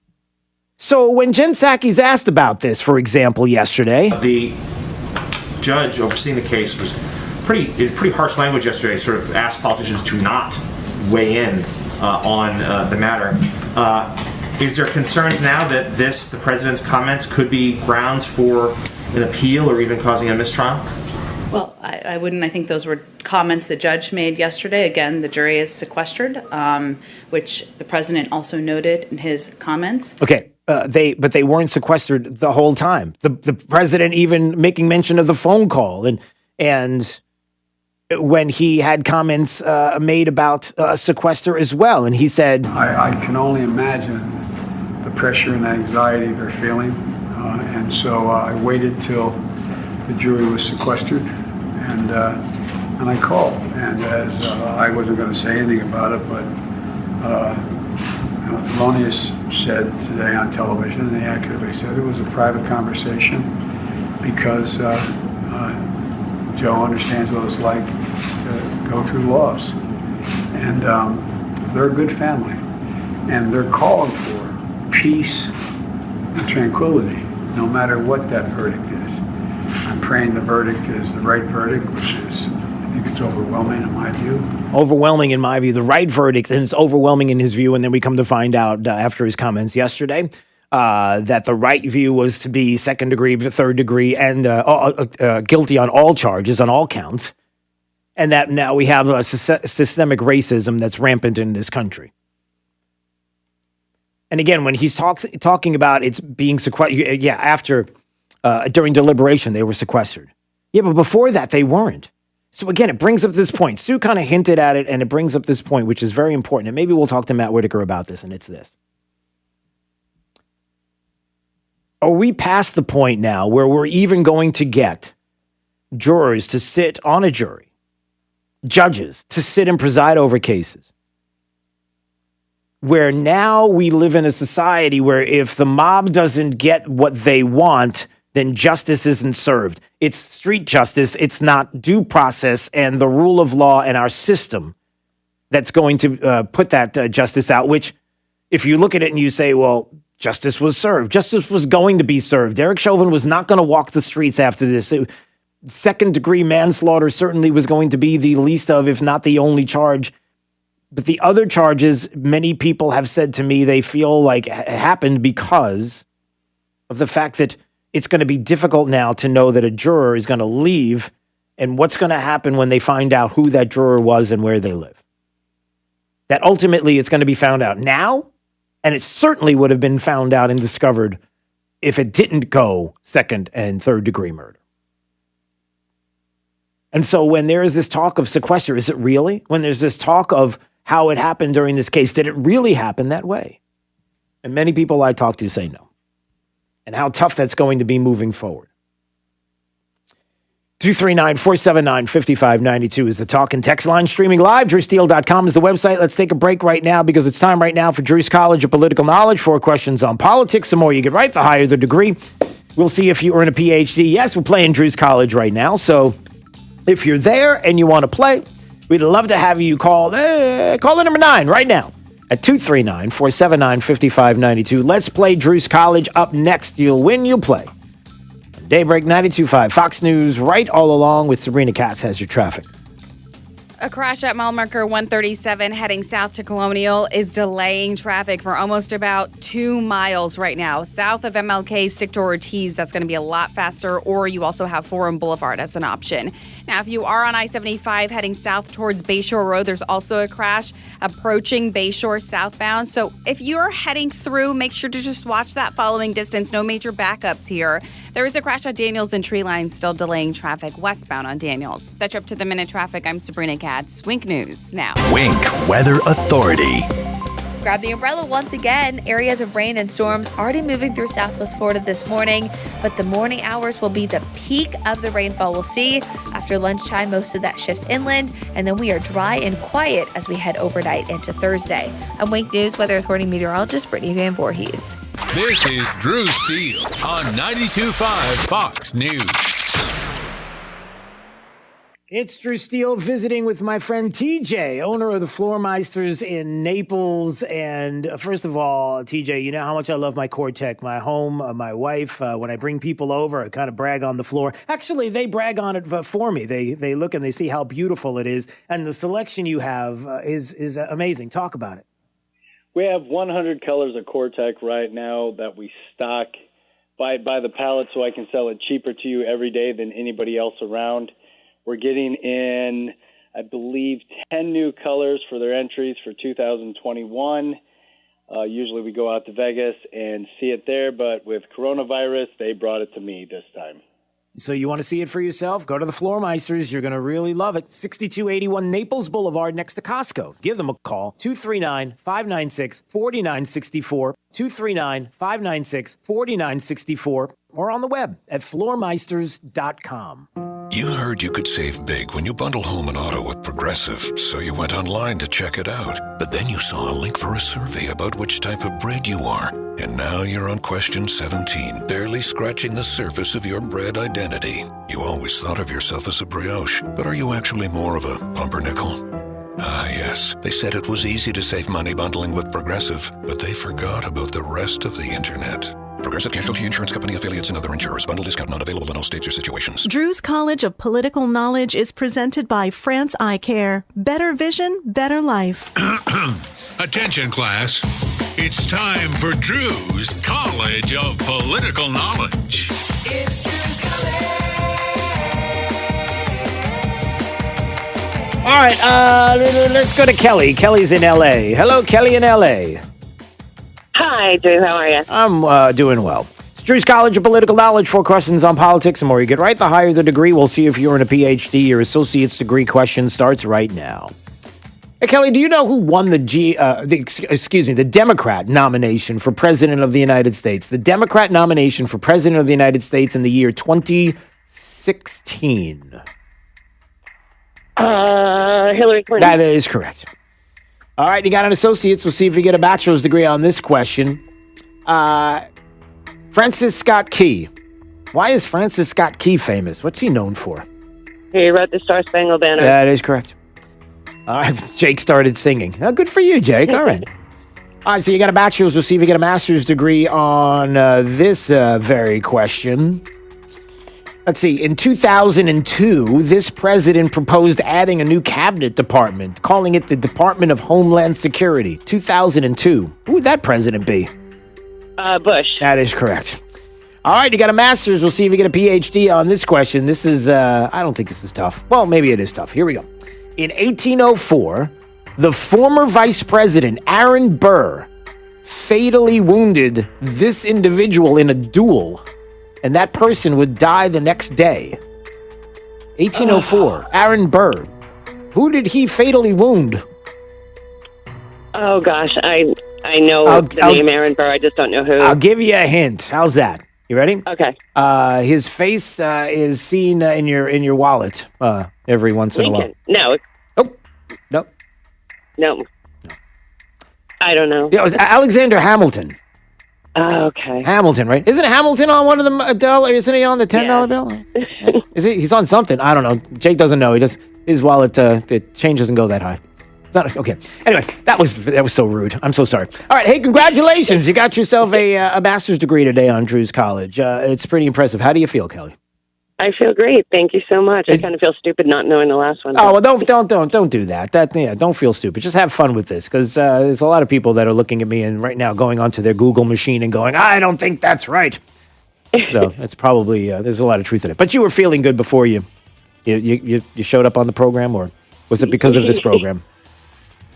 So when Jen Psaki's asked about this, for example, yesterday, the judge overseeing the case was pretty harsh language yesterday, sort of asked politicians to not weigh in on the matter. Is there concerns now that the president's comments could be grounds for an appeal or even causing a mistrial? Well, I wouldn't. I think those were comments the judge made yesterday. Again, the jury is sequestered, which the president also noted in his comments. Okay, but they weren't sequestered the whole time. The president even making mention of the phone call and when he had comments made about sequester as well, and he said, I can only imagine the pressure and anxiety they're feeling, and so I waited till the jury was sequestered, and I called, and as I wasn't going to say anything about it, but Thelonious said today on television, and he accurately said it was a private conversation because Joe understands what it's like to go through laws, and they're a good family, and they're calling for peace and tranquility, no matter what that verdict is. I'm praying the verdict is the right verdict, which is, I think it's overwhelming in my view. Overwhelming in my view, the right verdict, and it's overwhelming in his view, and then we come to find out after his comments yesterday that the right view was to be second degree, third degree, and guilty on all charges, on all counts, and that now we have a systemic racism that's rampant in this country. And again, when he's talking about it's being sequestered, after during deliberation they were sequestered. Yeah, but before that they weren't. So again, it brings up this point. Sue kind of hinted at it, and it brings up this point, which is very important. And maybe we'll talk to Matt Whitaker about this, and it's this. Are we past the point now where we're even going to get jurors to sit on a jury, judges to sit and preside over cases, where now we live in a society where if the mob doesn't get what they want, then justice isn't served? It's street justice. It's not due process and the rule of law and our system that's going to put that justice out, which if you look at it and you say, well, justice was served. Justice was going to be served. Derek Chauvin was not going to walk the streets after this. Second-degree manslaughter certainly was going to be the least of, if not the only charge. But the other charges, many people have said to me they feel like happened because of the fact that it's going to be difficult now to know that a juror is going to leave and what's going to happen when they find out who that juror was and where they live. That ultimately it's going to be found out now, and it certainly would have been found out and discovered if it didn't go second and third degree murder. And so when there is this talk of sequester, is it really? When there's this talk of how it happened during this case, did it really happen that way? And many people I talk to say no. And how tough that's going to be moving forward. 239-479-5592 is the talk and text line. Streaming live, drewsteele.com is the website. Let's take a break right now because it's time right now for Drew's College of Political Knowledge. 4 questions on politics. The more you get right, the higher the degree. We'll see if you earn a PhD. Yes, we're playing Drew's College right now. So if you're there and you want to play, we'd love to have you call caller number 9 right now at 239-479-5592. Let's play Drew's College. Up next, you'll win, you'll play. Daybreak 92.5 Fox News, right all along with Sabrina Katz has your traffic. A crash at mile marker 137 heading south to Colonial is delaying traffic for almost about 2 miles right now. South of MLK, stick to Ortiz. That's going to be a lot faster, or you also have Forum Boulevard as an option. Now, if you are on I-75 heading south towards Bayshore Road, there's also a crash approaching Bayshore southbound. So if you're heading through, make sure to just watch that following distance. No major backups here. There is a crash at Daniels and Treeline, still delaying traffic westbound on Daniels. That's up to the minute traffic. I'm Sabrina Katz. Wink News now. Wink Weather Authority. Grab the umbrella once again. Areas of rain and storms already moving through Southwest Florida this morning, but the morning hours will be the peak of the rainfall we'll see. After lunchtime, most of that shifts inland, and then we are dry and quiet as we head overnight into Thursday. I'm Wink News Weather Authority meteorologist Brittany Van Voorhees. This is Drew Steele on 92.5 Fox News. It's Drew Steele visiting with my friend TJ, owner of the Floormeisters in Naples. And first of all, TJ, you know how much I love my Cortec, my home, my wife. When I bring people over, I kind of brag on the floor. Actually, they brag on it for me. They look and they see how beautiful it is. And the selection you have is amazing. Talk about it. We have 100 colors of Cortec right now that we stock by the pallet, so I can sell it cheaper to you every day than anybody else around. We're getting in, I believe, 10 new colors for their entries for 2021. Usually we go out to Vegas and see it there, but with coronavirus, they brought it to me this time. So you want to see it for yourself? Go to the Floormeisters. You're going to really love it. 6281 Naples Boulevard next to Costco. Give them a call. 239-596-4964. 239-596-4964. Or on the web at floormeisters.com. You heard you could save big when you bundle home and auto with Progressive, so you went online to check it out. But then you saw a link for a survey about which type of bread you are. And now you're on question 17, barely scratching the surface of your bread identity. You always thought of yourself as a brioche, but are you actually more of a pumpernickel? Ah, yes. They said it was easy to save money bundling with Progressive, but they forgot about the rest of the internet. Progressive Casualty Insurance Company, affiliates, and other insurers. Bundle discount not available in all states or situations. Drew's College of Political Knowledge is presented by France Eye Care. Better vision, better life. Attention, class. It's time for Drew's College of Political Knowledge. It's Drew's College. All right, let's go to Kelly. Kelly's in L.A. Hello, Kelly in L.A. Hi, Drew. How are you? I'm doing well. It's Drew's College of Political Knowledge. 4 questions on politics and more. You get right, the higher the degree. We'll see if you're in a PhD. Your associate's degree question starts right now. Hey, Kelly, do you know who won the Democrat nomination for President of the United States? The Democrat nomination for President of the United States in the year 2016. Hillary Clinton. That is correct. All right, you got an associate's. We'll see if you get a bachelor's degree on this question. Francis Scott Key. Why is Francis Scott Key famous? What's he known for? He wrote the Star Spangled Banner. That is correct. All right, Jake started singing. Oh, good for you, Jake. All right. All right, so you got a bachelor's. We'll see if you get a master's degree on this very question. Let's see. In 2002, this president proposed adding a new cabinet department, calling it the Department of Homeland Security. 2002. Who would that president be? Bush. That is correct. All right, you got a master's. We'll see if you get a PhD on this question. This is, I don't think this is tough. Well, maybe it is tough. Here we go. In 1804, the former vice president, Aaron Burr, fatally wounded this individual in a duel, and that person would die the next day. 1804, Aaron Burr. Who did he fatally wound? Oh, gosh. I know the name Aaron Burr. I just don't know who. I'll give you a hint. How's that? You ready? Okay. His face is seen in your wallet every once in a while. No. Oh, no. No. I don't know. Yeah, it was Alexander Hamilton. Oh, okay. Hamilton, right? Isn't Hamilton on one of the dollar? Isn't he on the $10 bill? Is he? He's on something. I don't know. Jake doesn't know. He just his wallet. The change doesn't go that high. It's not okay. Anyway, that was so rude. I'm so sorry. All right. Hey, congratulations! You got yourself a master's degree today on Drew's College. It's pretty impressive. How do you feel, Kelly? I feel great. Thank you so much. I kind of feel stupid not knowing the last one. Oh, well, don't do that. Don't feel stupid. Just have fun with this, because there's a lot of people that are looking at me and right now going onto their Google machine and going, I don't think that's right. So it's probably there's a lot of truth in it. But you were feeling good before you showed up on the program, or was it because of this program?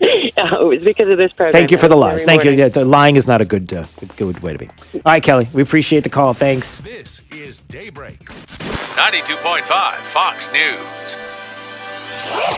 It was because of this program. Thank you for the lies. Thank you. Yeah, lying is not a good way to be. All right, Kelly, we appreciate the call. Thanks. This is Daybreak. 92.5 Fox News.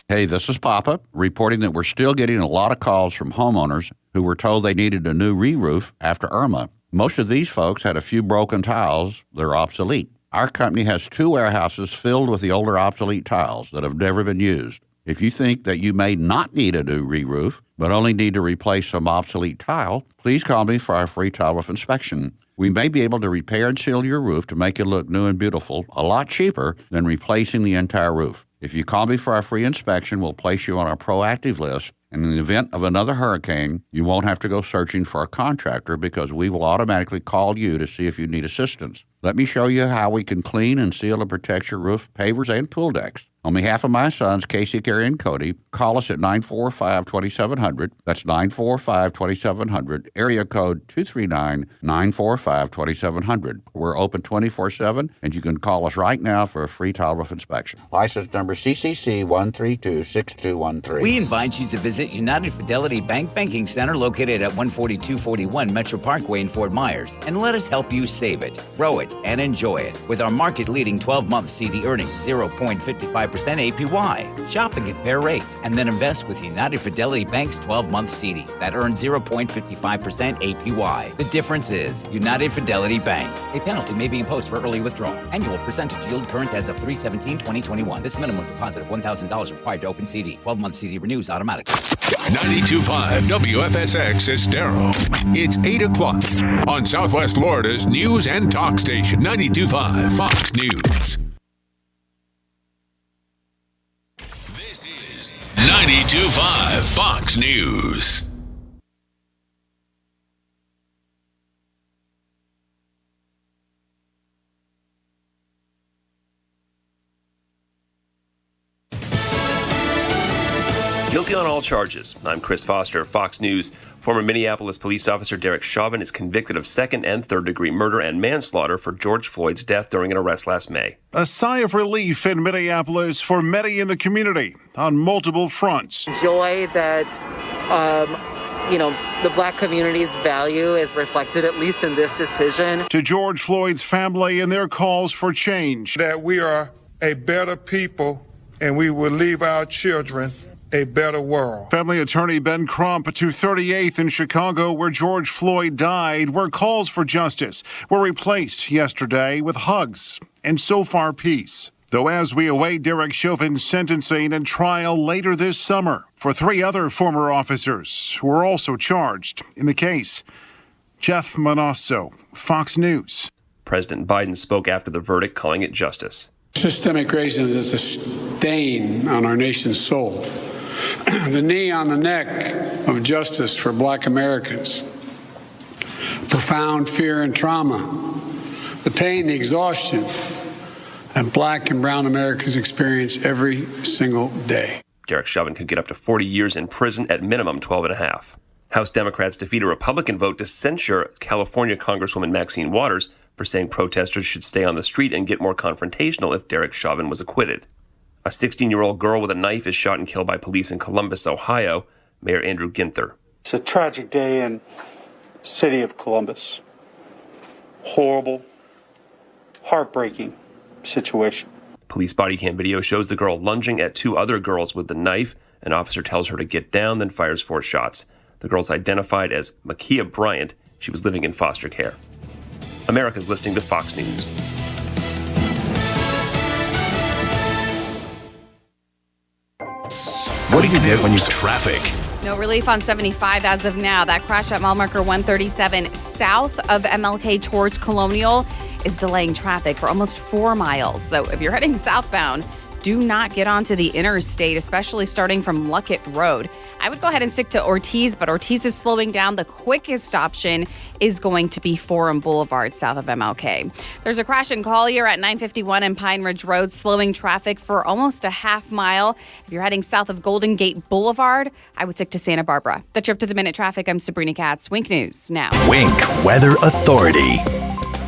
Hey, this is Papa reporting that we're still getting a lot of calls from homeowners who were told they needed a new re-roof after Irma. Most of these folks had a few broken tiles that are obsolete. Our company has 2 warehouses filled with the older obsolete tiles that have never been used. If you think that you may not need a new re-roof, but only need to replace some obsolete tile, please call me for our free tile roof inspection. We may be able to repair and seal your roof to make it look new and beautiful, a lot cheaper than replacing the entire roof. If you call me for our free inspection, we'll place you on our proactive list. And in the event of another hurricane, you won't have to go searching for a contractor because we will automatically call you to see if you need assistance. Let me show you how we can clean and seal and protect your roof, pavers, and pool decks. On behalf of my sons, Casey, Carrie, and Cody, call us at 945-2700. That's 945-2700, area code 239-945-2700. We're open 24/7, and you can call us right now for a free tile roof inspection. License number CCC 1326213. We invite you to visit United Fidelity Bank Banking Center located at 14241 Metro Parkway in Fort Myers, and let us help you save it, grow it, and enjoy it with our market-leading 12-month CD earning 0.55% APY. Shop and compare rates, and then invest with United Fidelity Bank's 12-month CD that earns 0.55% APY. The difference is United Fidelity Bank. A penalty may be imposed for early withdrawal. Annual percentage yield current as of 3/17/2021. This minimum deposit of $1,000 required to open CD. 12-month CD renews automatically. 92.5 WFSX Estero. It's 8 o'clock on Southwest Florida's news and talk station, 92.5 Fox News. This is 92.5 Fox News. Guilty on all charges. I'm Chris Foster, Fox News. Former Minneapolis police officer Derek Chauvin is convicted of second and third degree murder and manslaughter for George Floyd's death during an arrest last May. A sigh of relief in Minneapolis for many in the community on multiple fronts. Joy that, the black community's value is reflected, at least in this decision. To George Floyd's family and their calls for change. That we are a better people and we will leave our children a better world. Family attorney Ben Crump to 38th in Chicago, where George Floyd died, where calls for justice were replaced yesterday with hugs and so far peace. Though as we await Derek Chauvin's sentencing and trial later this summer for 3 other former officers who are also charged in the case. Jeff Manasso, Fox News. President Biden spoke after the verdict, calling it justice. Systemic racism is a stain on our nation's soul. The knee on the neck of justice for black Americans. Profound fear and trauma. The pain, the exhaustion that black and brown Americans experience every single day. Derek Chauvin could get up to 40 years in prison, at minimum 12 and a half. House Democrats defeat a Republican vote to censure California Congresswoman Maxine Waters for saying protesters should stay on the street and get more confrontational if Derek Chauvin was acquitted. A 16-year-old girl with a knife is shot and killed by police in Columbus, Ohio. Mayor Andrew Ginther. It's a tragic day in the city of Columbus. Horrible, heartbreaking situation. Police body cam video shows the girl lunging at 2 other girls with the knife. An officer tells her to get down, then fires 4 shots. The girl's identified as Makia Bryant. She was living in foster care. America's listening to Fox News. What do you do when you traffic? No relief on 75 as of now. That crash at mile marker 137 south of MLK towards Colonial is delaying traffic for almost 4 miles. So if you're heading southbound, do not get onto the interstate, especially starting from Luckett Road. I would go ahead and stick to Ortiz, but Ortiz is slowing down. The quickest option is going to be Forum Boulevard south of MLK. There's a crash in Collier at 951 and Pine Ridge Road, slowing traffic for almost a half mile. If you're heading south of Golden Gate Boulevard, I would stick to Santa Barbara. The Trip to the Minute traffic, I'm Sabrina Katz. Wink News now. Wink Weather Authority.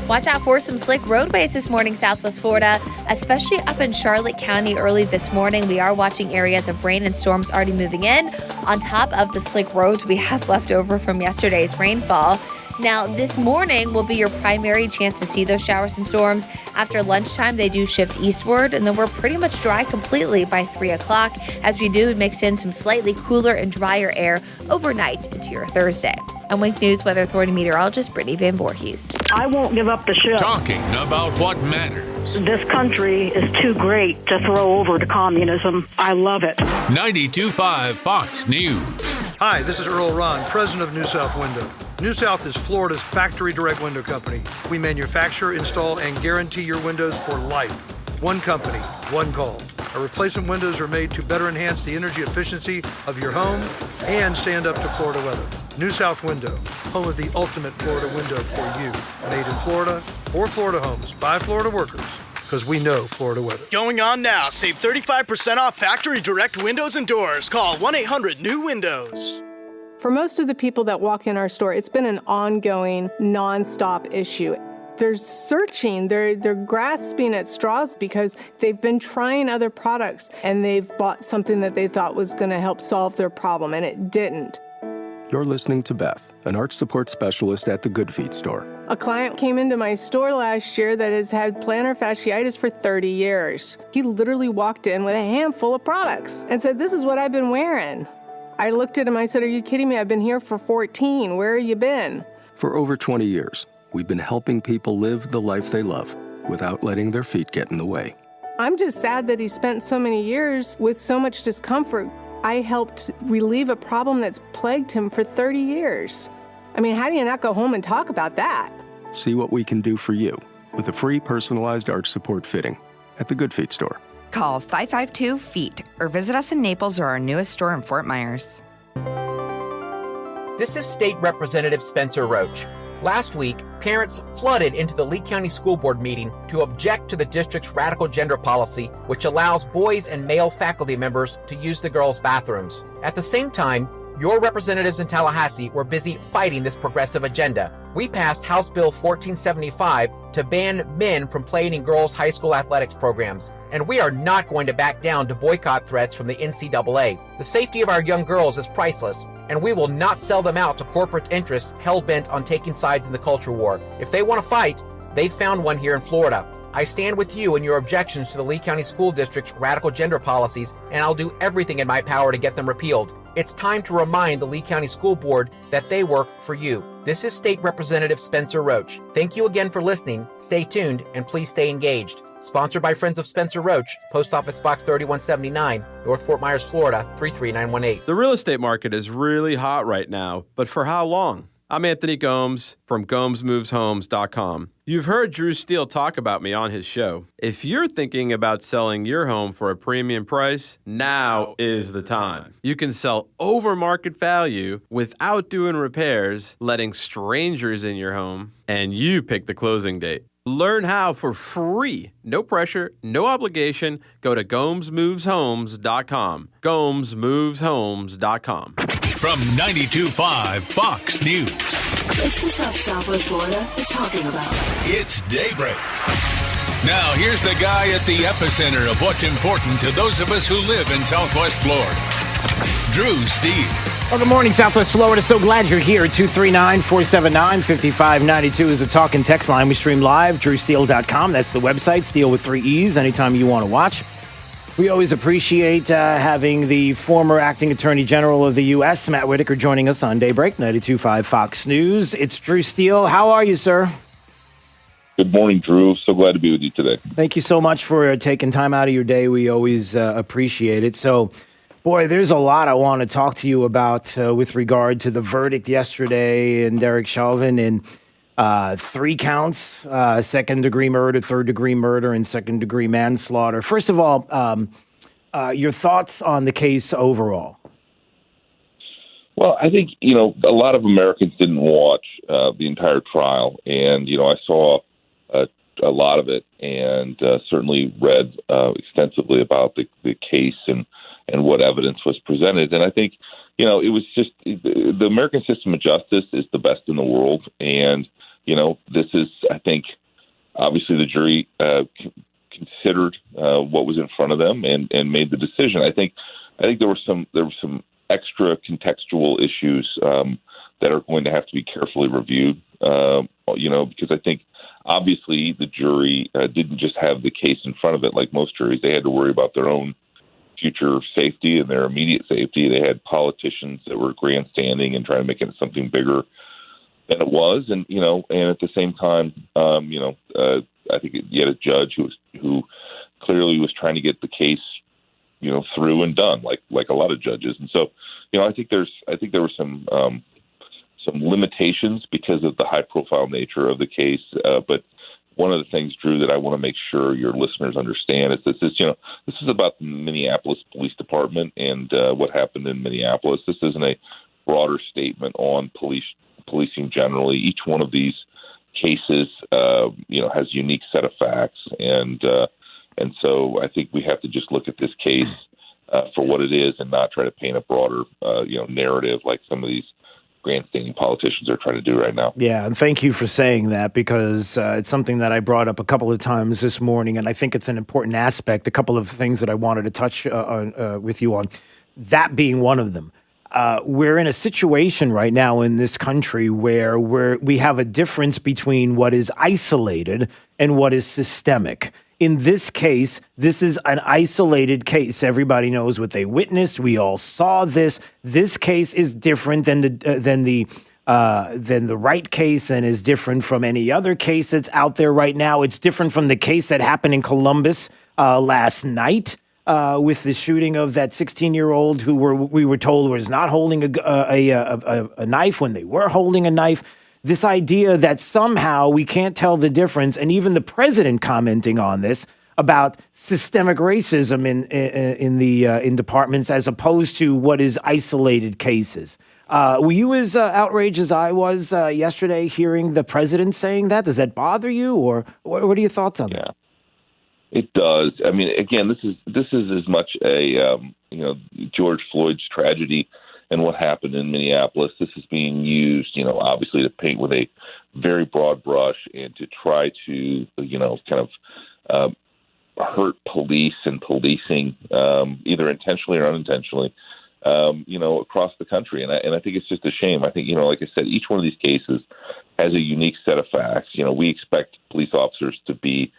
Watch out for some slick roadways this morning, Southwest Florida, especially up in Charlotte County early this morning. We are watching areas of rain and storms already moving in on top of the slick roads we have left over from yesterday's rainfall. Now, this morning will be your primary chance to see those showers and storms. After lunchtime, they do shift eastward, and then we're pretty much dry completely by 3 o'clock as we do mix in some slightly cooler and drier air overnight into your Thursday. I'm Wink News Weather Authority meteorologist Brittany Van Voorhees. I won't give up the ship. Talking about what matters. This country is too great to throw over to communism. I love it. 92.5 Fox News. Hi, this is Earl Ron, president of New South Window. New South is Florida's factory direct window company. We manufacture, install, and guarantee your windows for life. One company, one call. Our replacement windows are made to better enhance the energy efficiency of your home and stand up to Florida weather. New South Window, home of the ultimate Florida window for you. Made in Florida, for Florida homes, by Florida workers, because we know Florida weather. Going on now. Save 35% off factory direct windows and doors. Call 1-800-NEW-WINDOWS. For most of the people that walk in our store, it's been an ongoing, nonstop issue. They're searching, they're grasping at straws because they've been trying other products and they've bought something that they thought was going to help solve their problem, and it didn't. You're listening to Beth, an arch support specialist at the Good Feet store. A client came into my store last year that has had plantar fasciitis for 30 years. He literally walked in with a handful of products and said, "This is what I've been wearing." I looked at him, I said, "Are you kidding me? I've been here for 14. Where have you been?" For over 20 years, we've been helping people live the life they love without letting their feet get in the way. I'm just sad that he spent so many years with so much discomfort. I helped relieve a problem that's plagued him for 30 years. I mean, how do you not go home and talk about that? See what we can do for you with a free personalized arch support fitting at the Good Feet store. Call 552-FEET or visit us in Naples or our newest store in Fort Myers. This is State Representative Spencer Roach. Last week, parents flooded into the Lee County School Board meeting to object to the district's radical gender policy, which allows boys and male faculty members to use the girls' bathrooms. At the same time, your representatives in Tallahassee were busy fighting this progressive agenda. We passed House Bill 1475 to ban men from playing in girls' high school athletics programs. And we are not going to back down to boycott threats from the NCAA. The safety of our young girls is priceless, and we will not sell them out to corporate interests hell-bent on taking sides in the culture war. If they want to fight, they've found one here in Florida. I stand with you in your objections to the Lee County School District's radical gender policies, and I'll do everything in my power to get them repealed. It's time to remind the Lee County School Board that they work for you. This is State Representative Spencer Roach. Thank you again for listening. Stay tuned, and please stay engaged. Sponsored by Friends of Spencer Roach, Post Office Box 3179, North Fort Myers, Florida, 33918. The real estate market is really hot right now, but for how long? I'm Anthony Gomes from GomesMovesHomes.com. You've heard Drew Steele talk about me on his show. If you're thinking about selling your home for a premium price, now is the time. You can sell over market value without doing repairs, letting strangers in your home, and you pick the closing date. Learn how for free. No pressure, no obligation. Go to GomesMovesHomes.com. GomesMovesHomes.com. From 92.5 Fox News. It's the stuff Southwest Florida is talking about. It's Daybreak. Now, here's the guy at the epicenter of what's important to those of us who live in Southwest Florida. Drew Steele. Well, good morning, Southwest Florida. So glad you're here. 239-479-5592 is the talk and text line. We stream live, drewsteele.com. That's the website, Steele with 3 E's, anytime you want to watch. We always appreciate having the former acting attorney general of the U.S., Matt Whitaker, joining us on Daybreak, 92.5 Fox News. It's Drew Steele. How are you, sir? Good morning, Drew. So glad to be with you today. Thank you so much for taking time out of your day. We always appreciate it. So, boy, there's a lot I want to talk to you about with regard to the verdict yesterday and Derek Chauvin. And 3 counts, second-degree murder, third-degree murder, and second-degree manslaughter. First of all, your thoughts on the case overall? Well, I think, a lot of Americans didn't watch the entire trial, and, I saw a lot of it and certainly read extensively about the case and what evidence was presented. And I think, it was just the American system of justice is the best in the world. And, this is, I think, obviously the jury considered what was in front of them and made the decision. I think there were some extra contextual issues that are going to have to be carefully reviewed, because I think obviously the jury didn't just have the case in front of it like most juries. They had to worry about their own future safety and their immediate safety. They had politicians that were grandstanding and trying to make it something bigger than it was. And, and at the same time, I think you had a judge who clearly was trying to get the case through and done, like a lot of judges. And so, I think there were some limitations because of the high profile nature of the case. But one of the things, Drew, that I want to make sure your listeners understand is this is about the Minneapolis Police Department and what happened in Minneapolis. This isn't a broader statement on policing generally. Each one of these cases, has a unique set of facts. And so I think we have to just look at this case for what it is and not try to paint a broader, narrative like some of these grandstanding politicians are trying to do right now. Yeah, and thank you for saying that because it's something that I brought up a couple of times this morning, and I think it's an important aspect, a couple of things that I wanted to touch with you on, that being one of them. We're in a situation right now in this country where we have a difference between what is isolated and what is systemic. In this case, this is an isolated case. Everybody knows what they witnessed. We all saw this. This case is different than the right case and is different from any other case that's out there right now. It's different from the case that happened in Columbus last night with the shooting of that 16-year-old who we were told was not holding a knife when they were holding a knife. This idea that somehow we can't tell the difference, and even the president commenting on this about systemic racism in departments as opposed to what is isolated cases. Were you as outraged as I was yesterday hearing the president saying that? Does that bother you, or what are your thoughts on that? It does. I mean, again, this is as much a George Floyd's tragedy and what happened in Minneapolis. This is being used, obviously to paint with a very broad brush and to try to, hurt police and policing, either intentionally or unintentionally, across the country. And I think it's just a shame. I think, like I said, each one of these cases has a unique set of facts. We expect police officers to be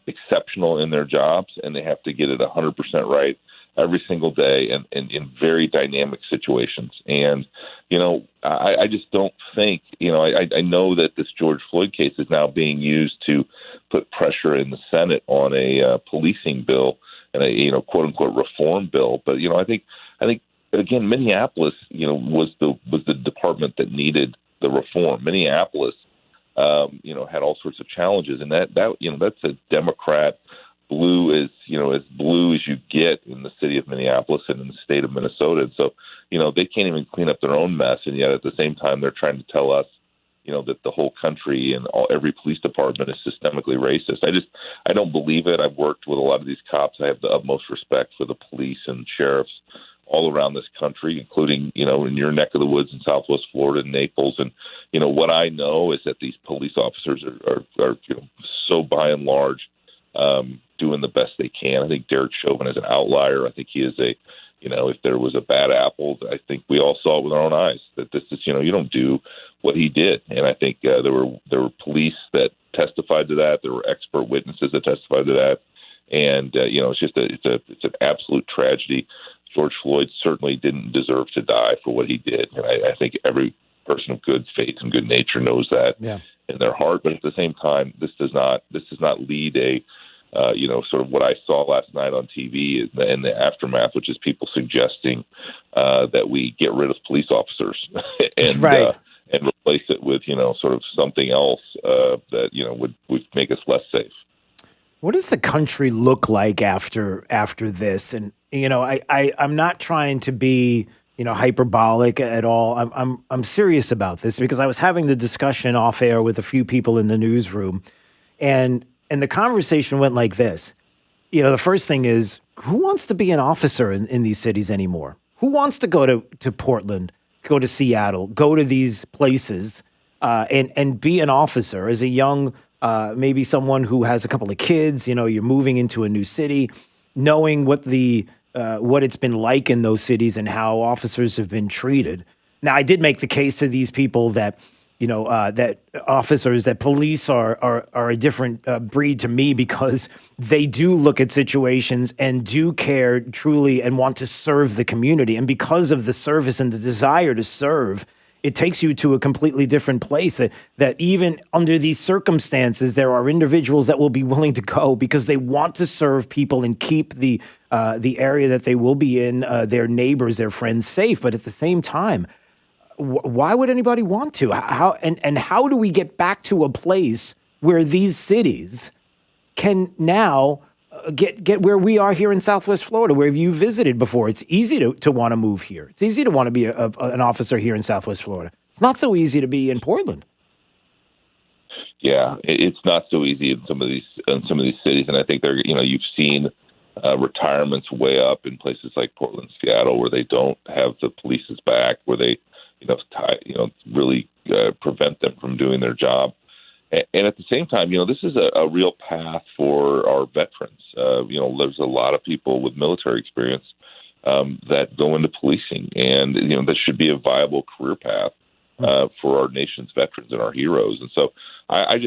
exceptional in their jobs, and they have to get it 100% right every single day and in very dynamic situations. And, I just don't think, I know that this George Floyd case is now being used to put pressure in the Senate on a policing bill and a, quote unquote reform bill. But, I think again, Minneapolis, was the department that needed the reform. Minneapolis, had all sorts of challenges, and that's a Democrat blue as blue as you get in the city of Minneapolis and in the state of Minnesota. And so, they can't even clean up their own mess, and yet at the same time they're trying to tell us, that the whole country and every police department is systemically racist. I don't believe it. I've worked with a lot of these cops. I have the utmost respect for the police and sheriffs all around this country, including, in your neck of the woods in Southwest Florida and Naples. And, what I know is that these police officers are so by and large doing the best they can. I think Derek Chauvin is an outlier. I think he is if there was a bad apple, I think we all saw it with our own eyes that this is, you don't do what he did. And I think there were police that testified to that. There were expert witnesses that testified to that. And, it's an absolute tragedy. George Floyd certainly didn't deserve to die for what he did. And I think every person of good faith and good nature knows that in their heart. But at the same time, this does not lead a, sort of what I saw last night on TV in the aftermath, which is people suggesting that we get rid of police officers. And, right. and replace it with, sort of something else that, would make us less safe. What does the country look like after this? And I'm not trying to be hyperbolic at all. I'm serious about this because I was having the discussion off air with a few people in the newsroom, and the conversation went like this. The first thing is, who wants to be an officer in these cities anymore? Who wants to go to Portland, go to Seattle, go to these places and be an officer as a young maybe someone who has a couple of kids? You're moving into a new city, knowing what it's been like in those cities and how officers have been treated. Now, I did make the case to these people that that officers, that police are a different breed to me because they do look at situations and do care truly and want to serve the community. And because of the service and the desire to serve, it takes you to a completely different place that even under these circumstances, there are individuals that will be willing to go because they want to serve people and keep the area that they will be in, their neighbors, their friends safe. But at the same time, why would anybody want to? How do we get back to a place where these cities can now get where we are here in Southwest Florida, where you visited before? It's easy to want to move here. It's easy to want to be an officer here in Southwest Florida. It's not so easy to be in Portland. Yeah, it's not so easy in some of these cities, and I think you've seen retirements way up in places like Portland, Seattle, where they don't have the police's back, where they really prevent them from doing their job. And at the same time, this is a real path for our veterans. There's a lot of people with military experience that go into policing, and this should be a viable career path for our nation's veterans and our heroes. And so, I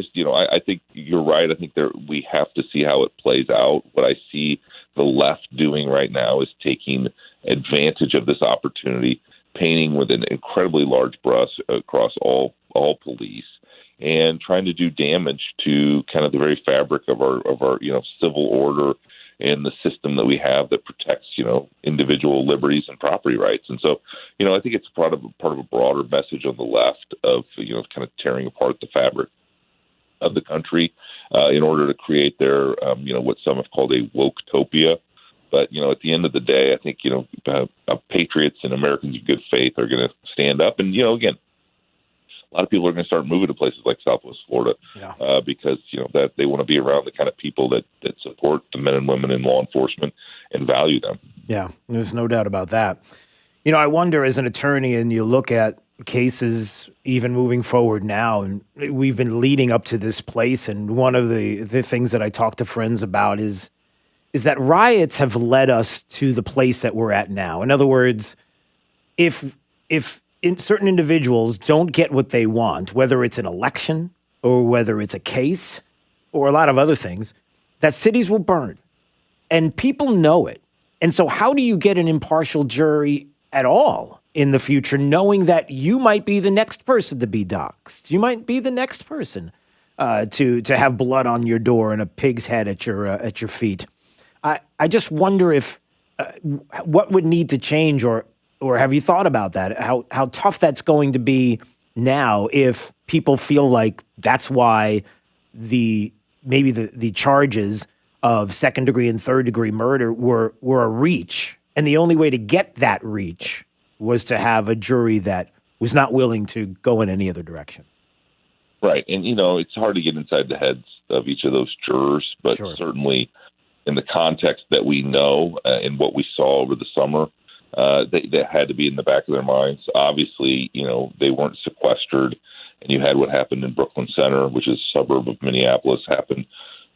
think you're right. I think we have to see how it plays out. What I see the left doing right now is taking advantage of this opportunity, painting with an incredibly large brush across all police, and trying to do damage to kind of the very fabric of our civil order and the system that we have that protects individual liberties and property rights. And so I think it's part of a broader message on the left of kind of tearing apart the fabric of the country in order to create their what some have called a woke-topia. But, at the end of the day, I think, patriots and Americans of good faith are going to stand up. And, again, a lot of people are going to start moving to places like Southwest Florida because, that they want to be around the kind of people that support the men and women in law enforcement and value them. Yeah, there's no doubt about that. I wonder, as an attorney, and you look at cases even moving forward now, and we've been leading up to this place, and one of the things that I talk to friends about is that riots have led us to the place that we're at now. In other words, if certain individuals don't get what they want, whether it's an election or whether it's a case or a lot of other things, that cities will burn. And people know it. And so how do you get an impartial jury at all in the future, knowing that you might be the next person to be doxxed? You might be the next person to have blood on your door and a pig's head at your feet. I just wonder if what would need to change, or have you thought about that? How tough that's going to be now if people feel like that's why the charges of second degree and third degree murder were a reach, and the only way to get that reach was to have a jury that was not willing to go in any other direction. Right, and it's hard to get inside the heads of each of those jurors, but certainly in the context that we know and what we saw over the summer, that had to be in the back of their minds. Obviously, they weren't sequestered, and you had what happened in Brooklyn Center, which is a suburb of Minneapolis, happen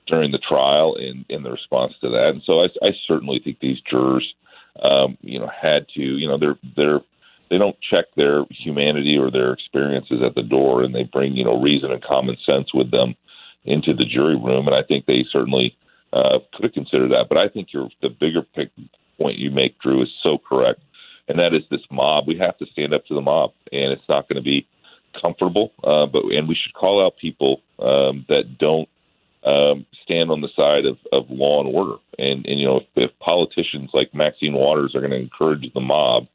during the trial and in the response to that. And so I certainly think these jurors, had to, they don't check their humanity or their experiences at the door, and they bring, reason and common sense with them into the jury room. And I think they certainly could have considered that. But I think the bigger point you make, Drew, is so correct. And that is this mob. We have to stand up to the mob, and it's not going to be comfortable. And we should call out people that don't stand on the side of law and order. And if politicians like Maxine Waters are going to encourage the mob,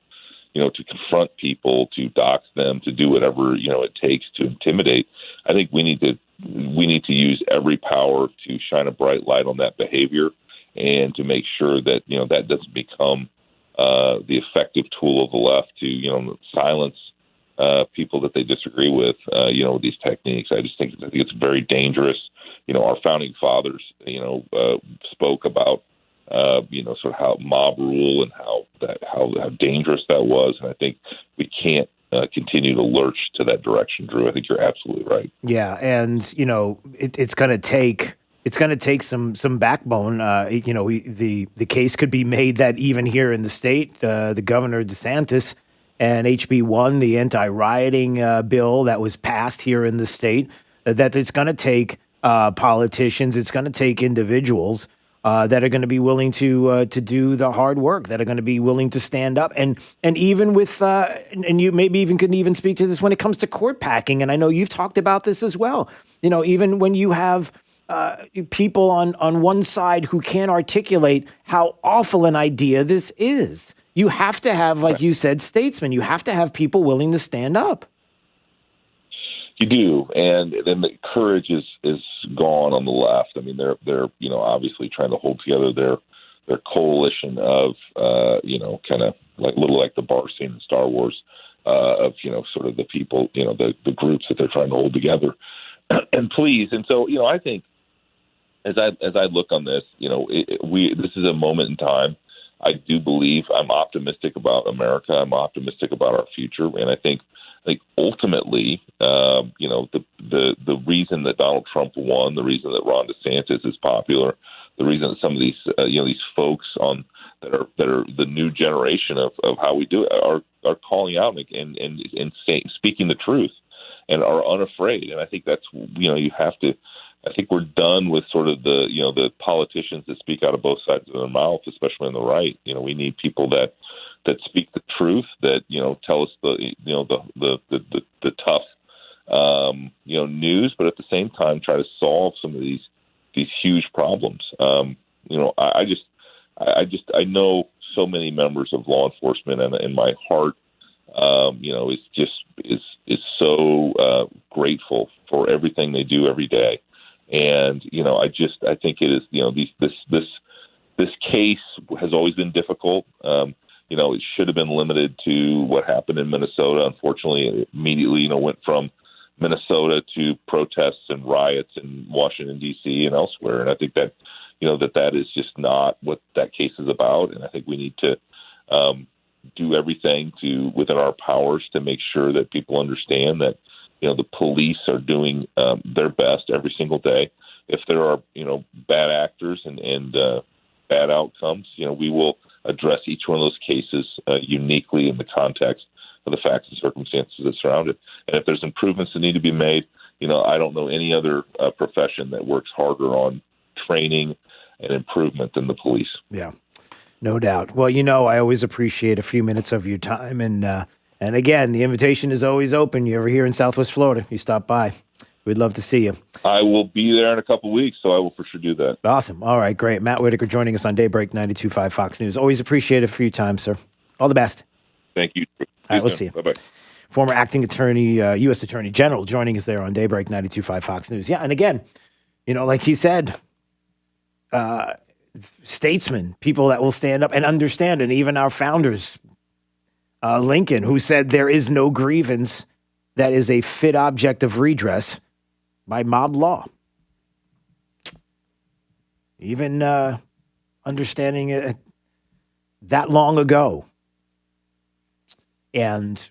to confront people, to dox them, to do whatever, it takes to intimidate. I think we need to use every power to shine a bright light on that behavior and to make sure that, that doesn't become the effective tool of the left to, silence people that they disagree with, with these techniques. I think it's very dangerous. Our founding fathers, spoke about, sort of how mob rule and how dangerous that was. And I think we can't continue to lurch to that direction, Drew. I think you're absolutely right. Yeah, and it's going to take some backbone. The case could be made that even here in the state, the governor DeSantis and HB1, the anti-rioting bill that was passed here in the state, that it's going to take politicians, it's going to take individuals that are going to be willing to do the hard work, that are going to be willing to stand up, and even with and you maybe even could even speak to this when it comes to court packing. And I know you've talked about this as well. Even when you have people on one side who can't articulate how awful an idea this is, you have to have, like you said, statesmen. You have to have people willing to stand up. You do, and then the courage is gone on the left. I mean, they're obviously trying to hold together their coalition of kind of like the bar scene in Star Wars of sort of the people, the groups that they're trying to hold together and please. And so I think as I look on this, this is a moment in time. I do believe I'm optimistic about America. I'm optimistic about our future, and I think ultimately, the reason that Donald Trump won, the reason that Ron DeSantis is popular, the reason that some of these these folks that are the new generation of how we do it are calling out and speaking the truth and are unafraid. And I think that's you have to. I think we're done with sort of the politicians that speak out of both sides of their mouth, especially on the right. We need people that speak the truth, that tell us the tough news, but at the same time try to solve some of these huge problems. I know so many members of law enforcement, and my heart is so grateful for everything they do every day. And I think it is this case has always been difficult. It should have been limited to what happened in Minnesota. Unfortunately, it immediately, went from Minnesota to protests and riots in Washington, D.C. and elsewhere. And I think that, that is just not what that case is about. And I think we need to do everything within our powers to make sure that people understand that, the police are doing their best every single day. If there are, bad actors and bad outcomes, we will address each one of those cases uniquely in the context of the facts and circumstances that surround it. And if there's improvements that need to be made, I don't know any other profession that works harder on training and improvement than the police. Yeah, no doubt. Well, I always appreciate a few minutes of your time. And again, the invitation is always open. You ever here in Southwest Florida, you stop by. We'd love to see you. I will be there in a couple of weeks, so I will for sure do that. Awesome. All right, great. Matt Whitaker joining us on Daybreak 92.5 Fox News. Always appreciate it for your time, sir. All the best. Thank you. All right, we'll see you. Bye-bye. Former acting attorney, U.S. Attorney General, joining us there on Daybreak 92.5 Fox News. Yeah, and again, like he said, statesmen, people that will stand up and understand, and even our founders, Lincoln, who said there is no grievance that is a fit object of redress by mob law. Even understanding it that long ago. And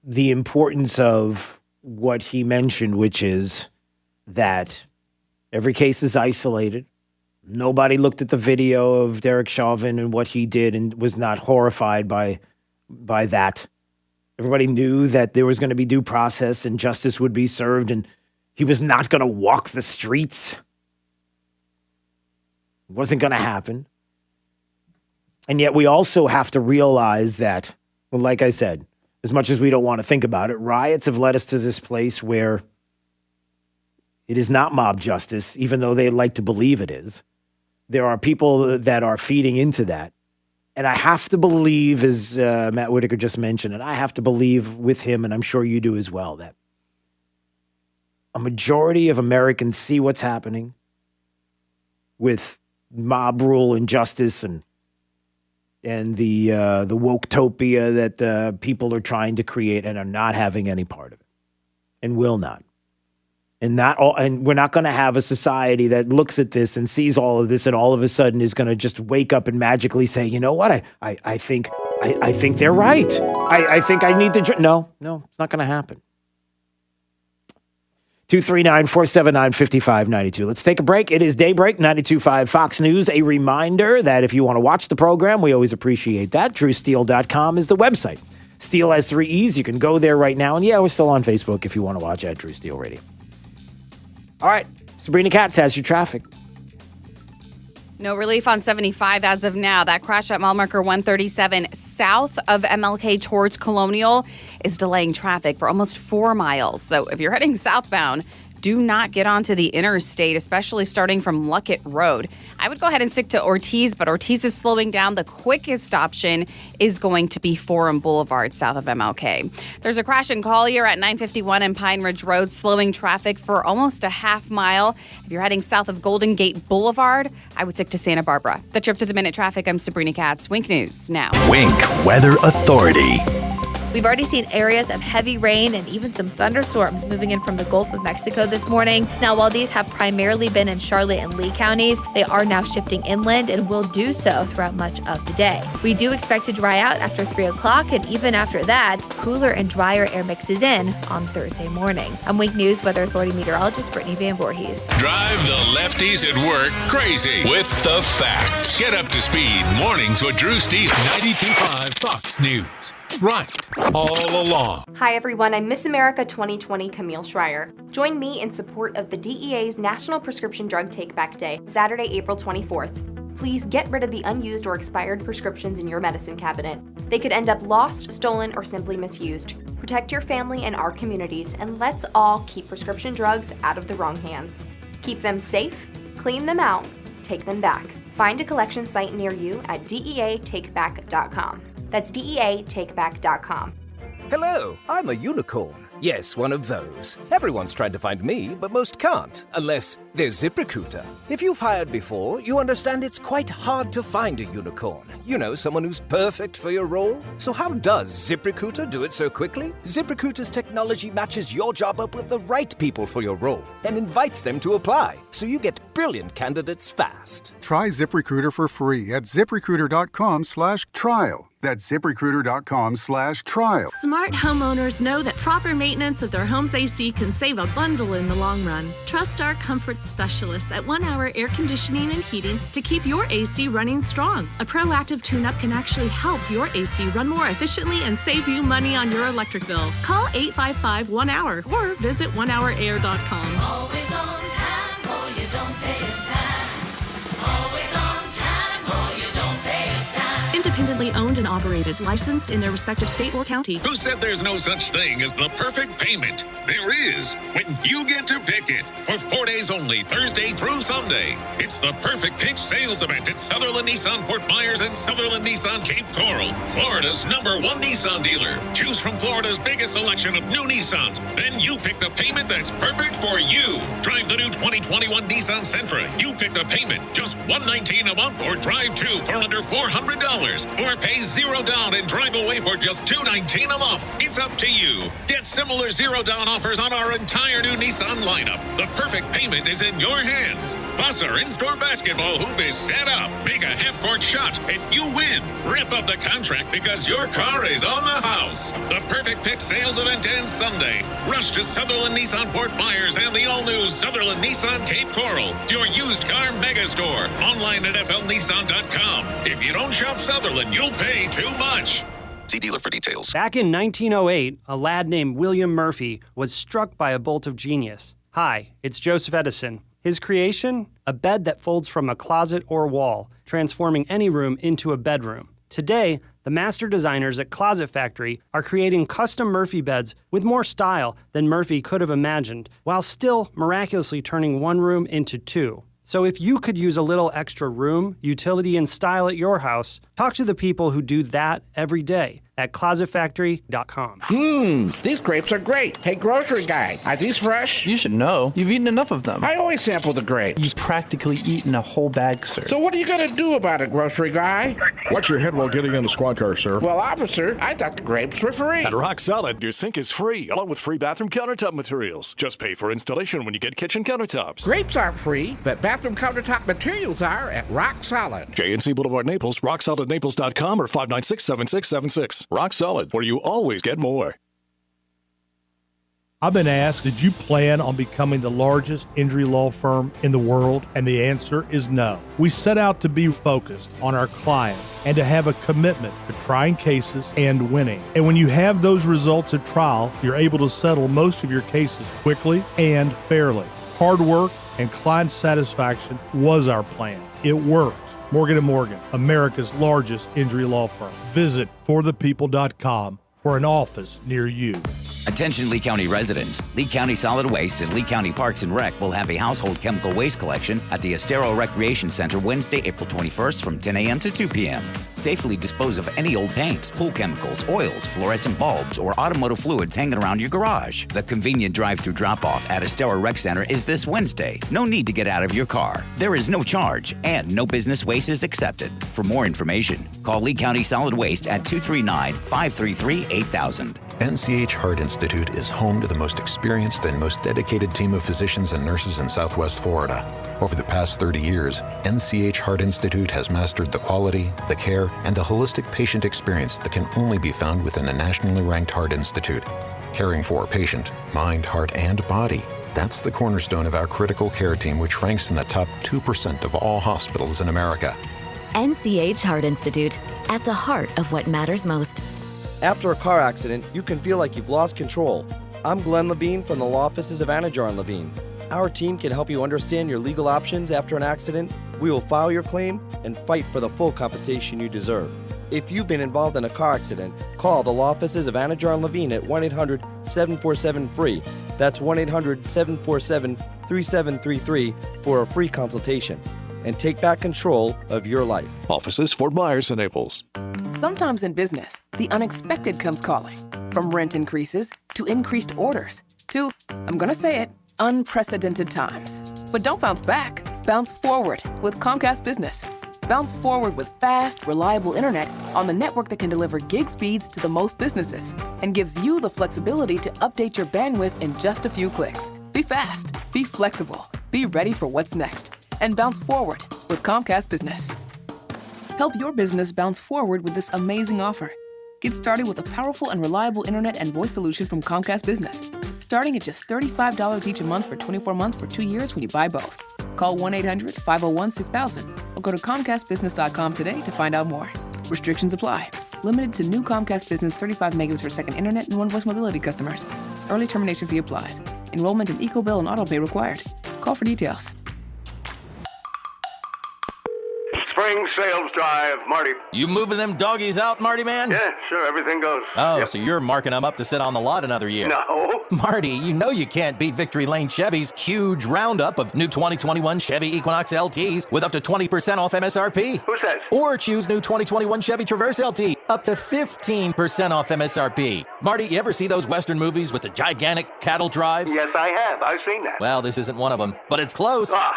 the importance of what he mentioned, which is that every case is isolated. Nobody looked at the video of Derek Chauvin and what he did and was not horrified by that. Everybody knew that there was going to be due process and justice would be served, and he was not going to walk the streets. It wasn't going to happen. And yet we also have to realize that, well, like I said, as much as we don't want to think about it, riots have led us to this place where it is not mob justice, even though they like to believe it is. There are people that are feeding into that. And I have to believe, as Matt Whitaker just mentioned, and I have to believe with him, and I'm sure you do as well, that a majority of Americans see what's happening with mob rule and justice and the woketopia that people are trying to create and are not having any part of it and will not. And we're not going to have a society that looks at this and sees all of this and all of a sudden is going to just wake up and magically say, you know what, I think they're right. I think I need to... No, it's not going to happen. 239-479-5592. Let's take a break. It is Daybreak, 92.5 Fox News. A reminder that if you want to watch the program, we always appreciate that. DrewSteele.com is the website. Steele has 3 E's. You can go there right now. And yeah, we're still on Facebook if you want to watch at Drew Steele Radio. All right, Sabrina Katz has your traffic. No relief on 75 as of now. That crash at mile marker 137 south of MLK towards Colonial is delaying traffic for almost 4 miles. So if you're heading southbound, do not get onto the interstate, especially starting from Luckett Road. I would go ahead and stick to Ortiz, but Ortiz is slowing down. The quickest option is going to be Forum Boulevard south of MLK. There's a crash in Collier at 951 and Pine Ridge Road, slowing traffic for almost a half mile. If you're heading south of Golden Gate Boulevard, I would stick to Santa Barbara. The Trip to the Minute traffic, I'm Sabrina Katz. Wink News now. Wink Weather Authority. We've already seen areas of heavy rain and even some thunderstorms moving in from the Gulf of Mexico this morning. Now, while these have primarily been in Charlotte and Lee counties, they are now shifting inland and will do so throughout much of the day. We do expect to dry out after 3 o'clock, and even after that, cooler and drier air mixes in on Thursday morning. I'm Wink News Weather Authority meteorologist Brittany Van Voorhees. Drive the lefties at work crazy with the facts. Get up to speed mornings with Drew Steele. 92.5 Fox News. Right, all along. Hi everyone, I'm Miss America 2020 Camille Schreier. Join me in support of the DEA's National Prescription Drug Take-Back Day, Saturday, April 24th. Please get rid of the unused or expired prescriptions in your medicine cabinet. They could end up lost, stolen, or simply misused. Protect your family and our communities, and let's all keep prescription drugs out of the wrong hands. Keep them safe, clean them out, take them back. Find a collection site near you at DEATakeback.com. That's DEATakeback.com. Hello, I'm a unicorn. Yes, one of those. Everyone's tried to find me, but most can't, unless there's ZipRecruiter. If you've hired before, you understand it's quite hard to find a unicorn. You know, someone who's perfect for your role. So how does ZipRecruiter do it so quickly? ZipRecruiter's technology matches your job up with the right people for your role and invites them to apply, so you get brilliant candidates fast. Try ZipRecruiter for free at ZipRecruiter.com/trial. That's ZipRecruiter.com/trial. Smart homeowners know that proper maintenance of their home's AC can save a bundle in the long run. Trust our comfort specialists at 1 Hour Air Conditioning and Heating to keep your AC running strong. A proactive tune-up can actually help your AC run more efficiently and save you money on your electric bill. Call 855-1HOUR or visit onehourair.com. Always on time or you don't pay a dime. Always on time or you don't pay a dime. Independently owned and operated, licensed in their respective state or county. Who said there's no such thing as the perfect payment? There is, when you get to pick it. For 4 days only, Thursday through Sunday. It's the Perfect Pick sales event at Sutherland Nissan Fort Myers and Sutherland Nissan Cape Coral, Florida's #1 Nissan dealer. Choose from Florida's biggest selection of new Nissans. Then you pick the payment that's perfect for you. Drive the new 2021 Nissan Sentra. You pick the payment, just $119 a month, or drive 2 for under $400. Or pay 0 down and drive away for just $219 a month. It's up to you. Get similar 0 down offers on our entire new Nissan lineup. The perfect payment is in your hands. Plus, our in-store basketball hoop is set up. Make a half-court shot and you win. Rip up the contract because your car is on the house. The Perfect Pick sales event ends Sunday. Rush to Sutherland Nissan Fort Myers and the all-new Sutherland Nissan Cape Coral, your used car mega store. Online at flnissan.com. If you don't shop Sutherland, you'll pay too much. See dealer for details. Back in 1908, a lad named William Murphy was struck by a bolt of genius. Hi, it's Joseph Edison. His creation? A bed that folds from a closet or wall, transforming any room into a bedroom. Today, the master designers at Closet Factory are creating custom Murphy beds with more style than Murphy could have imagined, while still miraculously turning one room into two. So if you could use a little extra room, utility, and style at your house, talk to the people who do that every day at closetfactory.com. These grapes are great. Hey, grocery guy, are these fresh? You should know. You've eaten enough of them. I always sample the grapes. You've practically eaten a whole bag, sir. So what are you going to do about it, grocery guy? Watch your head while getting in the squad car, sir. Well, officer, I thought the grapes were free. At Rock Solid, your sink is free, along with free bathroom countertop materials. Just pay for installation when you get kitchen countertops. Grapes aren't free, but bathroom countertop materials are at Rock Solid. JNC Boulevard, Naples, rocksolidnaples.com or 596-7676. Rock Solid, where you always get more. I've been asked, did you plan on becoming the largest injury law firm in the world? And the answer is no. We set out to be focused on our clients and to have a commitment to trying cases and winning. And when you have those results at trial, you're able to settle most of your cases quickly and fairly. Hard work and client satisfaction was our plan. It worked. Morgan & Morgan, America's largest injury law firm. Visit forthepeople.com for an office near you. Attention Lee County residents. Lee County Solid Waste and Lee County Parks and Rec will have a household chemical waste collection at the Estero Recreation Center Wednesday, April 21st from 10 a.m. to 2 p.m. Safely dispose of any old paints, pool chemicals, oils, fluorescent bulbs, or automotive fluids hanging around your garage. The convenient drive-through drop-off at Estero Rec Center is this Wednesday. No need to get out of your car. There is no charge, and no business waste is accepted. For more information, call Lee County Solid Waste at 239-533-8000. NCH Heart Institute is home to the most experienced and most dedicated team of physicians and nurses in Southwest Florida. Over the past 30 years, NCH Heart Institute has mastered the quality, the care, and the holistic patient experience that can only be found within a nationally ranked heart institute. Caring for a patient, mind, heart, and body. That's the cornerstone of our critical care team, which ranks in the top 2% of all hospitals in America. NCH Heart Institute, at the heart of what matters most. After a car accident, you can feel like you've lost control. I'm Glenn Levine from the law offices of Anajar and Levine. Our team can help you understand your legal options after an accident. We will file your claim and fight for the full compensation you deserve. If you've been involved in a car accident, call the law offices of Anajar and Levine at 1-800-747-FREE. That's 1-800-747-3733 for a free consultation. And take back control of your life. Offices Fort Myers and Naples. Sometimes in business, the unexpected comes calling. From rent increases to increased orders to, I'm gonna say it, unprecedented times. But don't bounce back. Bounce forward with Comcast Business. Bounce forward with fast, reliable internet on the network that can deliver gig speeds to the most businesses and gives you the flexibility to update your bandwidth in just a few clicks. Be fast, be flexible, be ready for what's next, and bounce forward with Comcast Business. Help your business bounce forward with this amazing offer. Get started with a powerful and reliable internet and voice solution from Comcast Business, starting at just $35 each a month for 24 months for 2 years when you buy both. Call 1-800-501-6000 or go to ComcastBusiness.com today to find out more. Restrictions apply. Limited to new Comcast Business 35 megabits per second internet and one voice mobility customers. Early termination fee applies. Enrollment in EcoBill and autopay required. Call for details. Spring sales drive, Marty. You moving them doggies out, Marty, man? Yeah, sure, everything goes. Oh, Yep. so you're marking them up to sit on the lot another year. No. Marty, you know you can't beat Victory Lane Chevy's huge roundup of new 2021 Chevy Equinox LTs with up to 20% off MSRP. Who says? Or choose new 2021 Chevy Traverse LT, up to 15% off MSRP. Marty, you ever see those Western movies with the gigantic cattle drives? Yes, I have. I've seen that. Well, this isn't one of them, but it's close. Ah.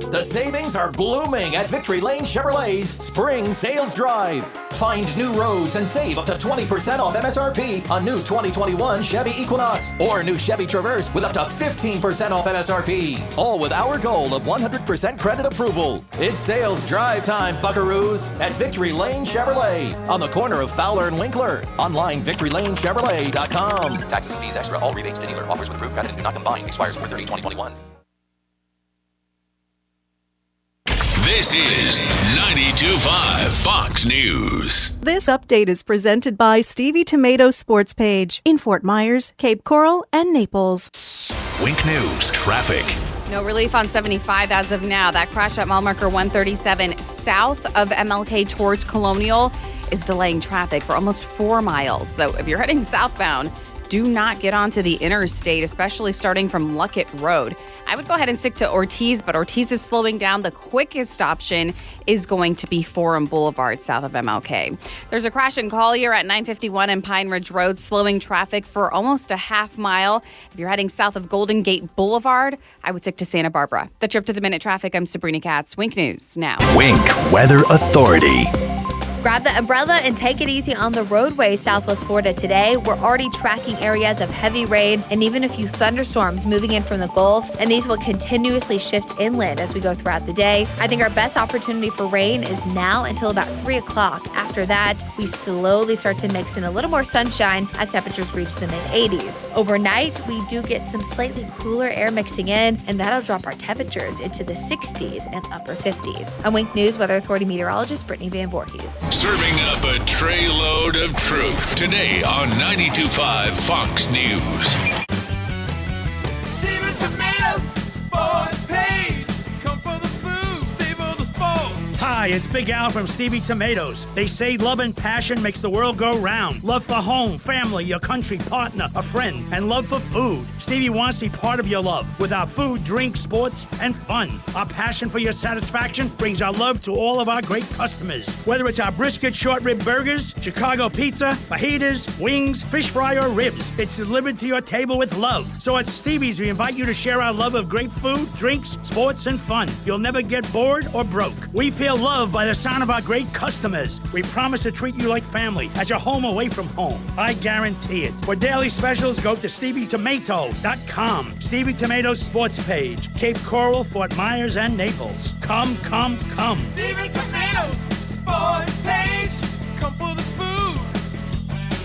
The savings are blooming at Victory Lane Chevrolet's Spring Sales Drive. Find new roads and save up to 20% off MSRP on new 2021 Chevy Equinox or new Chevy Traverse with up to 15% off MSRP. All with our goal of 100% credit approval. It's sales drive time, buckaroos, at Victory Lane Chevrolet on the corner of Fowler and Winkler. Online, victorylanechevrolet.com. Taxes and fees extra. All rebates to dealer. Offers with approved credit and do not combine. Expires 4/30/2021. This is 92.5 Fox News. This update is presented by Stevie Tomato Sports Page in Fort Myers, Cape Coral, and Naples. Wink News traffic. No relief on 75 as of now. That crash at mile marker 137 south of MLK towards Colonial is delaying traffic for almost 4 miles. So if you're heading southbound, do not get onto the interstate, especially starting from Luckett Road. I would go ahead and stick to Ortiz, but Ortiz is slowing down. The quickest option is going to be Forum Boulevard south of MLK. There's a crash in Collier at 951 and Pine Ridge Road, slowing traffic for almost a half mile. If you're heading south of Golden Gate Boulevard, I would stick to Santa Barbara. The Trip to the Minute traffic, I'm Sabrina Katz. Wink News now. Wink Weather Authority. Grab the umbrella and take it easy on the roadways Southwest Florida today. We're already tracking areas of heavy rain and even a few thunderstorms moving in from the Gulf, and these will continuously shift inland as we go throughout the day. I think our best opportunity for rain is now until about 3 o'clock. After that, we slowly start to mix in a little more sunshine as temperatures reach the mid-80s. Overnight, we do get some slightly cooler air mixing in, and that'll drop our temperatures into the 60s and upper 50s. I'm Wink News Weather Authority meteorologist Brittany Van Voorhees. Serving up a tray load of truth today on 92.5 Fox News. Steven Tomatoes, sports page. Come for the food, stay for the sports. Hi, it's Big Al from Stevie Tomatoes. They say love and passion makes the world go round. Love for home, family, your country, partner, a friend, and love for food. Stevie wants to be part of your love with our food, drink, sports, and fun. Our passion for your satisfaction brings our love to all of our great customers. Whether it's our brisket short rib burgers, Chicago pizza, fajitas, wings, fish fry, or ribs, it's delivered to your table with love. So at Stevie's, we invite you to share our love of great food, drinks, sports, and fun. You'll never get bored or broke. We feel loved by the sound of our great customers. We promise to treat you like family at your home away from home. I guarantee it. For daily specials, go to StevieTomato.com. Stevie Tomatoes Sports Page, Cape Coral, Fort Myers, and Naples. Come, come, come. Steven Tomatoes, sports page. Come for the food,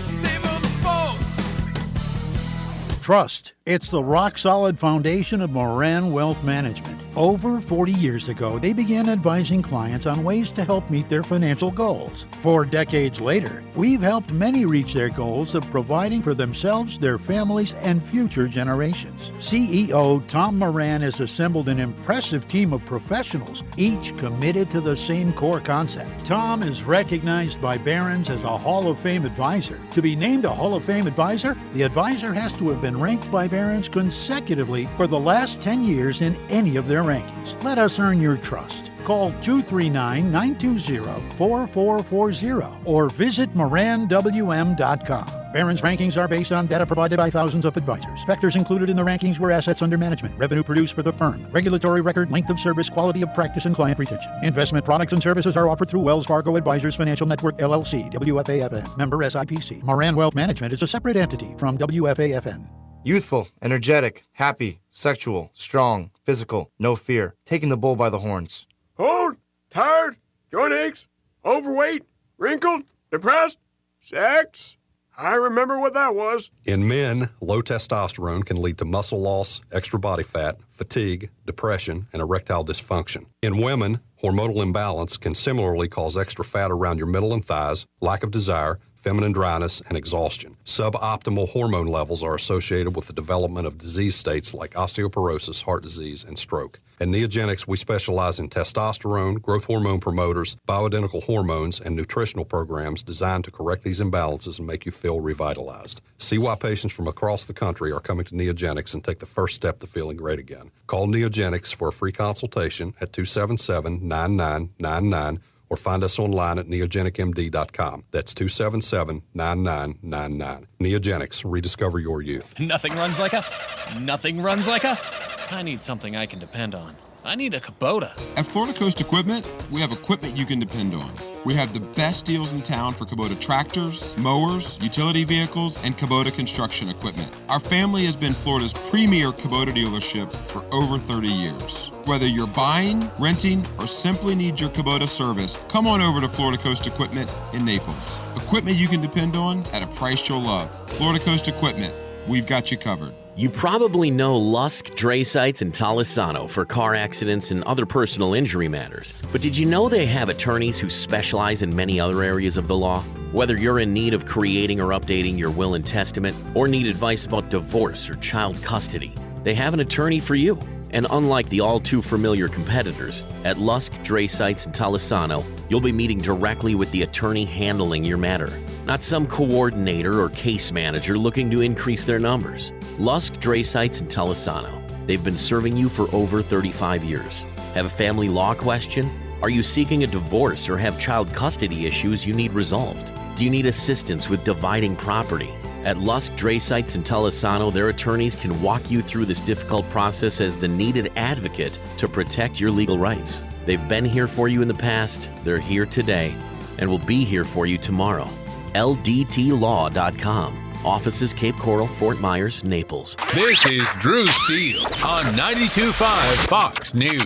stay for the sports. Trust. It's the rock-solid foundation of Moran Wealth Management. Over 40 years ago, they began advising clients on ways to help meet their financial goals. 4 decades later, we've helped many reach their goals of providing for themselves, their families, and future generations. CEO Tom Moran has assembled an impressive team of professionals, each committed to the same core concept. Tom is recognized by Barron's as a Hall of Fame advisor. To be named a Hall of Fame advisor, the advisor has to have been ranked by Barron's consecutively for the last 10 years in any of their rankings. Let us earn your trust. Call 239-920-4440 or visit moranwm.com. Barron's rankings are based on data provided by thousands of advisors. Factors included in the rankings were assets under management, revenue produced for the firm, regulatory record, length of service, quality of practice, and client retention. Investment products and services are offered through Wells Fargo Advisors Financial Network, LLC, WFAFN, member SIPC. Moran Wealth Management is a separate entity from WFAFN. Youthful, energetic, happy, sexual, strong, physical, no fear, taking the bull by the horns. Old, tired, joint aches, overweight, wrinkled, depressed, sex. I remember what that was. In men, low testosterone can lead to muscle loss, extra body fat, fatigue, depression, and erectile dysfunction. In women, hormonal imbalance can similarly cause extra fat around your middle and thighs, lack of desire, feminine dryness, and exhaustion. Suboptimal hormone levels are associated with the development of disease states like osteoporosis, heart disease, and stroke. At Neogenics, we specialize in testosterone, growth hormone promoters, bioidentical hormones, and nutritional programs designed to correct these imbalances and make you feel revitalized. See why patients from across the country are coming to Neogenics and take the first step to feeling great again. Call Neogenics for a free consultation at 277-9999 or find us online at neogenicmd.com. That's 277-9999. Neogenics, rediscover your youth. Nothing runs like a... I need something I can depend on. I need a Kubota. At Florida Coast Equipment, we have equipment you can depend on. We have the best deals in town for Kubota tractors, mowers, utility vehicles, and Kubota construction equipment. Our family has been Florida's premier Kubota dealership for over 30 years. Whether you're buying, renting, or simply need your Kubota service, come on over to Florida Coast Equipment in Naples. Equipment you can depend on at a price you'll love. Florida Coast Equipment, we've got you covered. You probably know Lusk, Dre Sites, and Talisano for car accidents and other personal injury matters. But did you know they have attorneys who specialize in many other areas of the law? Whether you're in need of creating or updating your will and testament, or need advice about divorce or child custody, they have an attorney for you. And unlike the all-too-familiar competitors, at Lusk, Dre Sites, and Talisano, you'll be meeting directly with the attorney handling your matter, not some coordinator or case manager looking to increase their numbers. Lusk, Dre Sites, and Talisano. They've been serving you for over 35 years. Have a family law question? Are you seeking a divorce or have child custody issues you need resolved? Do you need assistance with dividing property? At Lusk, Drasites, and Tolosano, their attorneys can walk you through this difficult process as the needed advocate to protect your legal rights. They've been here for you in the past, they're here today, and will be here for you tomorrow. LDTlaw.com. Offices Cape Coral, Fort Myers, Naples. This is Drew Steele on 92.5 Fox News.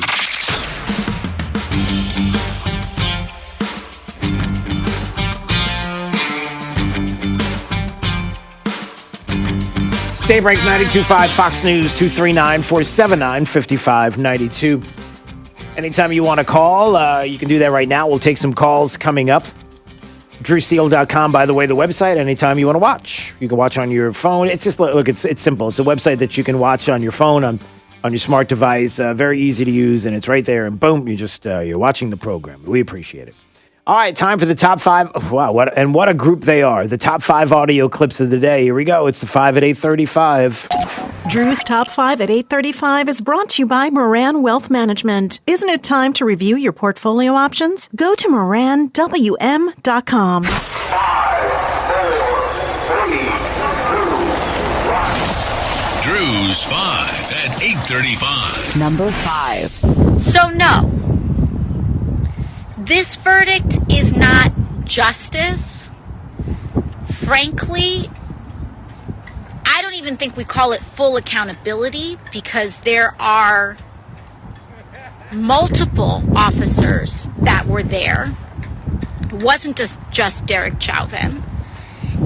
Daybreak 92.5 Fox News 239-479-5592. Anytime you want to call, you can do that right now. We'll take some calls coming up. DrewSteele.com, by the way, the website. Anytime you want to watch, you can watch on your phone. It's just look, it's simple. It's a website that you can watch on your phone, on your smart device. Very easy to use, and it's right there. And boom, you're watching the program. We appreciate it. All right, time for the top 5. Wow, what a group they are. The top 5 audio clips of the day. Here we go. It's the 5 at 8:35. Drew's Top 5 at 8:35 is brought to you by Moran Wealth Management. Isn't it time to review your portfolio options? Go to moranwm.com. 5, 4, 3, 2, 1. Drew's 5 at 8:35. Number 5. So no, this verdict is not justice. Frankly, I don't even think we call it full accountability because there are multiple officers that were there. It wasn't just Derek Chauvin.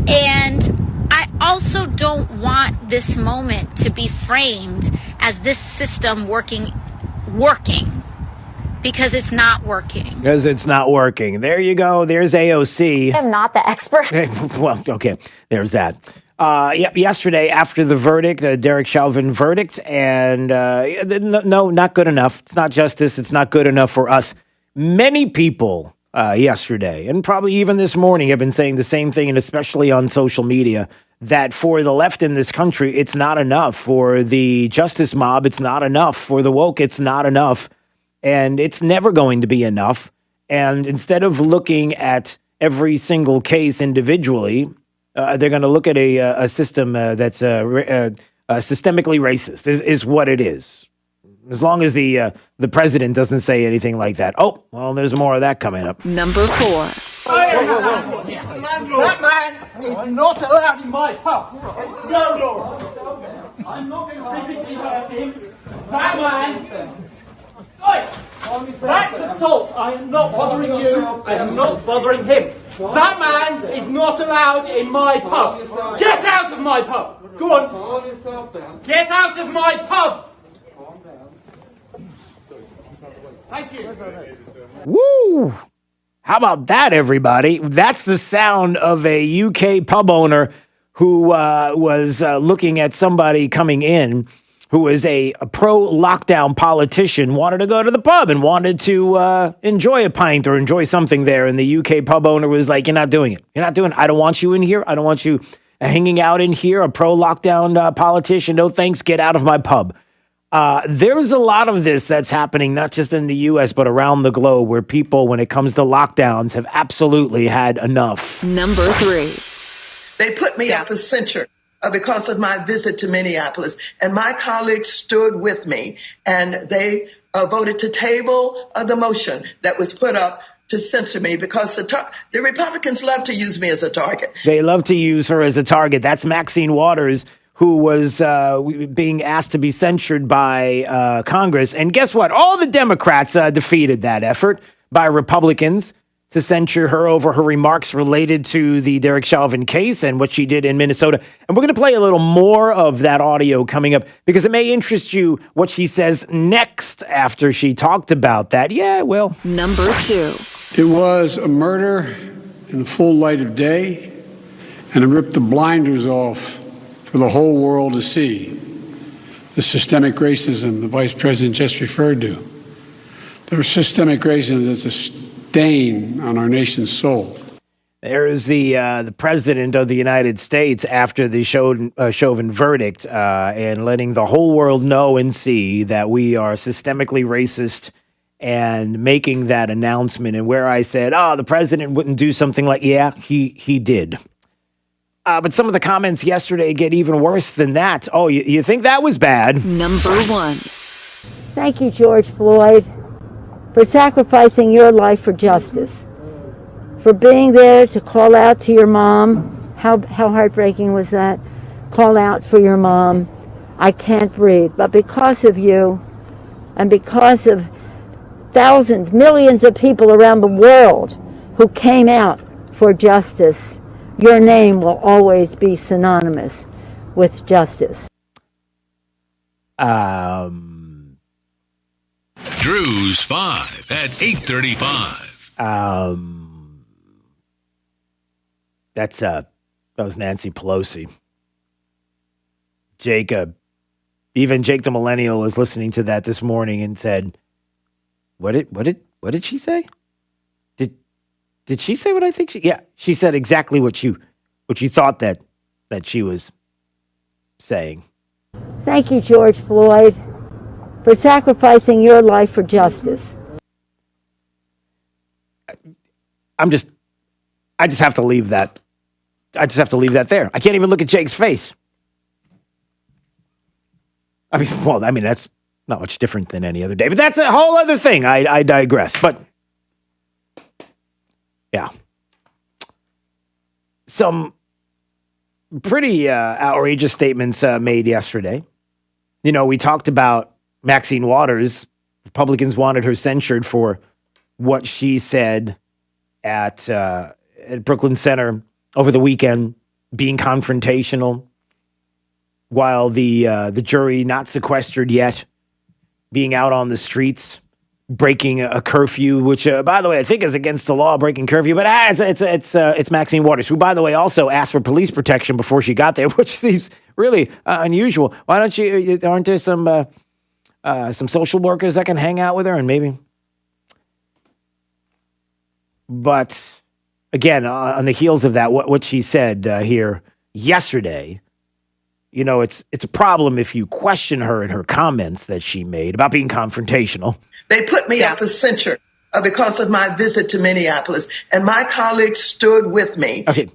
And I also don't want this moment to be framed as this system working. Because it's not working. Because it's not working. There you go. There's AOC. I'm not the expert. Well, okay. There's that. Yesterday, after the verdict, Derek Chauvin verdict, and no, not good enough. It's not justice. It's not good enough for us. Many people yesterday, and probably even this morning, have been saying the same thing, and especially on social media, that for the left in this country, it's not enough. For the justice mob, it's not enough. For the woke, it's not enough. And it's never going to be enough. And instead of looking at every single case individually, they're going to look at a system that's systemically racist, is what it is. As long as the president doesn't say anything like that. Oh, well, there's more of that coming up. Number 4. That man is not allowed in my pub. No law. I'm not going to physically hurt him. That man... That's assault. I am not bothering you. I am not bothering him. That man is not allowed in my pub. Get out of my pub. Go on. Get out of my pub. Thank you. Woo! How about that, everybody? That's the sound of a UK pub owner who was looking at somebody coming in who was a pro-lockdown politician, wanted to go to the pub and wanted to enjoy a pint or enjoy something there. And the UK pub owner was like, you're not doing it. You're not doing it. I don't want you in here. I don't want you hanging out in here. A pro-lockdown politician. No thanks. Get out of my pub. There's a lot of this that's happening, not just in the U.S., but around the globe, where people, when it comes to lockdowns, have absolutely had enough. Number 3. They put me up for censure because of my visit to Minneapolis. And my colleagues stood with me, and they voted to table the motion that was put up to censor me because the Republicans love to use me as a target. They love to use her as a target. That's Maxine Waters, who was being asked to be censured by Congress. And guess what? All the Democrats defeated that effort by Republicans to censure her over her remarks related to the Derek Chauvin case and what she did in Minnesota. And we're going to play a little more of that audio coming up because it may interest you what she says next after she talked about that. Yeah, well. Number 2. It was a murder in the full light of day, and it ripped the blinders off for the whole world to see. The systemic racism the Vice President just referred to. The systemic racism is a stain on our nation's soul. There's the president of the United States after the Chauvin verdict and letting the whole world know and see that we are systemically racist and making that announcement. And where I said, the president wouldn't do something like, yeah, he did. But some of the comments yesterday get even worse than that. Oh, you think that was bad? Number 1. Thank you, George Floyd, for sacrificing your life for justice, for being there to call out to your mom. How heartbreaking was that? Call out for your mom. I can't breathe. But because of you and because of thousands, millions of people around the world who came out for justice, your name will always be synonymous with justice. Drew's 5 at 8:35. That was Nancy Pelosi. Even Jake the Millennial was listening to that this morning and said, What did she say? Did she say what I think she? Yeah, she said exactly what you thought that she was saying. Thank you, George Floyd, for sacrificing your life for justice. I just have to leave that. I just have to leave that there. I can't even look at Jake's face. That's not much different than any other day, but that's a whole other thing. I digress. But yeah, some pretty outrageous statements made yesterday. You know, we talked about Maxine Waters. Republicans wanted her censured for what she said at Brooklyn Center over the weekend, being confrontational, while the jury, not sequestered yet, being out on the streets, breaking a curfew, which, by the way, I think is against the law, breaking curfew. But it's Maxine Waters, who, by the way, also asked for police protection before she got there, which seems really unusual. Why don't you? Aren't there some social workers that can hang out with her and maybe? But again, on the heels of that, what she said here yesterday. You know, it's a problem if you question her in her comments that she made about being confrontational. They put me up for censure because of my visit to Minneapolis, and my colleagues stood with me. Okay.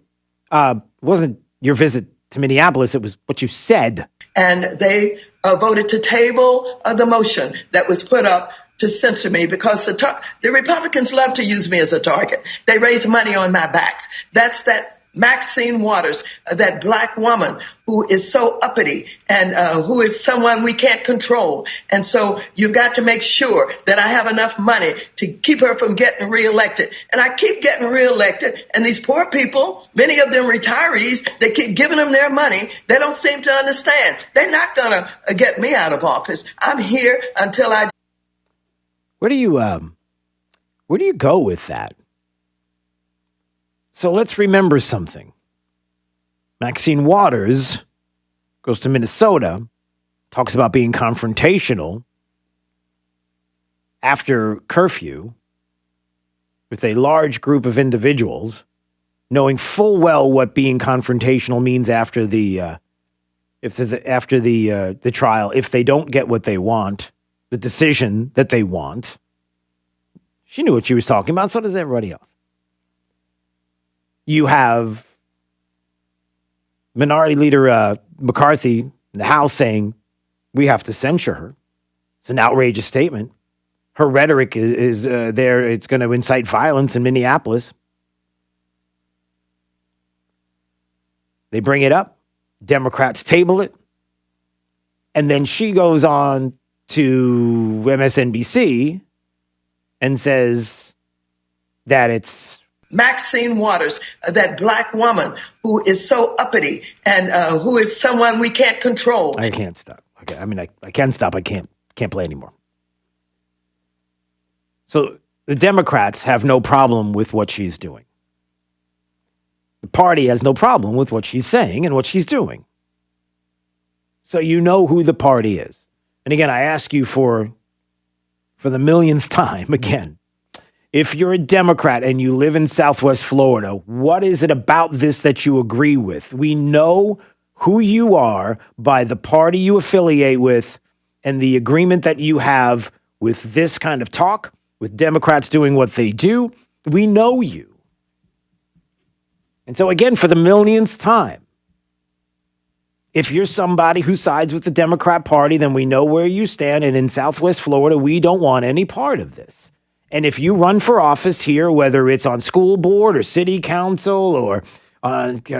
It wasn't your visit to Minneapolis. It was what you said. And they voted to table the motion that was put up to censor me because the Republicans love to use me as a target. They raise money on my backs. That's that Maxine Waters, that black woman who is so uppity and who is someone we can't control. And so you've got to make sure that I have enough money to keep her from getting reelected. And I keep getting reelected. And these poor people, many of them retirees, they keep giving them their money. They don't seem to understand. They're not going to get me out of office. I'm here until I. Where do you go with that? So let's remember something. Maxine Waters goes to Minnesota, talks about being confrontational after curfew with a large group of individuals, knowing full well what being confrontational means after the trial. If they don't get what they want, the decision that they want, she knew what she was talking about. So does everybody else. You have Minority Leader McCarthy in the House saying we have to censure her. It's an outrageous statement. Her rhetoric is there. It's going to incite violence in Minneapolis. They bring it up. Democrats table it. And then she goes on to MSNBC and says that it's Maxine Waters, that black woman who is so uppity and who is someone we can't control. I can't stop. Okay, I can stop. I can't play anymore. So the Democrats have no problem with what she's doing. The party has no problem with what she's saying and what she's doing. So you know who the party is. And again, I ask you for the millionth time again. If you're a Democrat and you live in Southwest Florida, what is it about this that you agree with? We know who you are by the party you affiliate with and the agreement that you have with this kind of talk, with Democrats doing what they do. We know you. And so again, for the millionth time, if you're somebody who sides with the Democrat Party, then we know where you stand. And in Southwest Florida, we don't want any part of this. And if you run for office here, whether it's on school board or city council or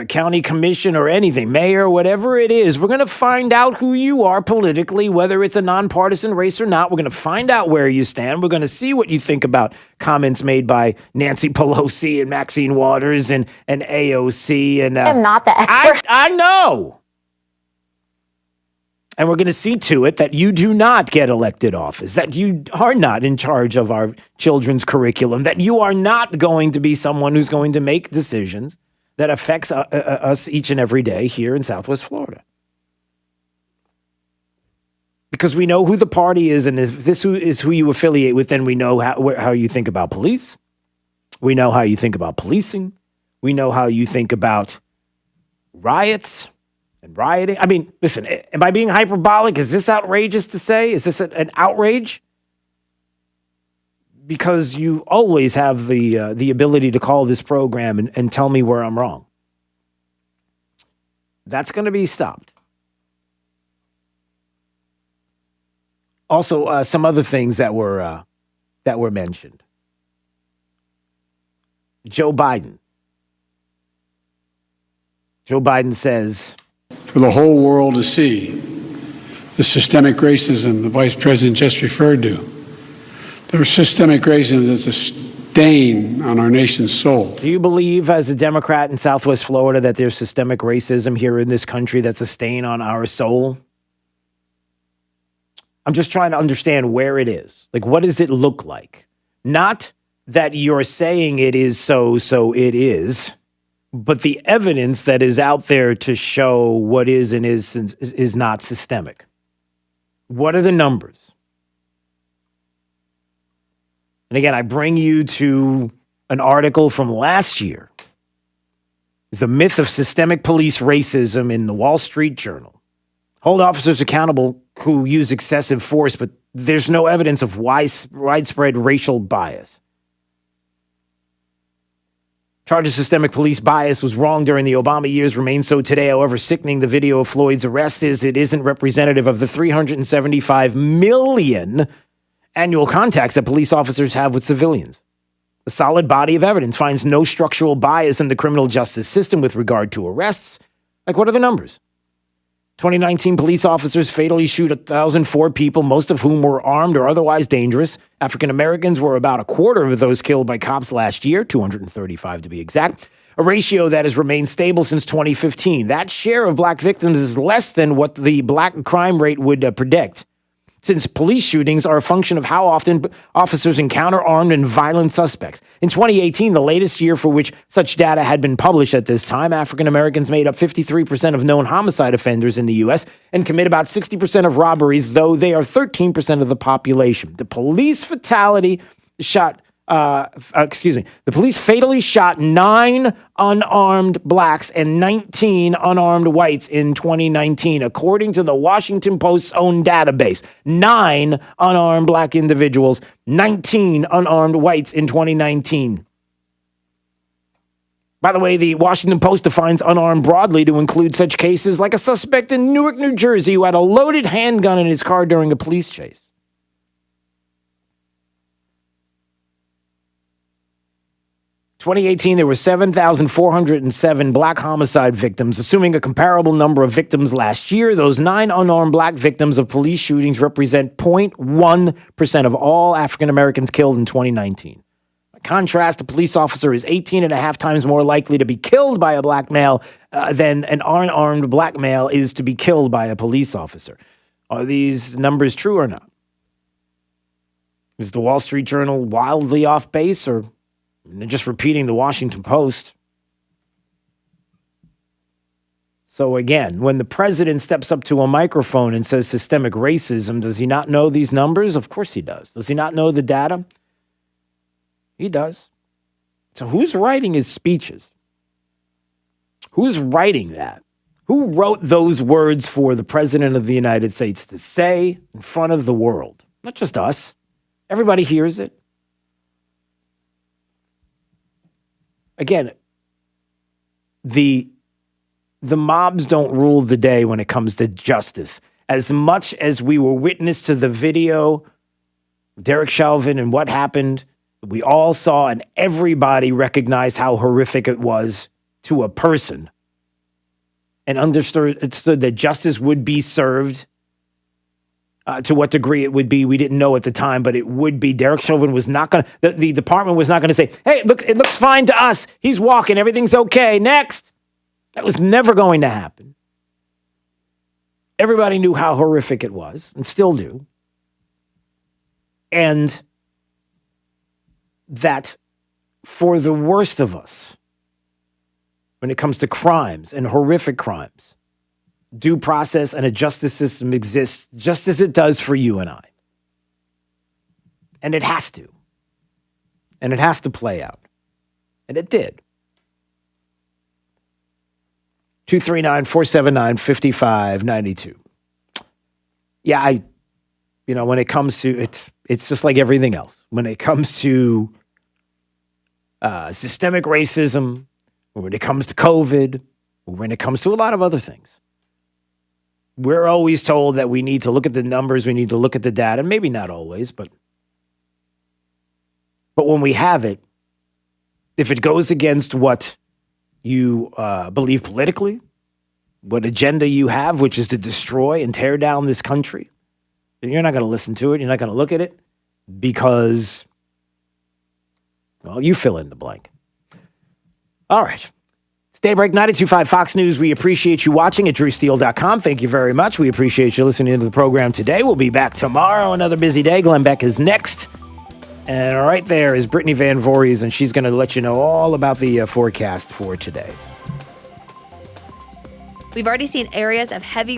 county commission or anything, mayor, whatever it is, we're going to find out who you are politically, whether it's a nonpartisan race or not. We're going to find out where you stand. We're going to see what you think about comments made by Nancy Pelosi and Maxine Waters and AOC. And I'm not the expert. I know. And we're going to see to it that you do not get elected office, that you are not in charge of our children's curriculum, that you are not going to be someone who's going to make decisions that affects us each and every day here in Southwest Florida. Because we know who the party is, and if this is who you affiliate with, then we know how you think about police. We know how you think about policing. We know how you think about riots and rioting. I mean, listen, am I being hyperbolic? Is this outrageous to say? Is this an outrage? Because you always have the ability to call this program and tell me where I'm wrong. That's going to be stopped. Also, some other things that were mentioned. Joe Biden. Joe Biden says, for the whole world to see the systemic racism the vice president just referred to. The systemic racism is a stain on our nation's soul. Do you believe, as a Democrat in Southwest Florida, that there's systemic racism here in this country that's a stain on our soul? I'm just trying to understand where it is. Like, what does it look like? Not that you're saying it is so it is, but the evidence that is out there to show what is and is not systemic. What are the numbers? And again, I bring you to an article from last year, The Myth of Systemic Police Racism in the Wall Street Journal. Hold officers accountable who use excessive force, but there's no evidence of widespread racial bias. Charge of systemic police bias was wrong during the Obama years, remains so today. However sickening the video of Floyd's arrest is, it isn't representative of the 375 million annual contacts that police officers have with civilians. A solid body of evidence finds no structural bias in the criminal justice system with regard to arrests. Like, what are the numbers? 2019 police officers fatally shoot 1,004 people, most of whom were armed or otherwise dangerous. African Americans were about a quarter of those killed by cops last year, 235 to be exact, a ratio that has remained stable since 2015. That share of black victims is less than what the black crime rate would predict, since police shootings are a function of how often officers encounter armed and violent suspects. In 2018, the latest year for which such data had been published at this time, African Americans made up 53% of known homicide offenders in the U.S. and commit about 60% of robberies, though they are 13% of the population. The police fatally shot 9 unarmed blacks and 19 unarmed whites in 2019, according to the Washington Post's own database. 9 unarmed black individuals, 19 unarmed whites in 2019. By the way, the Washington Post defines unarmed broadly to include such cases like a suspect in Newark, New Jersey, who had a loaded handgun in his car during a police chase. 2018, there were 7,407 black homicide victims, assuming a comparable number of victims last year. Those 9 unarmed black victims of police shootings represent 0.1% of all African Americans killed in 2019. By contrast, a police officer is 18.5 times more likely to be killed by a black male than an unarmed black male is to be killed by a police officer. Are these numbers true or not? Is the Wall Street Journal wildly off base, or they're just repeating the Washington Post? So again, when the president steps up to a microphone and says systemic racism, does he not know these numbers? Of course he does. Does he not know the data? He does. So who's writing his speeches? Who's writing that? Who wrote those words for the President of the United States to say in front of the world? Not just us. Everybody hears it. Again, the mobs don't rule the day when it comes to justice. As much as we were witness to the video, Derek Chauvin and what happened, we all saw and everybody recognized how horrific it was to a person and understood that justice would be served. To what degree it would be, we didn't know at the time, but it would be. Derek Chauvin was not going to, the department was not going to say, hey, look, it looks fine to us. He's walking. Everything's okay. Next. That was never going to happen. Everybody knew how horrific it was and still do. And that for the worst of us, when it comes to crimes and horrific crimes, due process and a justice system exists just as it does for you and I. And it has to. And it has to play out. And it did. 239-479-5592. Yeah, when it comes to, it's just like everything else. When it comes to systemic racism, or when it comes to COVID, or when it comes to a lot of other things, we're always told that we need to look at the numbers, we need to look at the data. Maybe not always, but when we have it, if it goes against what you believe politically, what agenda you have, which is to destroy and tear down this country, then you're not going to listen to it. You're not going to look at it because, well, you fill in the blank. All right. Daybreak 92.5 Fox News. We appreciate you watching at drewsteele.com. Thank you very much. We appreciate you listening to the program today. We'll be back tomorrow. Another busy day. Glenn Beck is next. And right there is Brittany Van Voorhees, and she's going to let you know all about the forecast for today. We've already seen areas of heavy